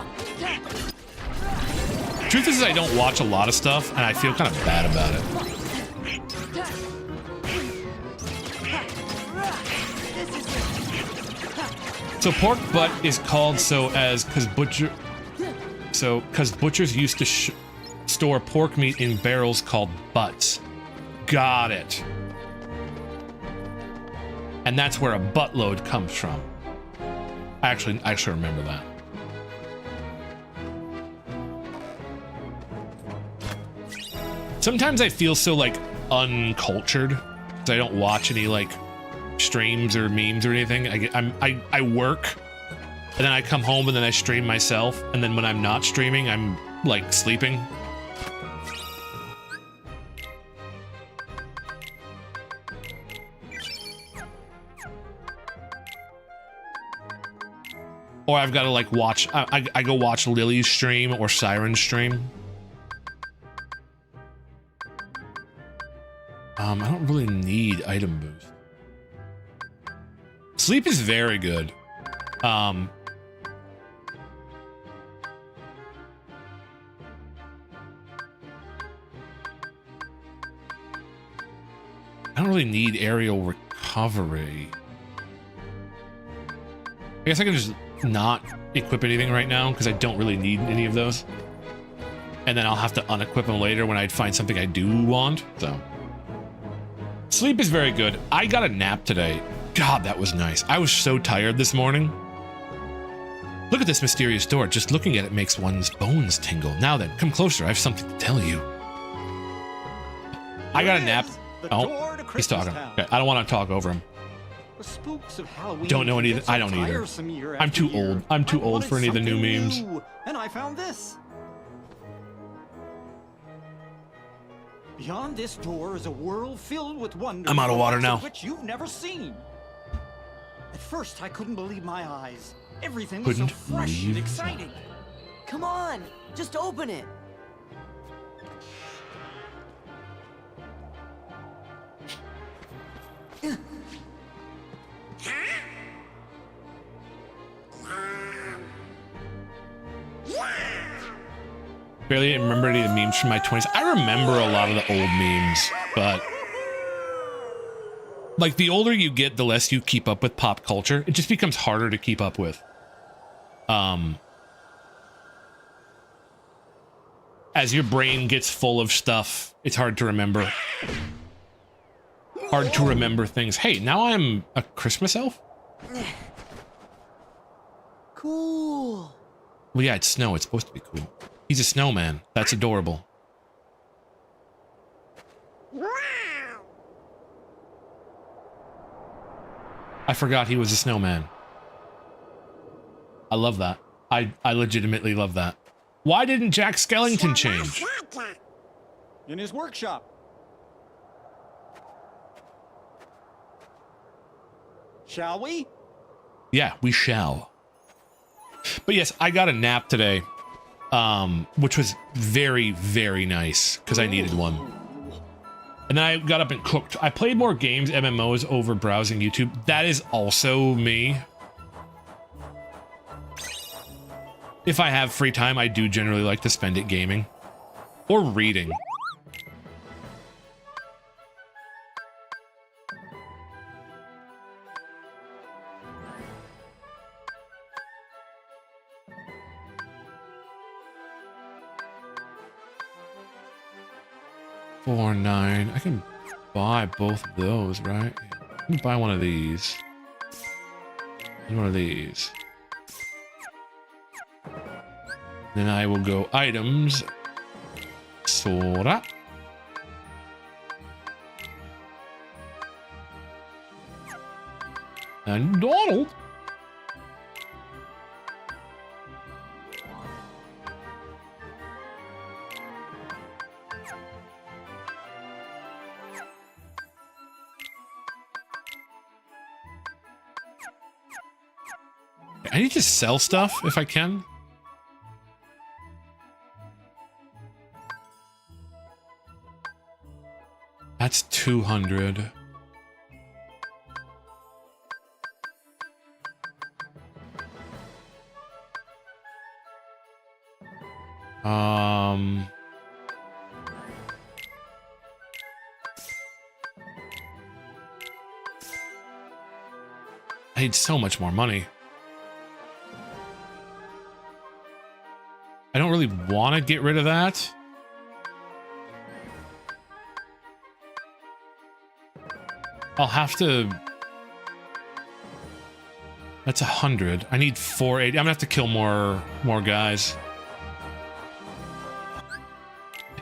Truth is, I don't watch a lot of stuff, and I feel kind of bad about it. So pork butt is called so as because butchers used to store pork meat in barrels called butts. Got it. And that's where a buttload comes from. I actually remember that. Sometimes I feel so like uncultured because I don't watch any like streams or memes or anything. I work and then I come home and then I stream myself, and then when I'm not streaming I'm like sleeping. Or I've got to like watch, I go watch Lily's stream or Siren's stream. I don't really need item boost. Sleep is very good. I don't really need aerial recovery. I guess I can just not equip anything right now because I don't really need any of those. And then I'll have to unequip them later when I find something I do want, so. Sleep is very good. I got a nap today. God, that was nice. I was so tired this morning. Look at this mysterious door. Just looking at it makes one's bones tingle. Now then, come closer. I have something to tell you. I got a nap. Oh, he's talking. Okay, I don't want to talk over him. The spooks of Halloween. Don't know any of get the- I don't so either. tiresome year I'm after too year. old. I'm too I old wanted for any of the new something memes. new, and I found this. Beyond this door is a world filled with wonders. I'm out of water the likes now. Which you've never seen. At first, I couldn't believe my eyes. Everything Couldn't was so fresh believe and his exciting. Come on, just open it. Barely remember any of the memes from my 20s. I remember a lot of the old memes, but like the older you get, the less you keep up with pop culture. It just becomes harder to keep up with. As your brain gets full of stuff, it's hard to remember. Hard to remember things. Hey, now I'm a Christmas elf? Cool. Well, yeah, it's snow. It's supposed to be cool. He's a snowman. That's adorable. I forgot he was a snowman. I love that. I legitimately love that. Why didn't Jack Skellington change? In his workshop. Shall we? Yeah, we shall. But yes, I got a nap today, which was very, very nice because I needed one. And then I got up and cooked. I played more games, MMOs, over browsing YouTube. That is also me. If I have free time, I do generally like to spend it gaming or reading. $4.9. I can buy both of those, right? I can buy one of these. And one of these. Then I will go items. Sora. And Donald. I need to sell stuff if I can. That's 200. I need so much more money. I don't really want to get rid of that. I'll have to... That's 100. I need 480. I'm gonna have to kill more guys.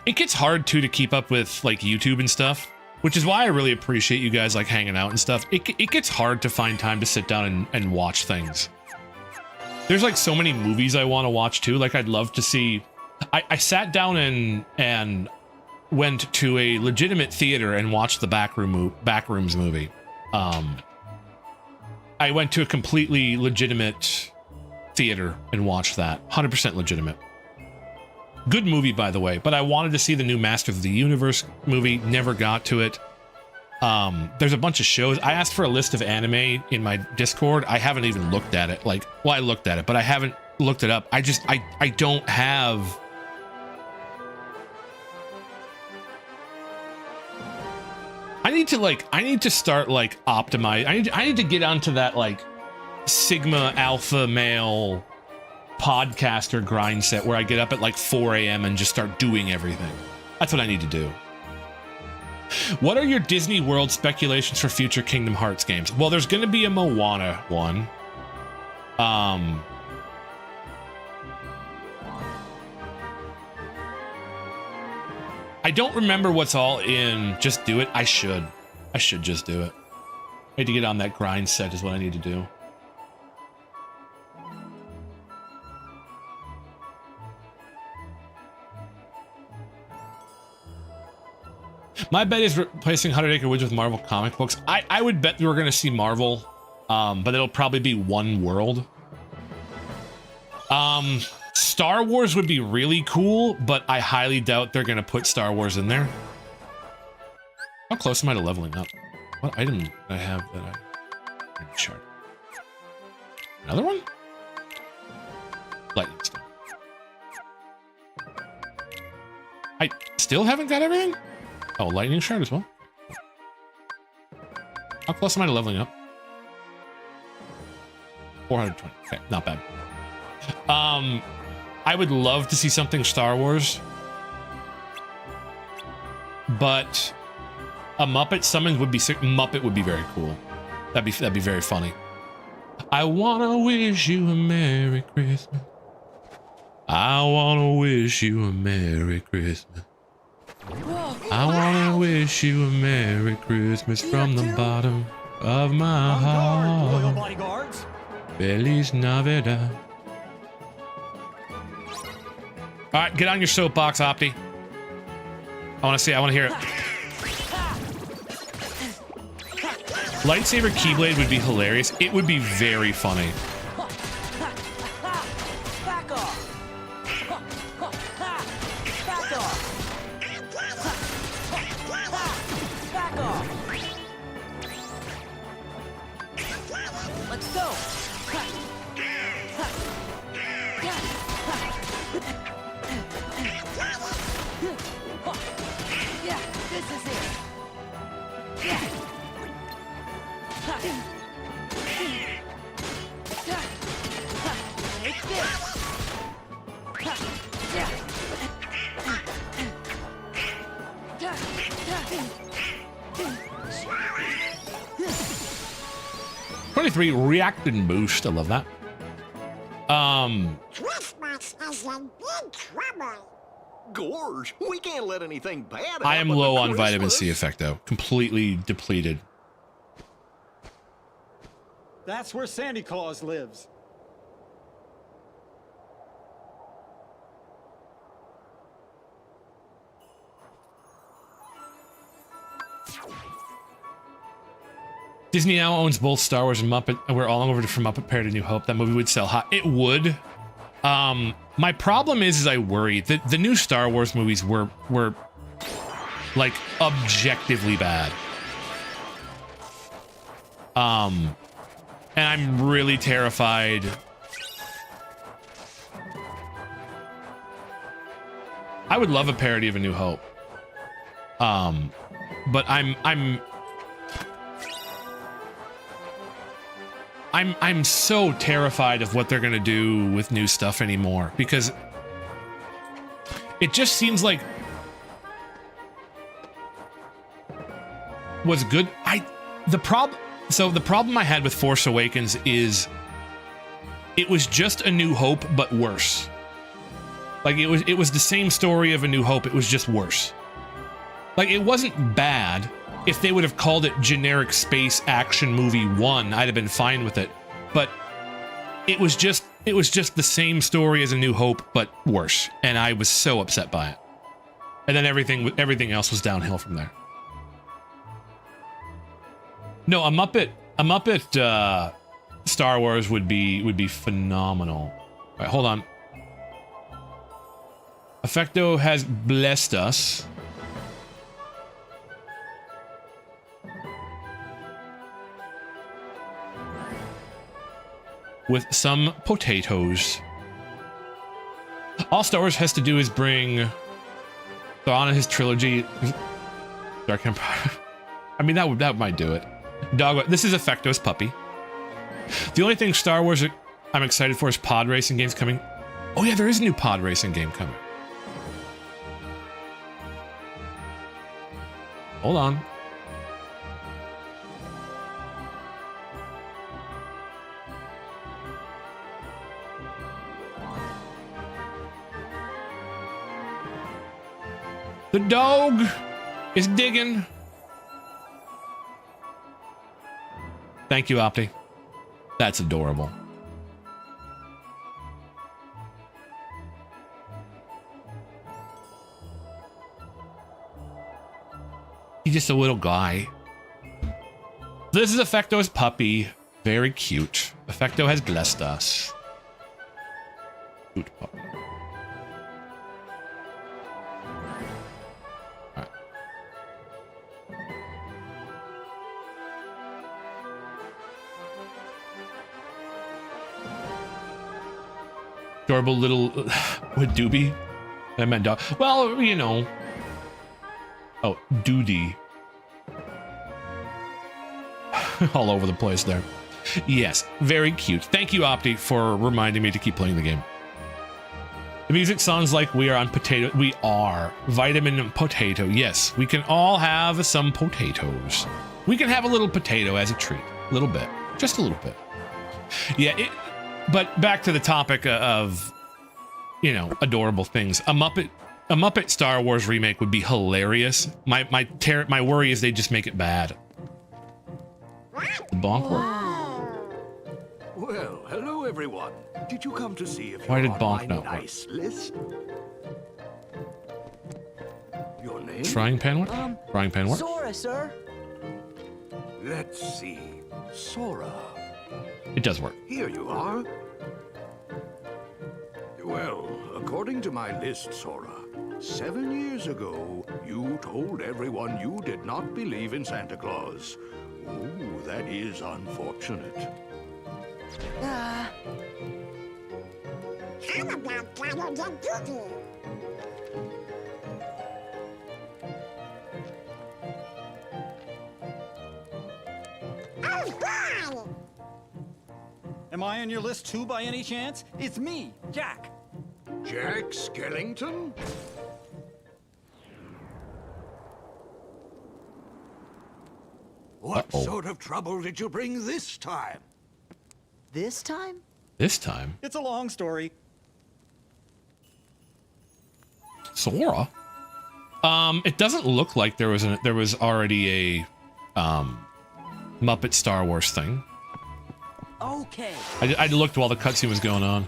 It gets hard too to keep up with like YouTube and stuff, which is why I really appreciate you guys like hanging out and stuff. It gets hard to find time to sit down and watch things. There's like so many movies I want to watch too. Like I'd love to see. I sat down and went to a legitimate theater and watched the Backrooms movie. I went to a completely legitimate theater and watched that. 100% legitimate. Good movie, by the way, but I wanted to see the new Masters of the Universe movie. Never got to it. There's a bunch of shows. I asked for a list of anime in my Discord. I haven't even looked at it. Like, well, I looked at it, but I haven't looked it up. I don't have... I need to start like optimize. I need to get onto that like Sigma alpha male podcaster grind set where I get up at like 4 a.m. and just start doing everything. That's what I need to do. What are your Disney World speculations for future Kingdom Hearts games? Well, there's going to be a Moana one. I don't remember what's all in Just Do It. I should just do it. I need to get on that grind set is what I need to do. My bet is replacing 100 Acre Woods with Marvel comic books. I would bet we're going to see Marvel, but it'll probably be one world. Star Wars would be really cool, but I highly doubt they're going to put Star Wars in there. How close am I to leveling up? What item do I have that I... Chart. Another one? Lightning Stone. I still haven't got everything? Oh, lightning shard as well. How close am I to leveling up? 420. Okay, not bad. I would love to see something Star Wars, but a Muppet summoned would be sick. Muppet would be very cool. That'd be very funny. I wanna wish you a Merry Christmas. I wanna wish you a Merry Christmas. I wanna wish you a Merry Christmas from the bottom of my heart. Loyal bodyguards. Feliz Navidad. All right, get on your soapbox, Opti. I want to hear it. Lightsaber Keyblade would be hilarious. It would be very funny. Back off. Back off. Back off. Let's go. Yeah, this is it. Yeah. Take this. Yeah. 23 react and boost. I love that. Christmas is in big trouble. Gorge, we can't let anything bad I am happen low to on vitamin C Christmas. effect though. Completely depleted. That's where Santa Claus lives. Disney now owns both Star Wars and Muppet, and we're all over for Muppet Pair to New Hope. That movie would sell hot. It would. My problem is I worry that the new Star Wars movies were like objectively bad. And I'm really terrified. I would love a parody of A New Hope. But I'm so terrified of what they're gonna do with new stuff anymore, because it just seems like what's good. The problem I had with Force Awakens is it was just A New Hope but worse. Like it was the same story of A New Hope, it was just worse. Like it wasn't bad. If they would have called it generic space action movie 1, I'd have been fine with it. But it was just the same story as A New Hope, but worse. And I was so upset by it. And then everything else was downhill from there. No, a Muppet Star Wars would be phenomenal. All right, hold on. Effecto has blessed us. With some potatoes. All Star Wars has to do is bring Thrawn and his trilogy. Dark Empire. I mean, that might do it. Dog. This is Effecto's puppy. The only thing Star Wars I'm excited for is pod racing games coming. Oh yeah, there is a new pod racing game coming. Hold on. The dog is digging. Thank you, Opti. That's adorable. He's just a little guy. This is Effecto's puppy. Very cute. Effecto has blessed us. Cute puppy. All right. Adorable little with doobie. I meant dog. Well, you know. Oh, Doody. All over the place there. Yes, very cute. Thank you, Opti, for reminding me to keep playing the game. The music sounds like we are on potato. We are. Vitamin potato. Yes, we can all have some potatoes. We can have a little potato as a treat. A little bit. Just a little bit. Yeah, but back to the topic of, you know, adorable things. A Muppet Star Wars remake would be hilarious. My worry is they just make it bad. Bonk work? Well, hello everyone. Did you come to see if Why you're did Bonk on not my work? nice list? Your name? Frying pan work? Frying pan work? Sora, sir. Let's see. Sora. It does work. Here you are. Well, according to my list, Sora, 7 years ago, you told everyone you did not believe in Santa Claus. Oh, that is unfortunate. How about Donald and Goofy? Oh, boy! Am I on your list too, by any chance? It's me, Jack. Jack Skellington? What sort of trouble did you bring this time? This time? This time? It's a long story. Sora? It doesn't look like there was already a Muppet Star Wars thing. Okay. I looked while the cutscene was going on.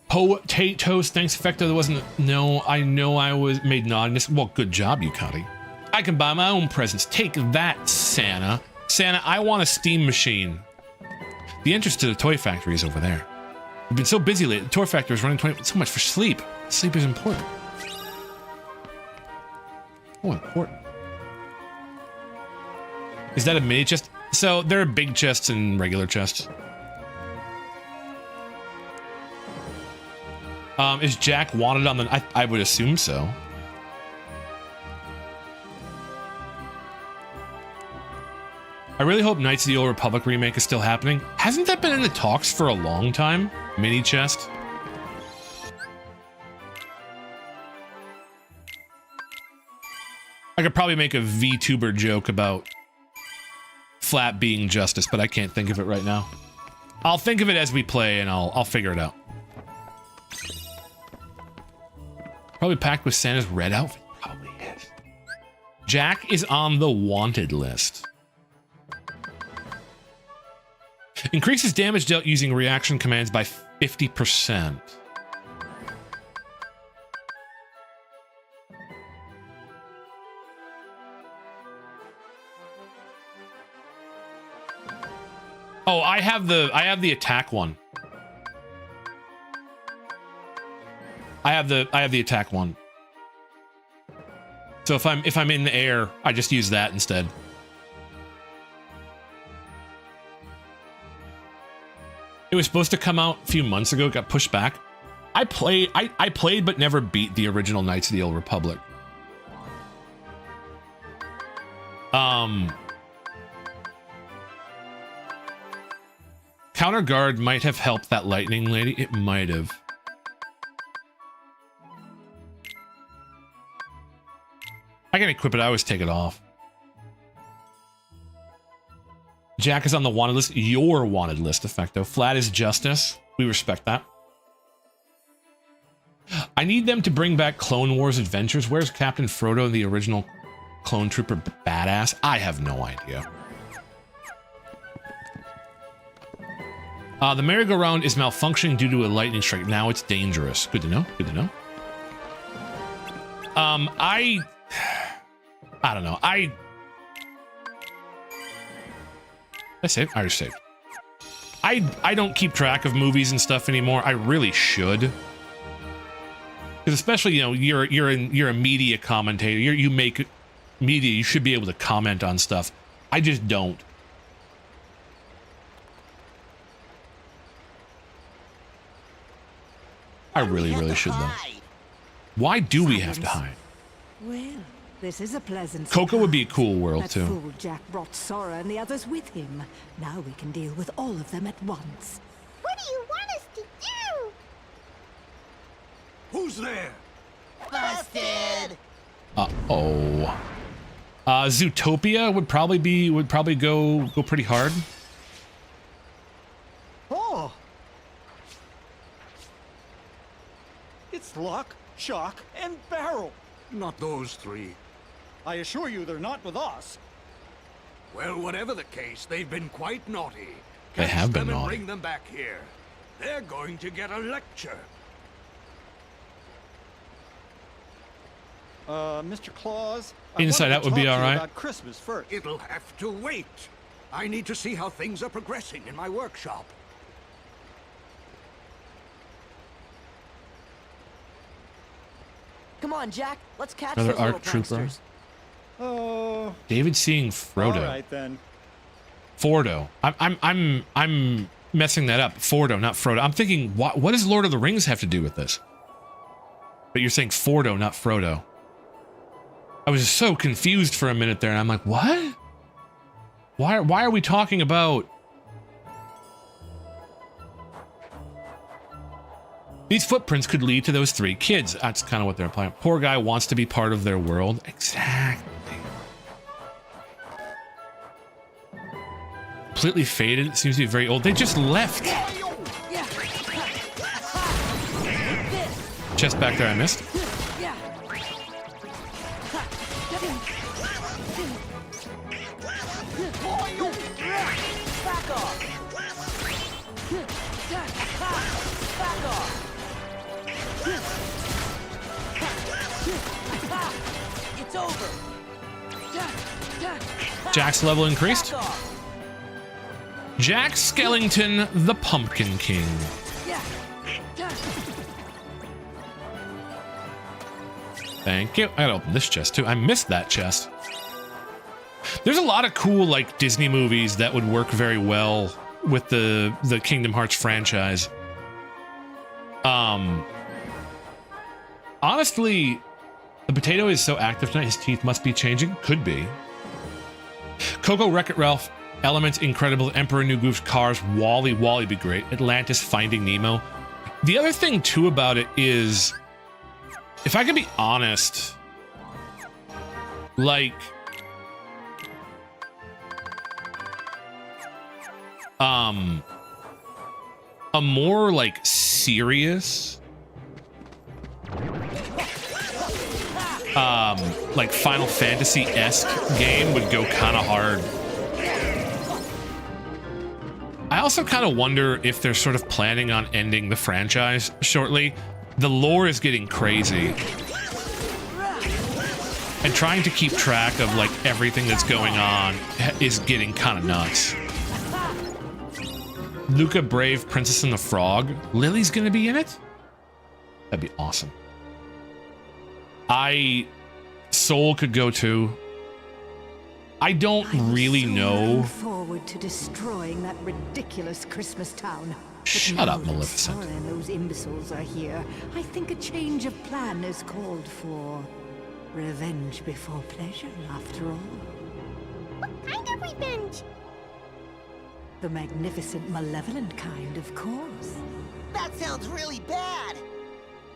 Potatoes, thanks, Effecto. There wasn't. No, I know I was made naughtiness. Well, good job, you Cuddy. I can buy my own presents. Take that, Santa. Santa, I want a steam machine. The entrance to the toy factory is over there. We've been so busy lately. The toy factory is running so much for sleep. Sleep is important. Oh, important. Is that a mini chest? So there are big chests and regular chests. Is Jack wanted on the... I would assume so. I really hope Knights of the Old Republic remake is still happening. Hasn't that been in the talks for a long time? Mini chest? I could probably make a VTuber joke about Flat being justice, but I can't think of it right now. I'll think of it as we play and I'll figure it out. Probably packed with Santa's red outfit. Probably is. Jack is on the wanted list. Increases damage dealt using reaction commands by 50%. Oh, I have the attack one. I have the attack one. So if I'm in the air, I just use that instead. It was supposed to come out a few months ago, it got pushed back. I played but never beat the original Knights of the Old Republic. Counter guard might have helped that lightning lady. It might have. I can equip it. I always take it off. Jack is on the wanted list. Your wanted list, Effecto. Flat is justice. We respect that. I need them to bring back Clone Wars Adventures. Where's Captain Frodo, the original clone trooper badass? I have no idea. The merry-go-round is malfunctioning due to a lightning strike. Now it's dangerous. Good to know. Good to know. I don't know. I saved? I already saved. I don't keep track of movies and stuff anymore. I really should. Because especially, you know, you're a media commentator. You make media. You should be able to comment on stuff. I just don't. I really should though. Why do we have to hide? Well, this is a pleasant Coco would be a surprise. cool world That too. fool Jack brought Sora and the others with him. Now we can deal with all of them at once. What do you want us to do? Who's there? Busted! Uh-oh. Zootopia would probably go pretty hard. Oh! It's Lock, Shock, and Barrel. Not those three. I assure you they're not with us. Well, whatever the case, they've been quite naughty. They have been Catch them and naughty. bring them back here. They're going to get a lecture. Mr. Claus. I Inside wanted Out to would be talk to you all right. About Christmas first. It'll have to wait. I need to see how things are progressing in my workshop. Come on, Jack. Let's catch Another those little ARC trooper. pranksters. Oh. David seeing Frodo. All right then. Fordo. I'm messing that up. Fordo, not Frodo. I'm thinking, what does Lord of the Rings have to do with this? But you're saying Fordo, not Frodo. I was so confused for a minute there, and I'm like, what? Why are we talking about? These footprints could lead to those three kids. That's kind of what they're implying. Poor guy wants to be part of their world. Exactly. Completely faded. It seems to be very old. They just left. Chest back there I missed. Back off. Back off. It's over. Jack's level increased. Jack Skellington, the Pumpkin King. Thank you. I gotta open this chest too. I missed that chest. There's a lot of cool like Disney movies that would work very well with the Kingdom Hearts franchise. Honestly, the potato is so active tonight, his teeth must be changing. Could be. Coco, Wreck-It Ralph, Elements, Incredible, Emperor, New Goofs, Cars, Wall-E be great. Atlantis, Finding Nemo. The other thing too about it is, if I could be honest, like, a more like serious, like Final Fantasy-esque game would go kind of hard. I also kind of wonder if they're sort of planning on ending the franchise shortly. The lore is getting crazy. And trying to keep track of like everything that's going on is getting kind of nuts. Luca Brave, Princess and the Frog. Lily's gonna be in it? That'd be awesome. Soul could go too. I don't really know. Forward to destroying that ridiculous Christmas town. But Shut now up, that Maleficent. Sora and those imbeciles are here, I think a change of plan is called for. Revenge before pleasure, after all. What kind of revenge? The magnificent, malevolent kind, of course. That sounds really bad.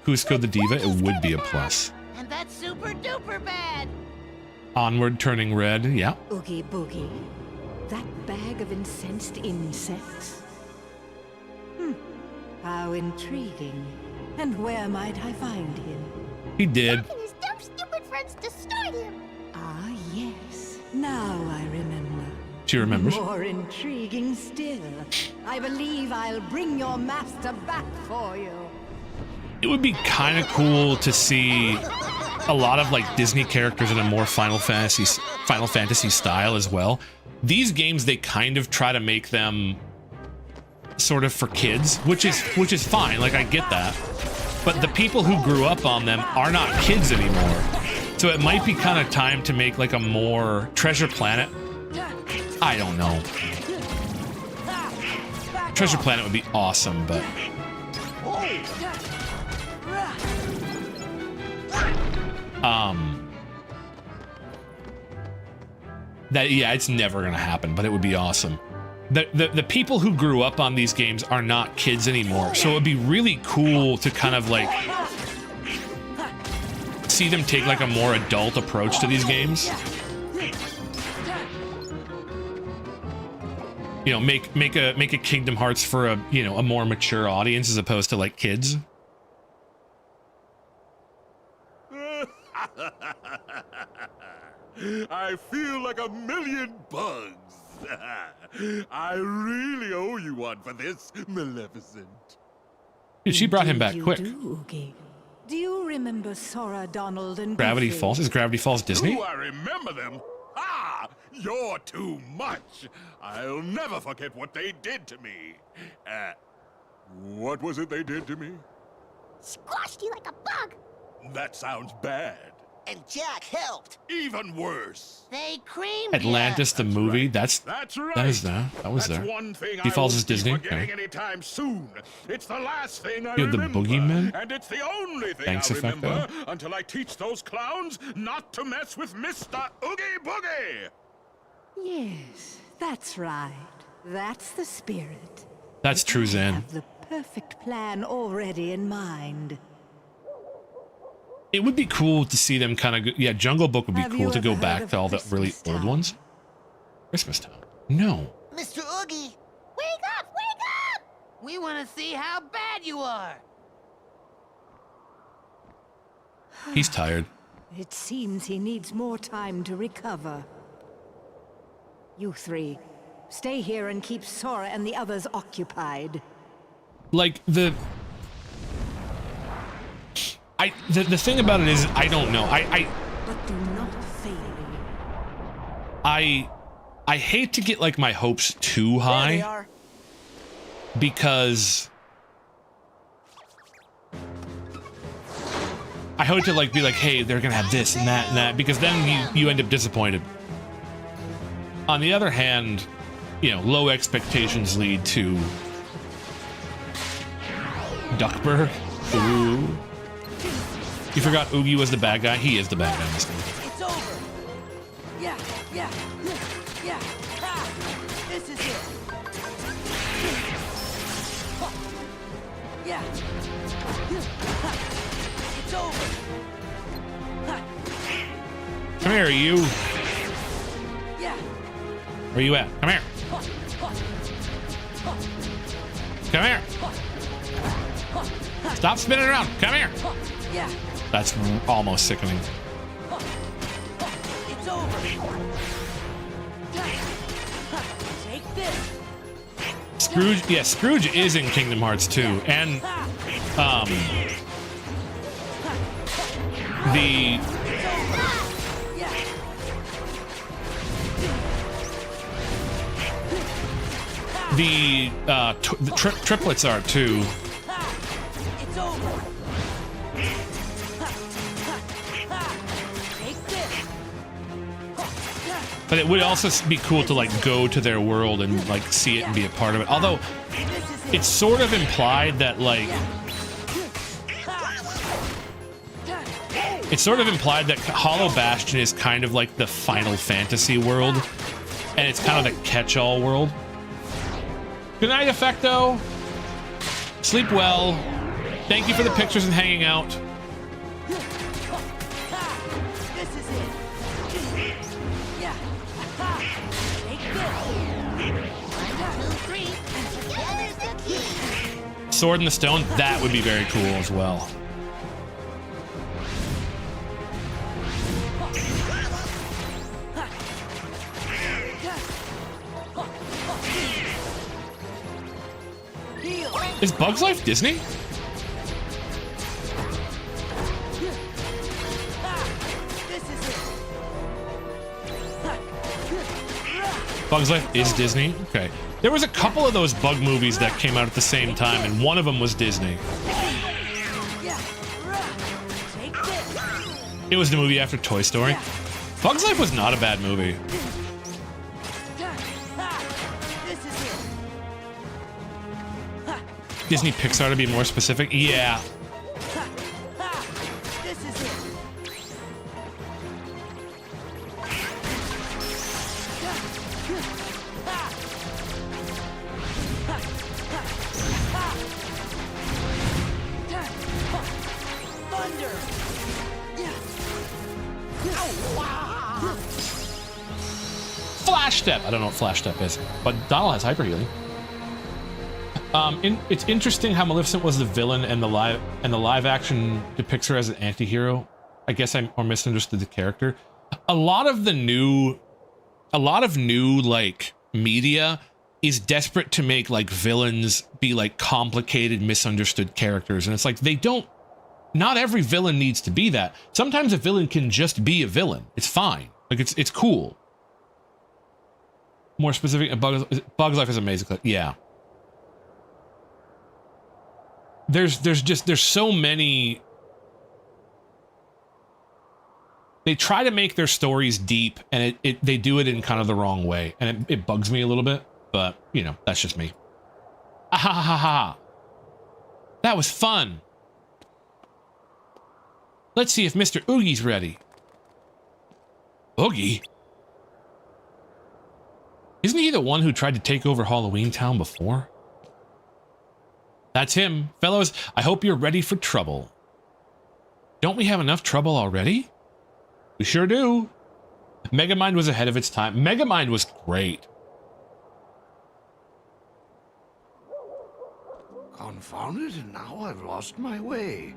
Cusco the Diva, it would be a plus. And that's super duper bad. Onward Turning Red, yeah. Oogie Boogie. That bag of incensed insects? How intriguing. And where might I find him? He did. And his dumb, stupid friends destroyed him. Ah, yes. Now I remember. She remembers. More intriguing still. I believe I'll bring your master back for you. It would be kind of cool to see a lot of like Disney characters in a more Final Fantasy style as well. These games, they kind of try to make them sort of for kids, which is fine. Like, I get that. But the people who grew up on them are not kids anymore. So it might be kind of time to make like a more Treasure Planet. I don't know. Treasure Planet would be awesome, but yeah, it's never gonna happen, but it would be awesome. The people who grew up on these games are not kids anymore, so it would be really cool to kind of like see them take like a more adult approach to these games. You know, make a Kingdom Hearts for a, you know, a more mature audience as opposed to like kids. I feel like a million bugs. I really owe you one for this, Maleficent. Dude, she brought him back quick. Do you remember Sora, Donald, and Gravity Goofy? Falls? Is Gravity Falls Disney? Do I remember them? Ah, you're too much. I'll never forget what they did to me. What was it they did to me? Squashed you like a bug. That sounds bad. And Jack helped. Even worse. They creamed Atlantis the movie. Right. That's right. That is there. That was That's there. one thing He Falls I is won't be Disney. forgetting Okay. anytime soon. It's the last thing I You had the remember. Boogeyman? And it's the only thing Thanks, I remember Effecto. until I teach those clowns not to mess with Mr. Oogie Boogie. Yes, that's right. That's the spirit. That's true, I Zan. have the perfect plan already in mind. It would be cool to see them kind of, yeah, Jungle Book would be Have cool you to go ever back heard to all of the really Christmas old Town? ones. Christmas Town. No. Mr. Oogie! Wake up! Wake up! We want to see how bad you are. He's tired. It seems he needs more time to recover. You three, stay here and keep Sora and the others occupied. Like, the thing about it is, I don't know. But do not fail. I hate to get like my hopes too There they high are. because I hope to like be like, hey, they're gonna have this and that, because then you end up disappointed. On the other hand, you know, low expectations lead to Duckburg. Ooh. You forgot Oogie was the bad guy? He is the bad guy in this game. It's over. Yeah. Ha! This is it. Yeah. It's over. Come here, you. Yeah. Where you at? Come here. Come here. Stop spinning around. Come here. Yeah. That's almost sickening. It's over. Take this. Scrooge, yeah, Scrooge is in Kingdom Hearts 2, and the triplets are too. It's over. Take this. But it would also be cool to like go to their world and like see it and be a part of it. Although it's sort of implied that like Hollow Bastion is kind of like the Final Fantasy world, and it's kind of the catch-all world. Good night, Effecto. Sleep well. Thank you for the pictures and hanging out. This is it. Yeah. Take this. 1, 2, 3, and together's the key. Sword in the Stone, that would be very cool as well. Is Bug's Life Disney? Bug's Life is Disney? Okay. There was a couple of those Bug movies that came out at the same time, and one of them was Disney. It was the movie after Toy Story. Bug's Life was not a bad movie. Disney Pixar to be more specific? Yeah. Flash Step! I don't know what Flash Step is, but Donald has hyper healing. It's interesting how Maleficent was the villain and the live action depicts her as an anti-hero. I guess I misunderstood the character. A lot of new like media is desperate to make like villains be like complicated, misunderstood characters, and it's like not every villain needs to be that. Sometimes a villain can just be a villain. It's fine. Like it's cool. More specific, Bug's Life is amazing. Yeah. There's so many. They try to make their stories deep, and they do it in kind of the wrong way, and it bugs me a little bit. But you know, that's just me. Ah ha ha ha! That was fun. Let's see if Mr. Oogie's ready. Oogie? Isn't he the one who tried to take over Halloween Town before? That's him. Fellows, I hope you're ready for trouble. Don't we have enough trouble already? We sure do. Megamind was ahead of its time. Megamind was great. Confound it, and now I've lost my way.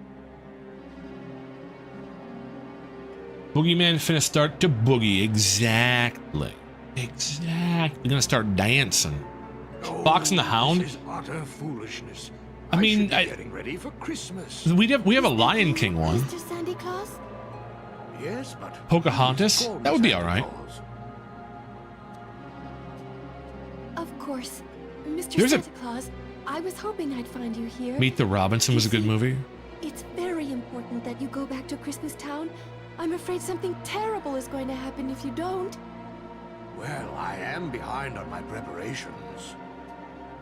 Boogeyman finna start to boogie. Exactly. Exactly. Gonna start dancing. Fox and the Hound? This is utter foolishness. I mean, getting ready for Christmas. We have a Lion King one. Mr. Santa Claus? Yes, but Pocahontas? That would be all right. Of course. Mr. There's Santa Claus, I was hoping I'd find you here. Meet the Robinson was a good movie. It's very important that you go back to Christmas Town. I'm afraid something terrible is going to happen if you don't. Well, I am behind on my preparations.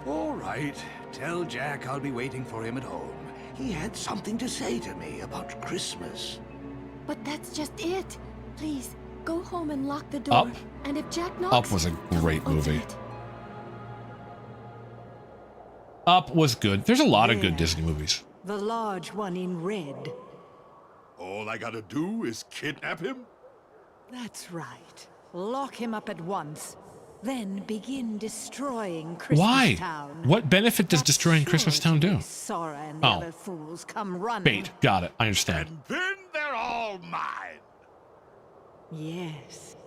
All right, tell Jack I'll be waiting for him at home. He had something to say to me about Christmas. But that's just it. Please, go home and lock the door. Up? And if Jack knocks, Up was a great open movie. it. Up was good. There's a lot of good Disney movies. The large one in red. All I gotta do is kidnap him? That's right. Lock him up at once. Then begin destroying Christmas Why? Town. What benefit does destroying Christmas Town do? Sora and the other fools come running. Bait. Got it. I understand. Then they're all mine. Yes.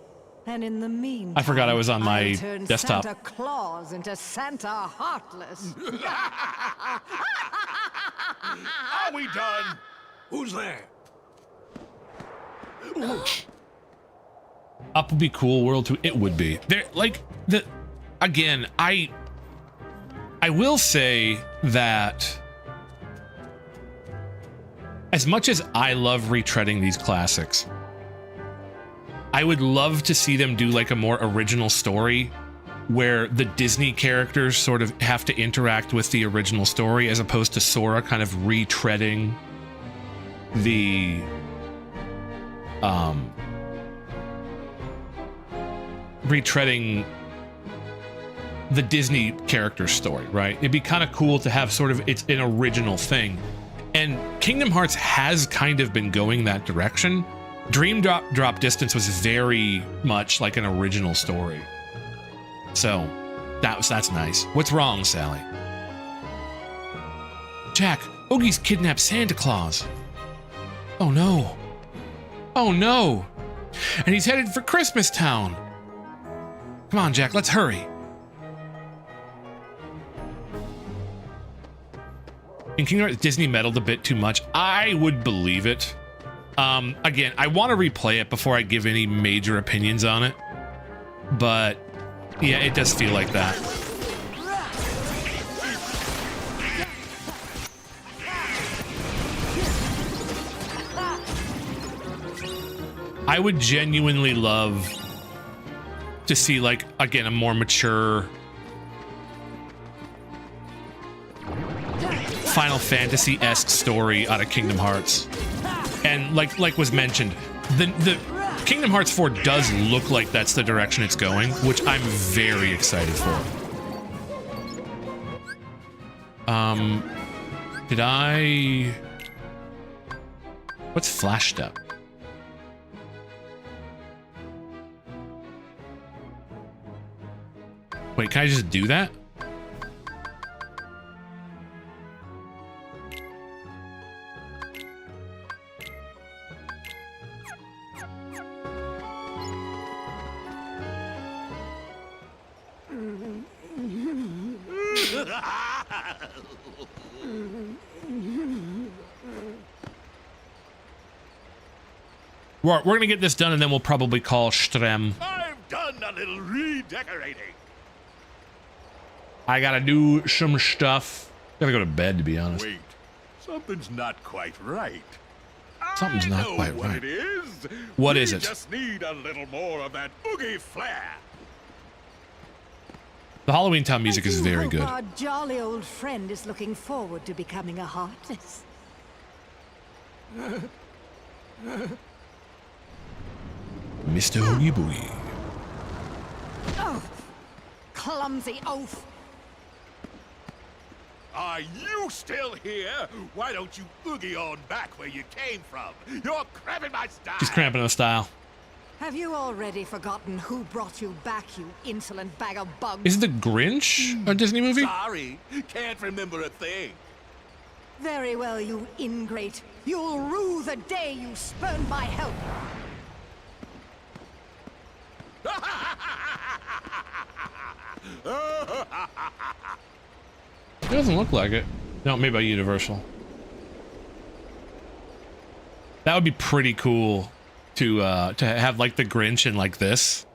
And in the meantime, I forgot I was on my I'll turn desktop. Santa Claus into Santa Heartless. Are we done? Who's there? Up would be cool. World 2, it would be. There, like again, I will say that as much as I love retreading these classics, I would love to see them do like a more original story where the Disney characters sort of have to interact with the original story as opposed to Sora kind of retreading the Disney character story, right? It'd be kind of cool to have sort of it's an original thing. And Kingdom Hearts has kind of been going that direction. Dream Drop Distance was very much like an original story. So that's nice. What's wrong, Sally? Jack, Oogie's kidnapped Santa Claus. Oh no. Oh no. And he's headed for Christmas Town. Come on, Jack, let's hurry. In Kingdom Hearts, Disney meddled a bit too much. I would believe it. Again, I want to replay it before I give any major opinions on it. But yeah, it does feel like that. I would genuinely love to see, like, again, a more mature Final Fantasy-esque story out of Kingdom Hearts. And like was mentioned, the Kingdom Hearts 4 does look like that's the direction it's going, which I'm very excited for. Did I... What's Flash Step? Wait, can I just do that? We're gonna get this done and then we'll probably call Strem. I've done a little redecorating. I gotta do some stuff. Gotta go to bed, to be honest. Wait, something's not quite right. Something's not quite what right. It is. What is it? We just need a little more of that boogie flair. The Halloween Town music is very good. Our jolly old friend is looking forward to becoming a heartless. Mr. Oogie Boogie. Oh, clumsy oaf. Are you still here? Why don't you oogie on back where you came from? You're cramping my style. She's cramping her style. Have you already forgotten who brought you back, you insolent bag of bugs? Is the Grinch a Disney movie? Sorry, can't remember a thing. Very well, you ingrate. You'll rue the day you spurned my help. It doesn't look like it. No, made by Universal. That would be pretty cool to have like the Grinch in like this.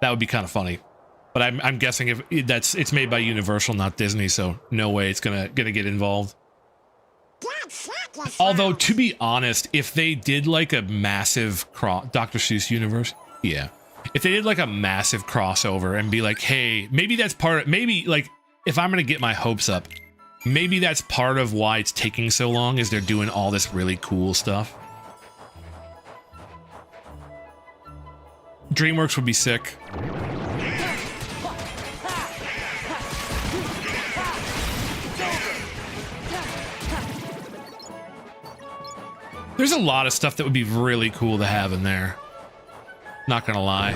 That would be kind of funny. But I'm guessing if it's made by Universal, not Disney, so no way it's gonna get involved. Although, to be honest, if they did like a massive Dr. Seuss universe, yeah. If they did like a massive crossover and be like, hey, maybe that's part of, maybe like, if I'm gonna get my hopes up, maybe that's part of why it's taking so long, is they're doing all this really cool stuff. DreamWorks would be sick. There's a lot of stuff that would be really cool to have in there. Not gonna lie.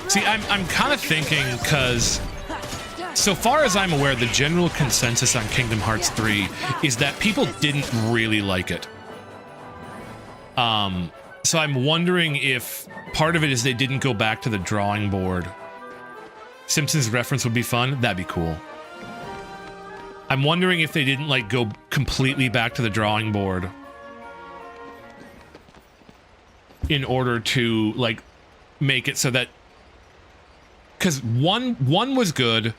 See, I'm kind of thinking, because so far as I'm aware, the general consensus on Kingdom Hearts 3 is that people didn't really like it. So I'm wondering if part of it is they didn't go back to the drawing board. Simpsons reference would be fun. That'd be cool. I'm wondering if they didn't like go completely back to the drawing board in order to like make it so that, because one was good,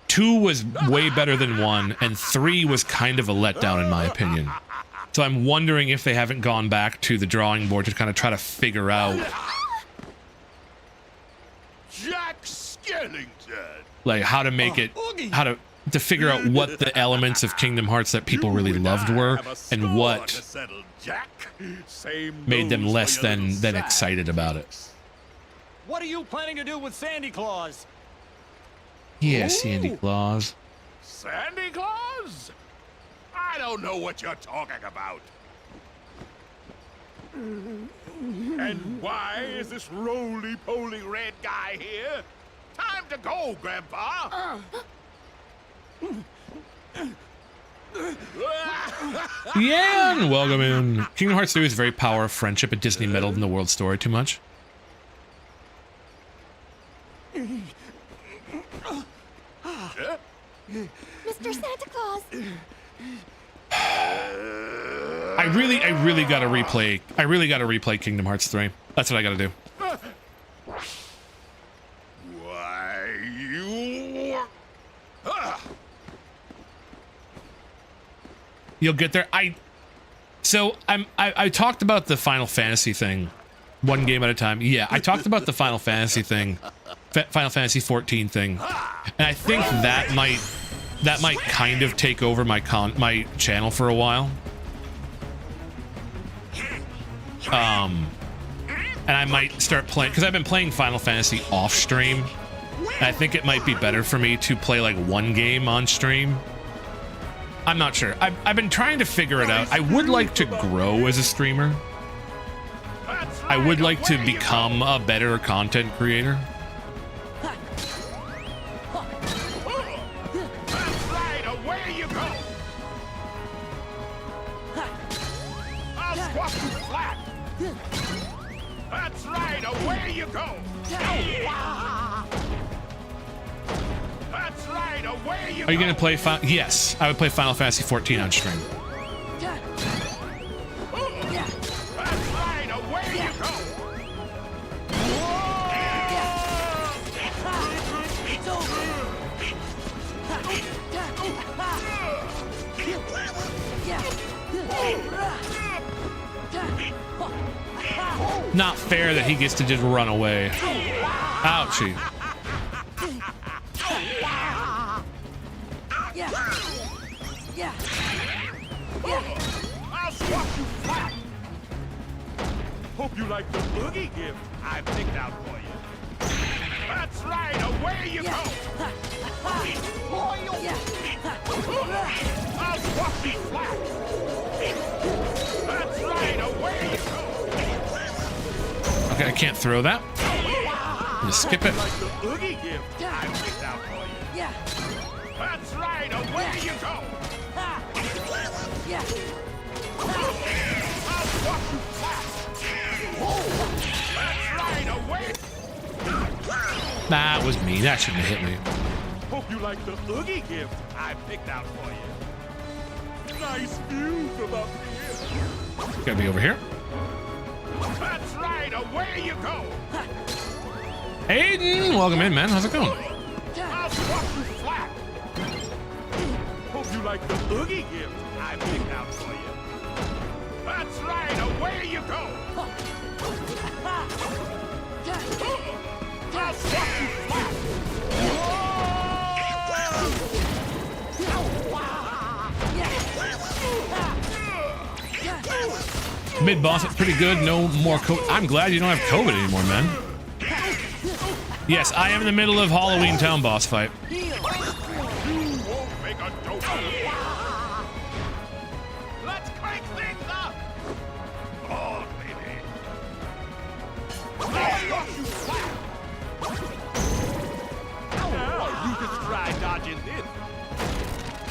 2 was way better than 1, and 3 was kind of a letdown in my opinion. So I'm wondering if they haven't gone back to the drawing board to kind of try to figure out Jack Skellington. like how to make it, how to figure out what the elements of Kingdom Hearts that people really loved were, and what made them less than excited about it. What are you planning to do with Sandy Claus? Yeah, Sandy Claus. Sandy Claus? I don't know what you're talking about. And why is this roly-poly red guy here? Time to go, Grandpa! Yeah, and welcome in. Kingdom Hearts 3 is very power of friendship, and Disney meddled in the world story too much. Mr. Santa Claus! I really gotta replay Kingdom Hearts 3. That's what I gotta do. Why, you... You'll get there. I talked about the Final Fantasy thing, one game at a time. Yeah, I talked about the Final Fantasy thing, Final Fantasy 14 thing, and I think that might kind of take over my channel for a while. And I might start playing, because I've been playing Final Fantasy off stream. And I think it might be better for me to play like one game on stream. I'm not sure. I've been trying to figure it out. I would like to grow as a streamer. I would like to become a better content creator. That's right, away you go! I'll squash you flat! That's right, away you go! That's right, away you go! Are you gonna play Yes, I would play Final Fantasy 14 on stream. That's right, away you go! Not fair that he gets to just run away. Ouchie. I'll swap you flat! Hope you like the boogie gift I picked out for you. That's right, away you go! I'll swap you flat! That's right, away you go! Okay, I can't throw that. Just skip it. Like the boogie gift I picked out for you. That's right, away you go! I'll swap you flat! That's right, away! That was me. That shouldn't have hit me. Hope you like the Oogie gift I picked out for you. Nice view from up here. Gotta be over here. That's right, away you go. Aiden, welcome in, man. How's it going? I'll swap you flat. Hope you like the Oogie gift I picked out for you. That's right, away you go. I'll swap you flat. Mid boss, it's pretty good. No more COVID. I'm glad you don't have COVID anymore, man. Yes, I am in the middle of Halloween Town boss fight. You won't make a dope. Let's crank things up. Oh, baby. I'll swap you flat. Now you just try dodging this.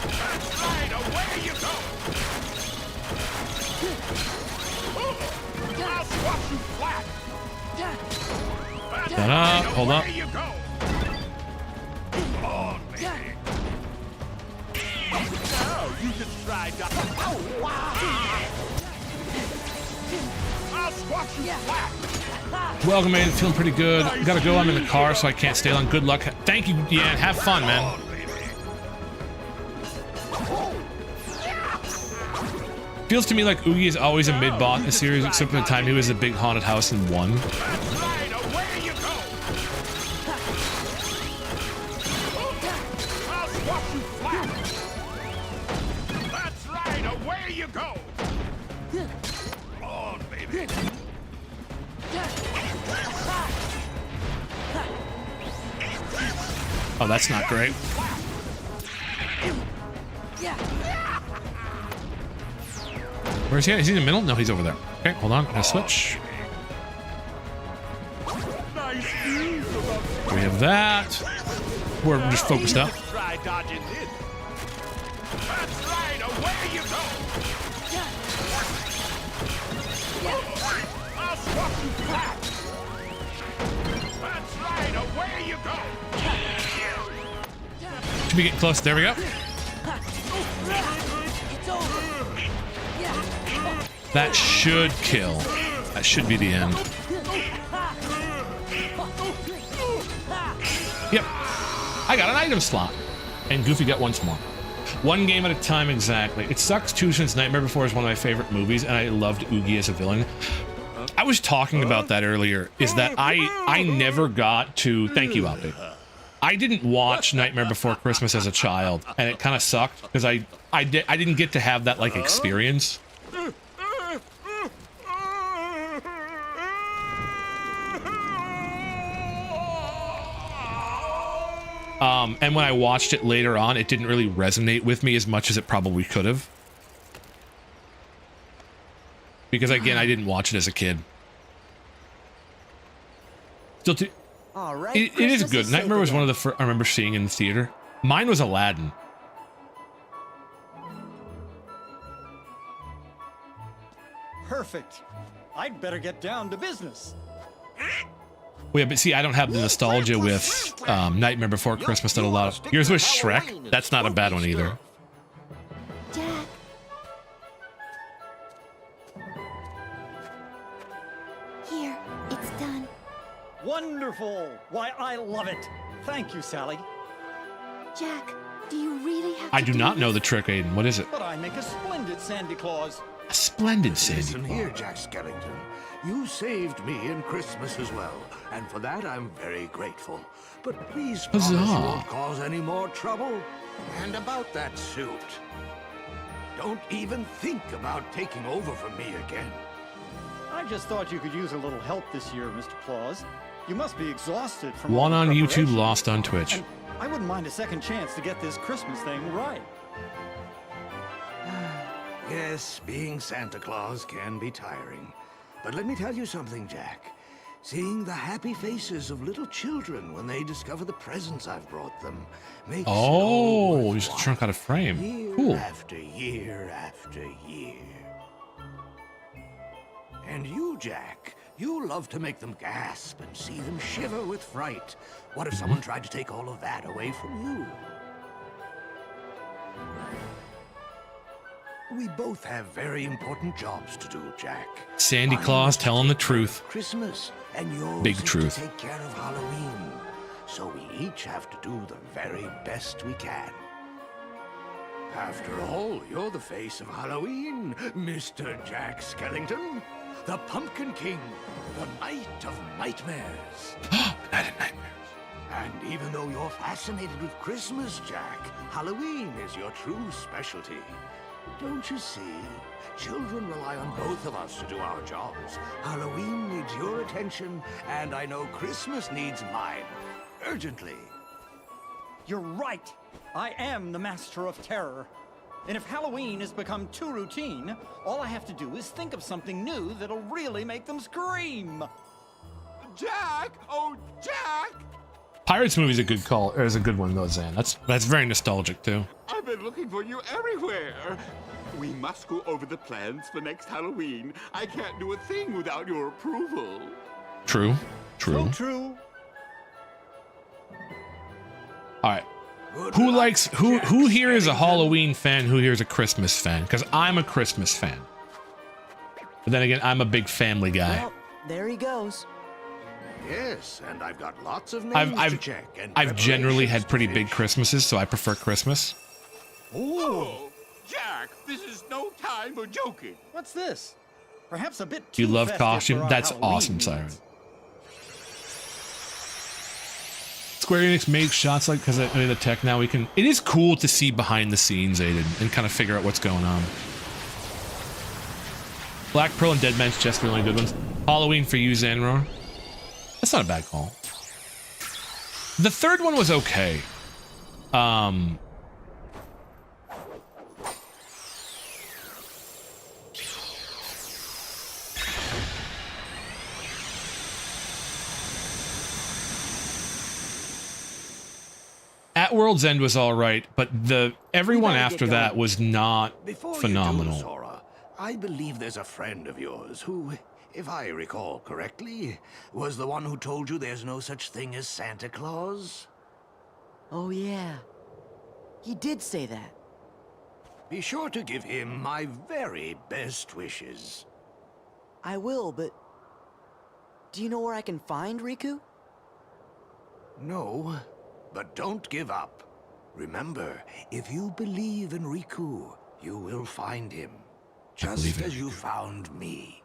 That's right, away you go. I'll swap you flat. That's right, Hold up. away you go. Oh, baby. Now you just try dodging. I'll swap you flat. Welcome, man. Feeling pretty good. Gotta go. I'm in the car, so I can't stay long. Good luck. Thank you. Yeah, have fun, man. Feels to me like Oogie is always a mid-boss in the series, except for the time he was a big haunted house in 1. That's right, away you go. I'll swap you flat. That's right, away you go. On, baby. Oh, that's not great. Where's he at? Is he in the middle? No, he's over there. Okay, hold on. I'm gonna switch. We have that. We're just focused up. Try dodging this. That's right, away you go. I'll swap you back. That's right, away you go. Should we get close? There we go. That should kill. That should be the end. Yep. I got an item slot. And Goofy got once more. One game at a time exactly. It sucks too since Nightmare Before is one of my favorite movies and I loved Oogie as a villain. I was talking about that earlier, is that I never got to... Thank you, Opti. I didn't watch Nightmare Before Christmas as a child, and it kind of sucked because I didn't get to have that like experience. And when I watched it later on, it didn't really resonate with me as much as it probably could have. Because again, I didn't watch it as a kid. Still, All right, it is good. Nightmare was one of the first I remember seeing in the theater. Mine was Aladdin. Perfect. I'd better get down to business. Well, yeah, but see, I don't have the nostalgia with Nightmare Before Christmas that a lot of... Yours was Shrek? That's not a bad one either. Jack. Here, it's done. Wonderful. Why, I love it. Thank you, Sally. Jack, do you really have I to do not know this? the trick, Aiden. What is it? But I make a splendid Sandy Claus. A splendid Sandy Listen Claus. here, Jack Skellington. You saved me in Christmas as well, and for that I'm very grateful. But please promise you Huzzah. won't cause any more trouble. And about that suit, don't even think about taking over for me again. I just thought you could use a little help this year, Mr. Claus. You must be exhausted from One all the on YouTube, preparation. lost on Twitch. And I wouldn't mind a second chance to get this Christmas thing right. Yes, being Santa Claus can be tiring. But let me tell you something, Jack. Seeing the happy faces of little children when they discover the presents I've brought them makes Oh, he's shrunk out of frame. year Cool. after year after year. And you, Jack, you love to make them gasp and see them shiver with fright. What if someone tried to take all of that away from you? We both have very important jobs to do, Jack. Sandy Mine Claus is to telling the take care truth. of Christmas, and yours Big is truth. to take care of Halloween. So we each have to do the very best we can. After all, you're the face of Halloween, Mr. Jack Skellington. The Pumpkin King, the Knight of Nightmares. Night of Nightmares. And even though you're fascinated with Christmas, Jack, Halloween is your true specialty. Don't you see? Children rely on both of us to do our jobs. Halloween needs your attention, and I know Christmas needs mine. Urgently. You're right. I am the master of terror. And if Halloween has become too routine, all I have to do is think of something new that'll really make them scream. Jack! Oh, Jack! Pirates movie's a good call. Or is a good one though, Zan. That's very nostalgic too. I've been looking for you everywhere. We must go over the plans for next Halloween. I can't do a thing without your approval. True. True. So true. All right. Who likes who here is a Halloween fan? Who here is a Christmas fan? Because I'm a Christmas fan. But then again, I'm a big Family guy. Well, there he goes. Yes, and I've got lots of names to check. And I've generally had preparations to pretty finish. big Christmases, so I prefer Christmas. Oh, Jack, this is no time for joking. What's this? Perhaps a bit You too love festive costume? for our That's Halloween awesome, needs. Siren. Square Enix makes shots like because I mean the tech now we can. It is cool to see behind the scenes, Aiden, and kind of figure out what's going on. Black Pearl and Dead Man's Chest are the only good ones. Halloween for you, Zanroar. That's not a bad call. The third one was okay. At World's End was all right, but everyone after that was not Before phenomenal. You do, Sora, I believe there's a friend of yours who, if I recall correctly, was the one who told you there's no such thing as Santa Claus. Oh, yeah. He did say that. Be sure to give him my very best wishes. I will, but... do you know where I can find Riku? No, but don't give up. Remember, if you believe in Riku, you will find him. Just as you found me.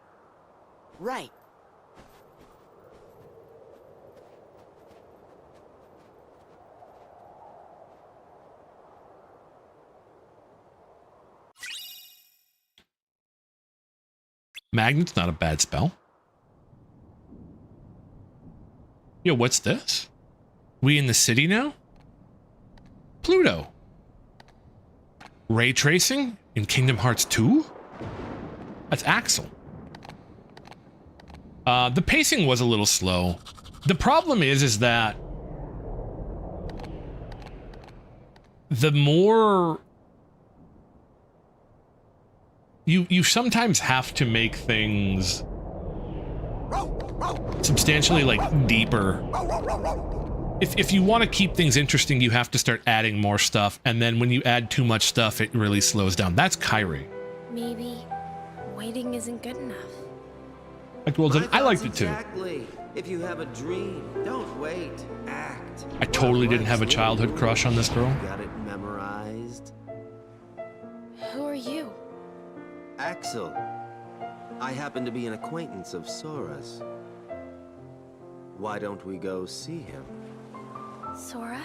Right. Magnet's not a bad spell. Yo, what's this? We in the city now? Pluto. Ray tracing in Kingdom Hearts 2? That's Axel. The pacing was a little slow. The problem is that the more you sometimes have to make things substantially like deeper. If you want to keep things interesting, you have to start adding more stuff, and then when you add too much stuff, it really slows down. That's Kairi. Maybe waiting isn't good enough. Like, well, I liked it too. Exactly. If you have a dream, don't wait. Act. I totally didn't have a childhood crush on this girl. Got it memorized. Who are you? Axel. I happen to be an acquaintance of Sora's. Why don't we go see him? Sora?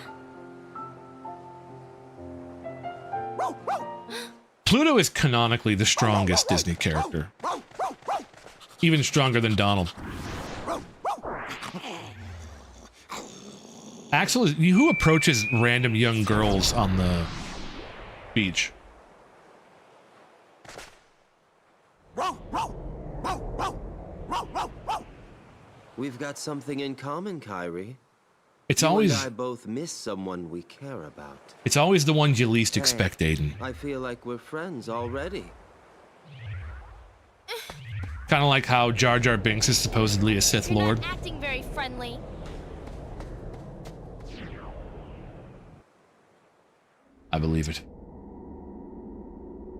Pluto is canonically the strongest Disney character. Even stronger than Donald. Axel is who approaches random young girls on the beach. We've got something in common, Kairi. It's You always and I both miss someone we care about. it's always the ones you least expect, Aiden. I feel like we're friends already. Kind of like how Jar Jar Binks is supposedly a Sith You're Lord. not acting very friendly. I believe it.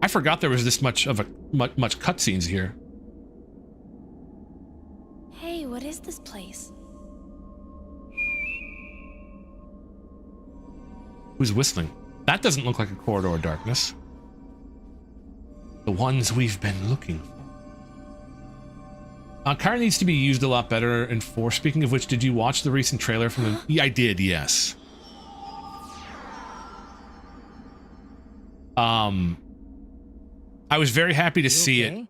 I forgot there was this much of a much cutscenes here. Hey, what is this place? Who's whistling? That doesn't look like a corridor of darkness. The ones we've been looking for. Kairi needs to be used a lot better in 4. Speaking of which, did you watch the recent trailer from the... Yeah, I did, yes. I was very happy to see it.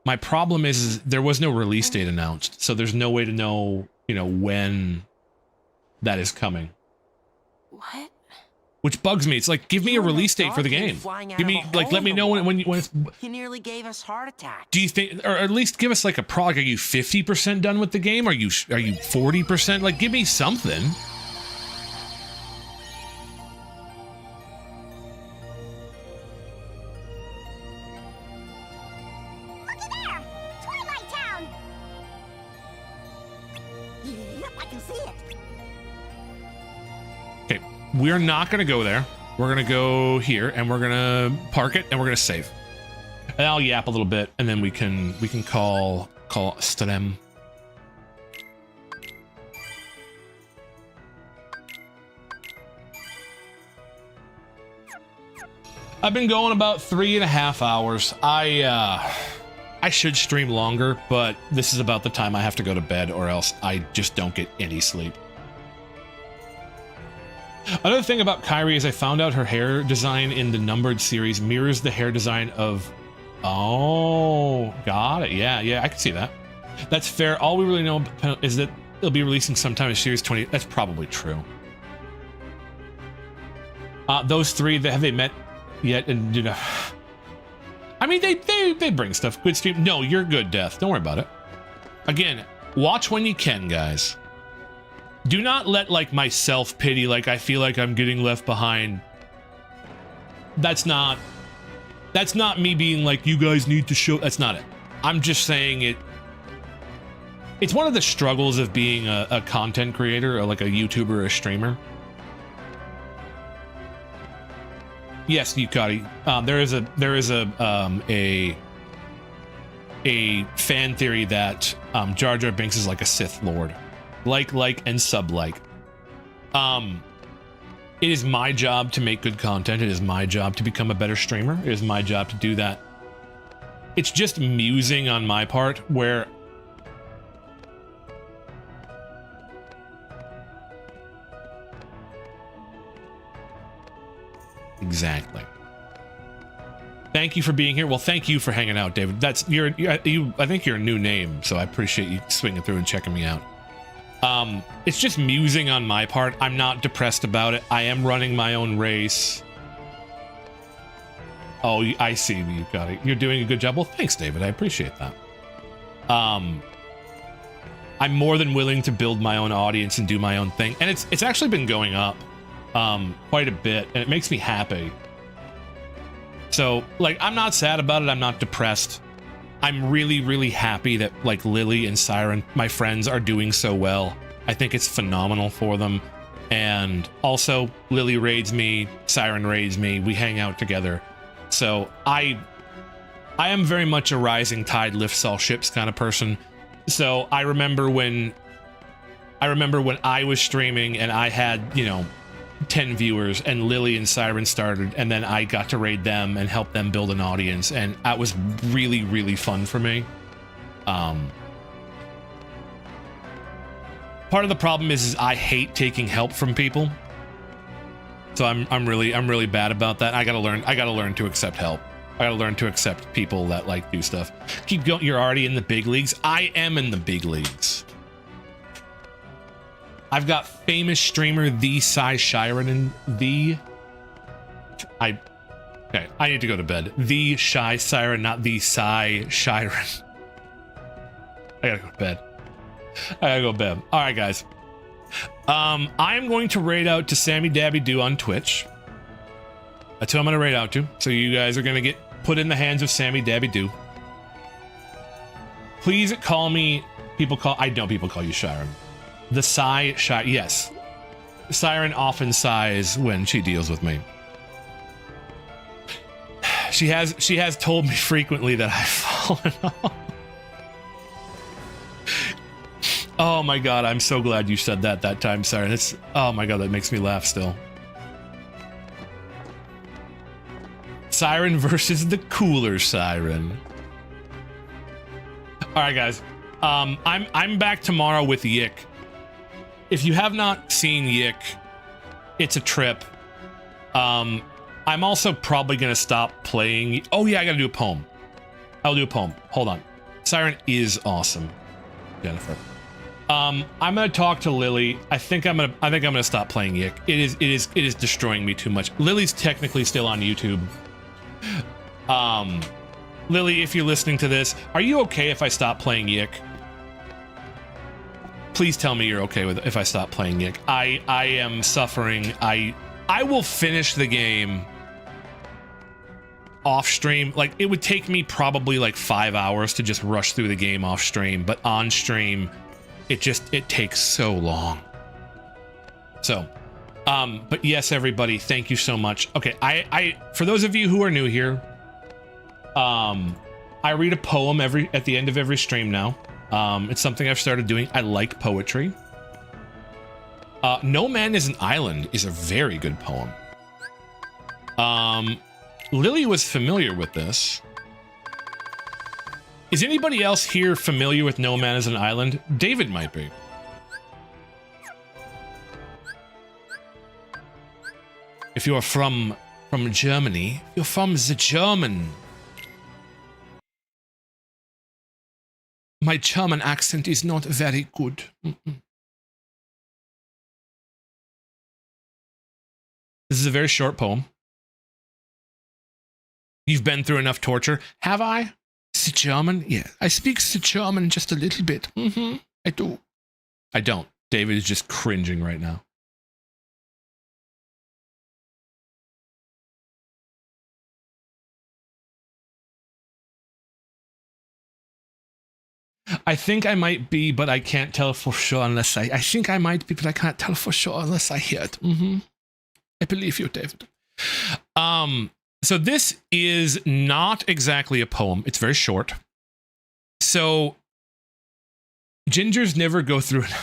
My problem is there was no release date announced, so there's no way to know, you know, when that is coming. What? Which bugs me. It's like, give me a release date for the game. Give me, like, let me know when it's... He nearly gave us heart attacks. Do you think, or at least give us like a prog? Are you 50% done with the game? Are you 40%? Like, give me something. Looky there! Twilight Town! Yep, I can see it. Okay, we're not gonna go there. We're gonna go here, and we're gonna park it, and we're gonna save. And I'll yap a little bit, and then we can call Strem. I've been going about 3.5 hours. I should stream longer, but this is about the time I have to go to bed, or else I just don't get any sleep. Another thing about Kairi is I found out her hair design in the numbered series mirrors the hair design of... Oh, got it. Yeah, I can see that. That's fair. All we really know is that it'll be releasing sometime in Series 20. That's probably true. Those three, have they met yet? And you know, I mean, they bring stuff. Good stream. No, you're good, Death. Don't worry about it. Again, watch when you can, guys. Do not let like my self-pity, like I feel like I'm getting left behind. That's not me being like, you guys need to show. That's not it. I'm just saying it. It's one of the struggles of being a content creator or like a YouTuber or a streamer. Yes, Yukari. There is a fan theory that Jar Jar Binks is like a Sith Lord, like and sub-like. It is my job to make good content. It is my job to become a better streamer. It is my job to do that. It's just musing on my part where exactly. Thank you for being here. Well, thank you for hanging out, David. That's you. I think you're a new name, so I appreciate you swinging through and checking me out. It's just musing on my part. I'm not depressed about it. I am running my own race. Oh, I see you got it. You're doing a good job. Well, thanks, David. I appreciate that. I'm more than willing to build my own audience and do my own thing, and it's actually been going up quite a bit, and it makes me happy. So, like, I'm not sad about it. I'm not depressed. I'm really, really happy that, like, Lily and Siren, my friends, are doing so well. I think it's phenomenal for them. And also, Lily raids me, Siren raids me, we hang out together. So, I am very much a rising tide lifts all ships kind of person. So, I remember when I was streaming and I had, you know, 10 viewers and Lily and Siren started, and then I got to raid them and help them build an audience, and that was really, really fun for me. Part of the problem is I hate taking help from people, so I'm really bad about that. I gotta learn to accept help. I gotta learn to accept people that like do stuff. Keep going. You're already in the big leagues. I am in the big leagues. I've got famous streamer the Sai Shiren and okay, I need to go to bed. The Shy Siren, not the Sai Shiren. I gotta go to bed. All right, guys. I'm going to raid out to Sammy Dabby Doo on Twitch. That's who I'm gonna raid out to. So you guys are gonna get put in the hands of Sammy Dabby Doo. Please call me. I know people call you Shiren. The Shy, yes. Siren often sighs when she deals with me. She has told me frequently that I've fallen off. Oh my god, I'm so glad you said that time, Siren. Oh my god, that makes me laugh still. Siren versus the cooler Siren. All right, guys. I'm back tomorrow with Yik. If you have not seen Yik, it's a trip. I'm also probably gonna stop playing. Oh yeah, I gotta do a poem. I'll do a poem. Hold on. Siren is awesome, Jennifer. I'm gonna talk to Lily. I think I'm gonna stop playing Yik. It is destroying me too much. Lily's technically still on YouTube. Lily, if you're listening to this, are you okay if I stop playing Yik? Please tell me you're okay with it if I stop playing Yik. I am suffering. I will finish the game off stream. Like, it would take me probably like 5 hours to just rush through the game off stream, but on stream it takes so long. So but yes, everybody, thank you so much. Okay, I for those of you who are new here, I read a poem at the end of every stream now. It's something I've started doing. I like poetry. No Man is an Island is a very good poem. Lily was familiar with this. Is anybody else here familiar with No Man is an Island? David might be. If you're from Germany, you're from the German. My German accent is not very good. This is a very short poem. You've been through enough torture. Have I? German? Yeah, I speak German just a little bit. I do. I don't. David is just cringing right now. I think I might be, but I can't tell for sure unless I think I might be, but I can't tell for sure unless I hear it. I believe you, David. So this is not exactly a poem. It's very short. So Gingers never go through it.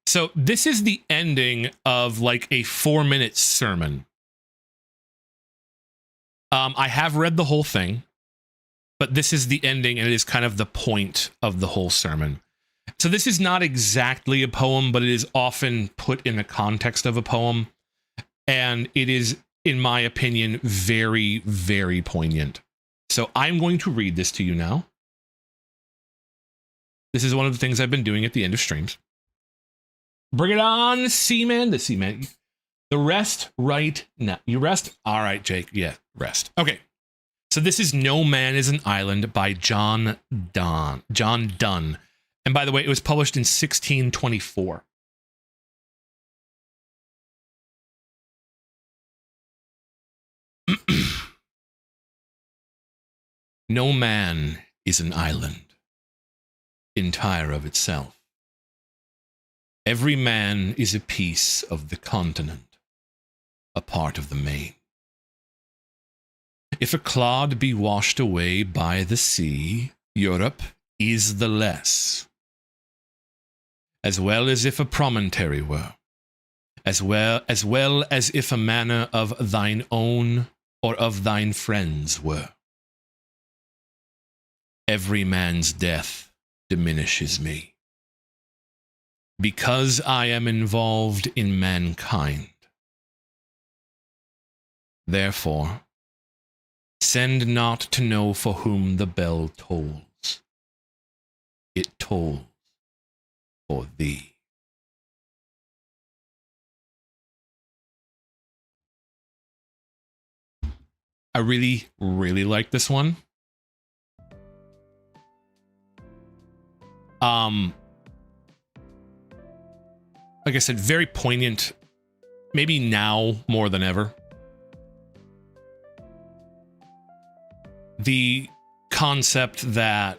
So this is the ending of like a 4-minute sermon. I have read the whole thing, but this is the ending, and it is kind of the point of the whole sermon. So this is not exactly a poem, but it is often put in the context of a poem, and it is, in my opinion, very, very poignant. So I'm going to read this to you now. This is one of the things I've been doing at the end of streams. Bring it on, Seaman. The Seaman. The rest right now. You rest? All right, Jake. Yeah, rest. Okay. So this is No Man is an Island by John Donne. And by the way, it was published in 1624. No man is an island, entire of itself. Every man is a piece of the continent, a part of the main. If a clod be washed away by the sea, Europe is the less. As well as if a promontory were, as well as if a manor of thine own or of thine friends were. Every man's death diminishes me, because I am involved in mankind. Therefore, send not to know for whom the bell tolls. It tolls for thee. I really, really like this one. Like I said, very poignant, maybe now more than ever. The concept that,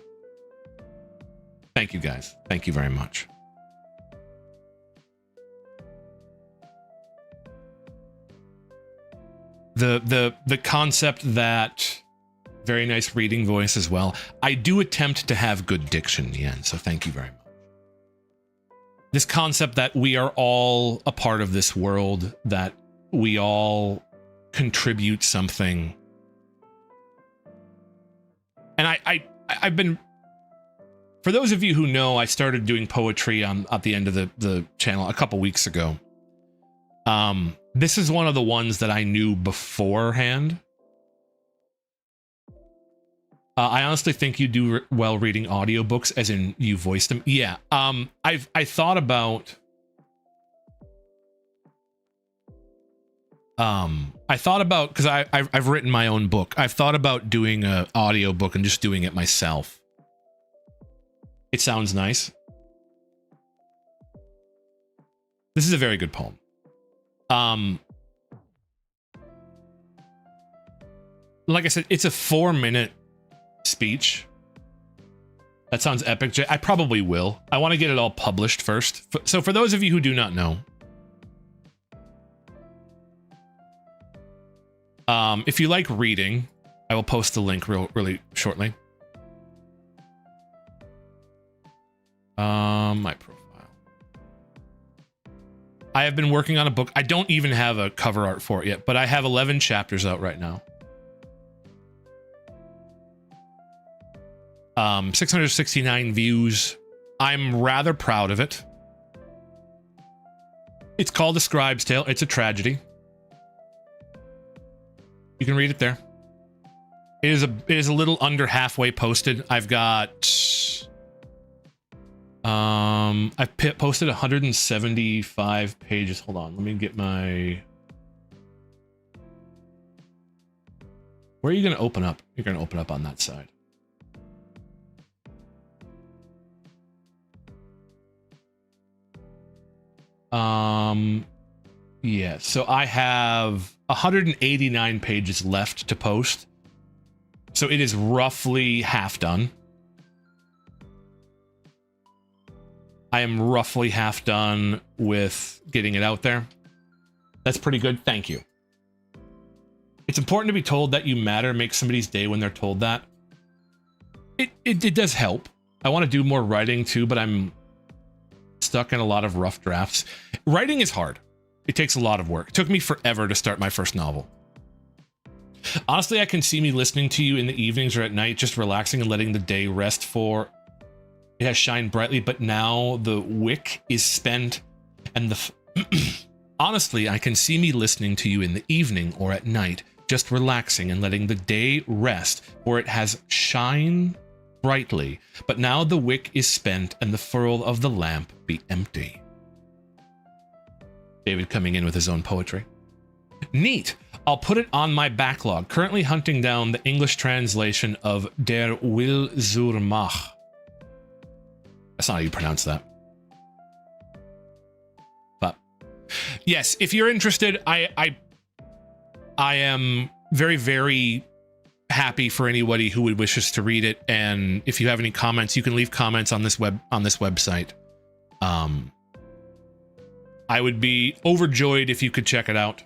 thank you guys, thank you very much. The concept that, very nice reading voice as well. I do attempt to have good diction in the end, so thank you very much. This concept that we are all a part of this world, that we all contribute something. And I've been, for those of you who know, I started doing poetry at the end of the channel a couple weeks ago. This is one of the ones that I knew beforehand. I honestly think you do well reading audiobooks, as in you voice them. Yeah. I thought about because I've written my own book. I've thought about doing an audiobook and just doing it myself. It sounds nice. This is a very good poem. Like I said, it's a 4-minute speech. That sounds epic. I probably will. I want to get it all published first. So for those of you who do not know, if you like reading, I will post the link really shortly. My profile. I have been working on a book. I don't even have a cover art for it yet, but I have 11 chapters out right now. 669 views. I'm rather proud of it. It's called A Scribe's Tale. It's a tragedy. You can read it there. It is a little under halfway posted. I've got I've posted 175 pages. Hold on, let me get my Where are you going to open up? You're going to open up on that side. Yeah, so I have 189 pages left to post. So it is roughly half done. I am roughly half done with getting it out there. That's pretty good. Thank you. It's important to be told that you matter, make somebody's day when they're told that. It does help. I want to do more writing too, but I'm stuck in a lot of rough drafts. Writing is hard. It takes a lot of work. It took me forever to start my first novel. Honestly, I can see me listening to you in the evenings or at night, just relaxing and letting the day rest, for it has shined brightly, but now the wick is spent and the... Honestly, I can see me listening to you in the evening or at night, just relaxing and letting the day rest, for it has shined brightly, but now the wick is spent and the furl of the lamp be empty. David coming in with his own poetry. Neat. I'll put it on my backlog. Currently hunting down the English translation of Der Will zur Macht. That's not how you pronounce that. But yes, if you're interested, I am very, very happy for anybody who would wish us to read it. And if you have any comments, you can leave comments on this website. I would be overjoyed if you could check it out.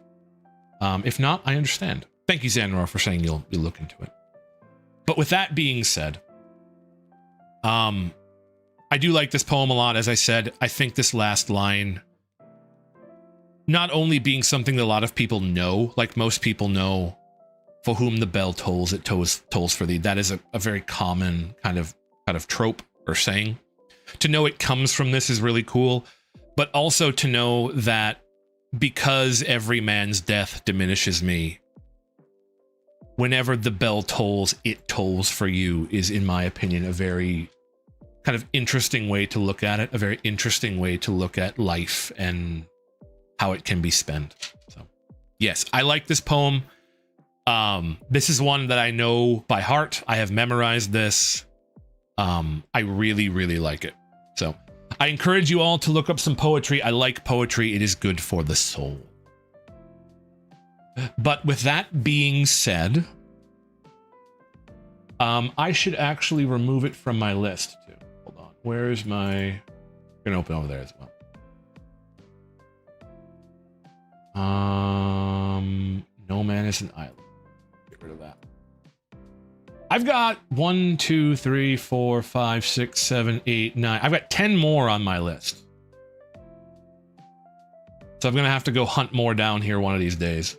If not, I understand. Thank you, Zanror, for saying you'll look into it. But with that being said, I do like this poem a lot. As I said, I think this last line, not only being something that a lot of people know, like most people know, for whom the bell tolls, it tolls for thee. That is a very common kind of trope or saying. To know it comes from this is really cool, but also to know that because every man's death diminishes me, whenever the bell tolls, it tolls for you, is, in my opinion, a very kind of interesting way to look at it, a very interesting way to look at life and how it can be spent. So, yes, I like this poem. This is one that I know by heart. I have memorized this. I really, really like it. So I encourage you all to look up some poetry. I like poetry. It is good for the soul. But with that being said, I should actually remove it from my list too. Hold on. Where's my... I'm going to open over there as well. No Man is an Island. Get rid of that. I've got 1, 2, 3, 4, 5, 6, 7, 8, 9. I've got 10 more on my list. So I'm going to have to go hunt more down here one of these days.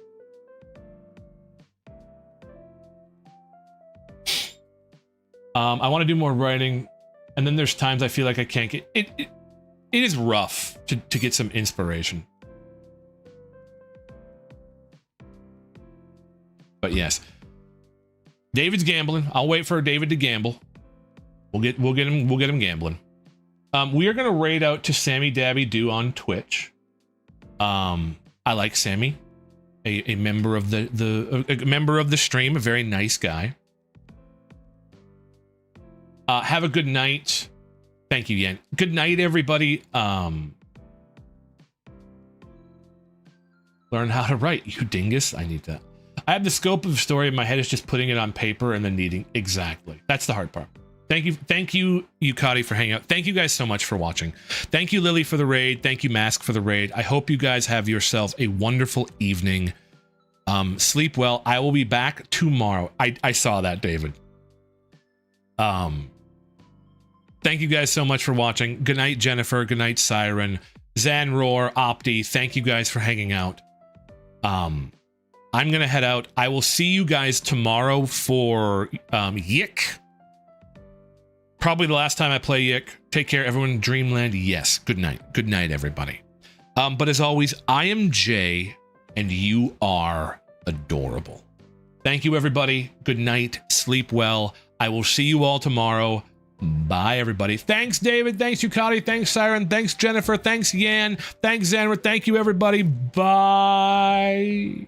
I want to do more writing, and then there's times I feel like I can't get it. It is rough to get some inspiration. But yes, David's gambling. I'll wait for David to gamble. We'll get him gambling. We are gonna raid out to Sammy Dabby Doo on Twitch. I like Sammy, a member of a member of the stream, a very nice guy. Have a good night. Thank you, Yen. Good night, everybody. Learn how to write, you dingus. I need that. I have the scope of the story in my head. Is just putting it on paper and then needing... Exactly. That's the hard part. Thank you, Yukati, for hanging out. Thank you guys so much for watching. Thank you, Lily, for the raid. Thank you, Mask, for the raid. I hope you guys have yourselves a wonderful evening. Sleep well. I will be back tomorrow. I saw that, David. Thank you guys so much for watching. Good night, Jennifer. Good night, Siren. Zanroar, Opti, thank you guys for hanging out. I'm gonna head out. I will see you guys tomorrow for Yik. Probably the last time I play Yik. Take care, everyone. Dreamland, yes. Good night. Good night, everybody. But as always, I am Jay, and you are adorable. Thank you, everybody. Good night. Sleep well. I will see you all tomorrow. Bye, everybody. Thanks, David. Thanks, Yukati. Thanks, Siren. Thanks, Jennifer. Thanks, Yan. Thanks, Zanra. Thank you, everybody. Bye.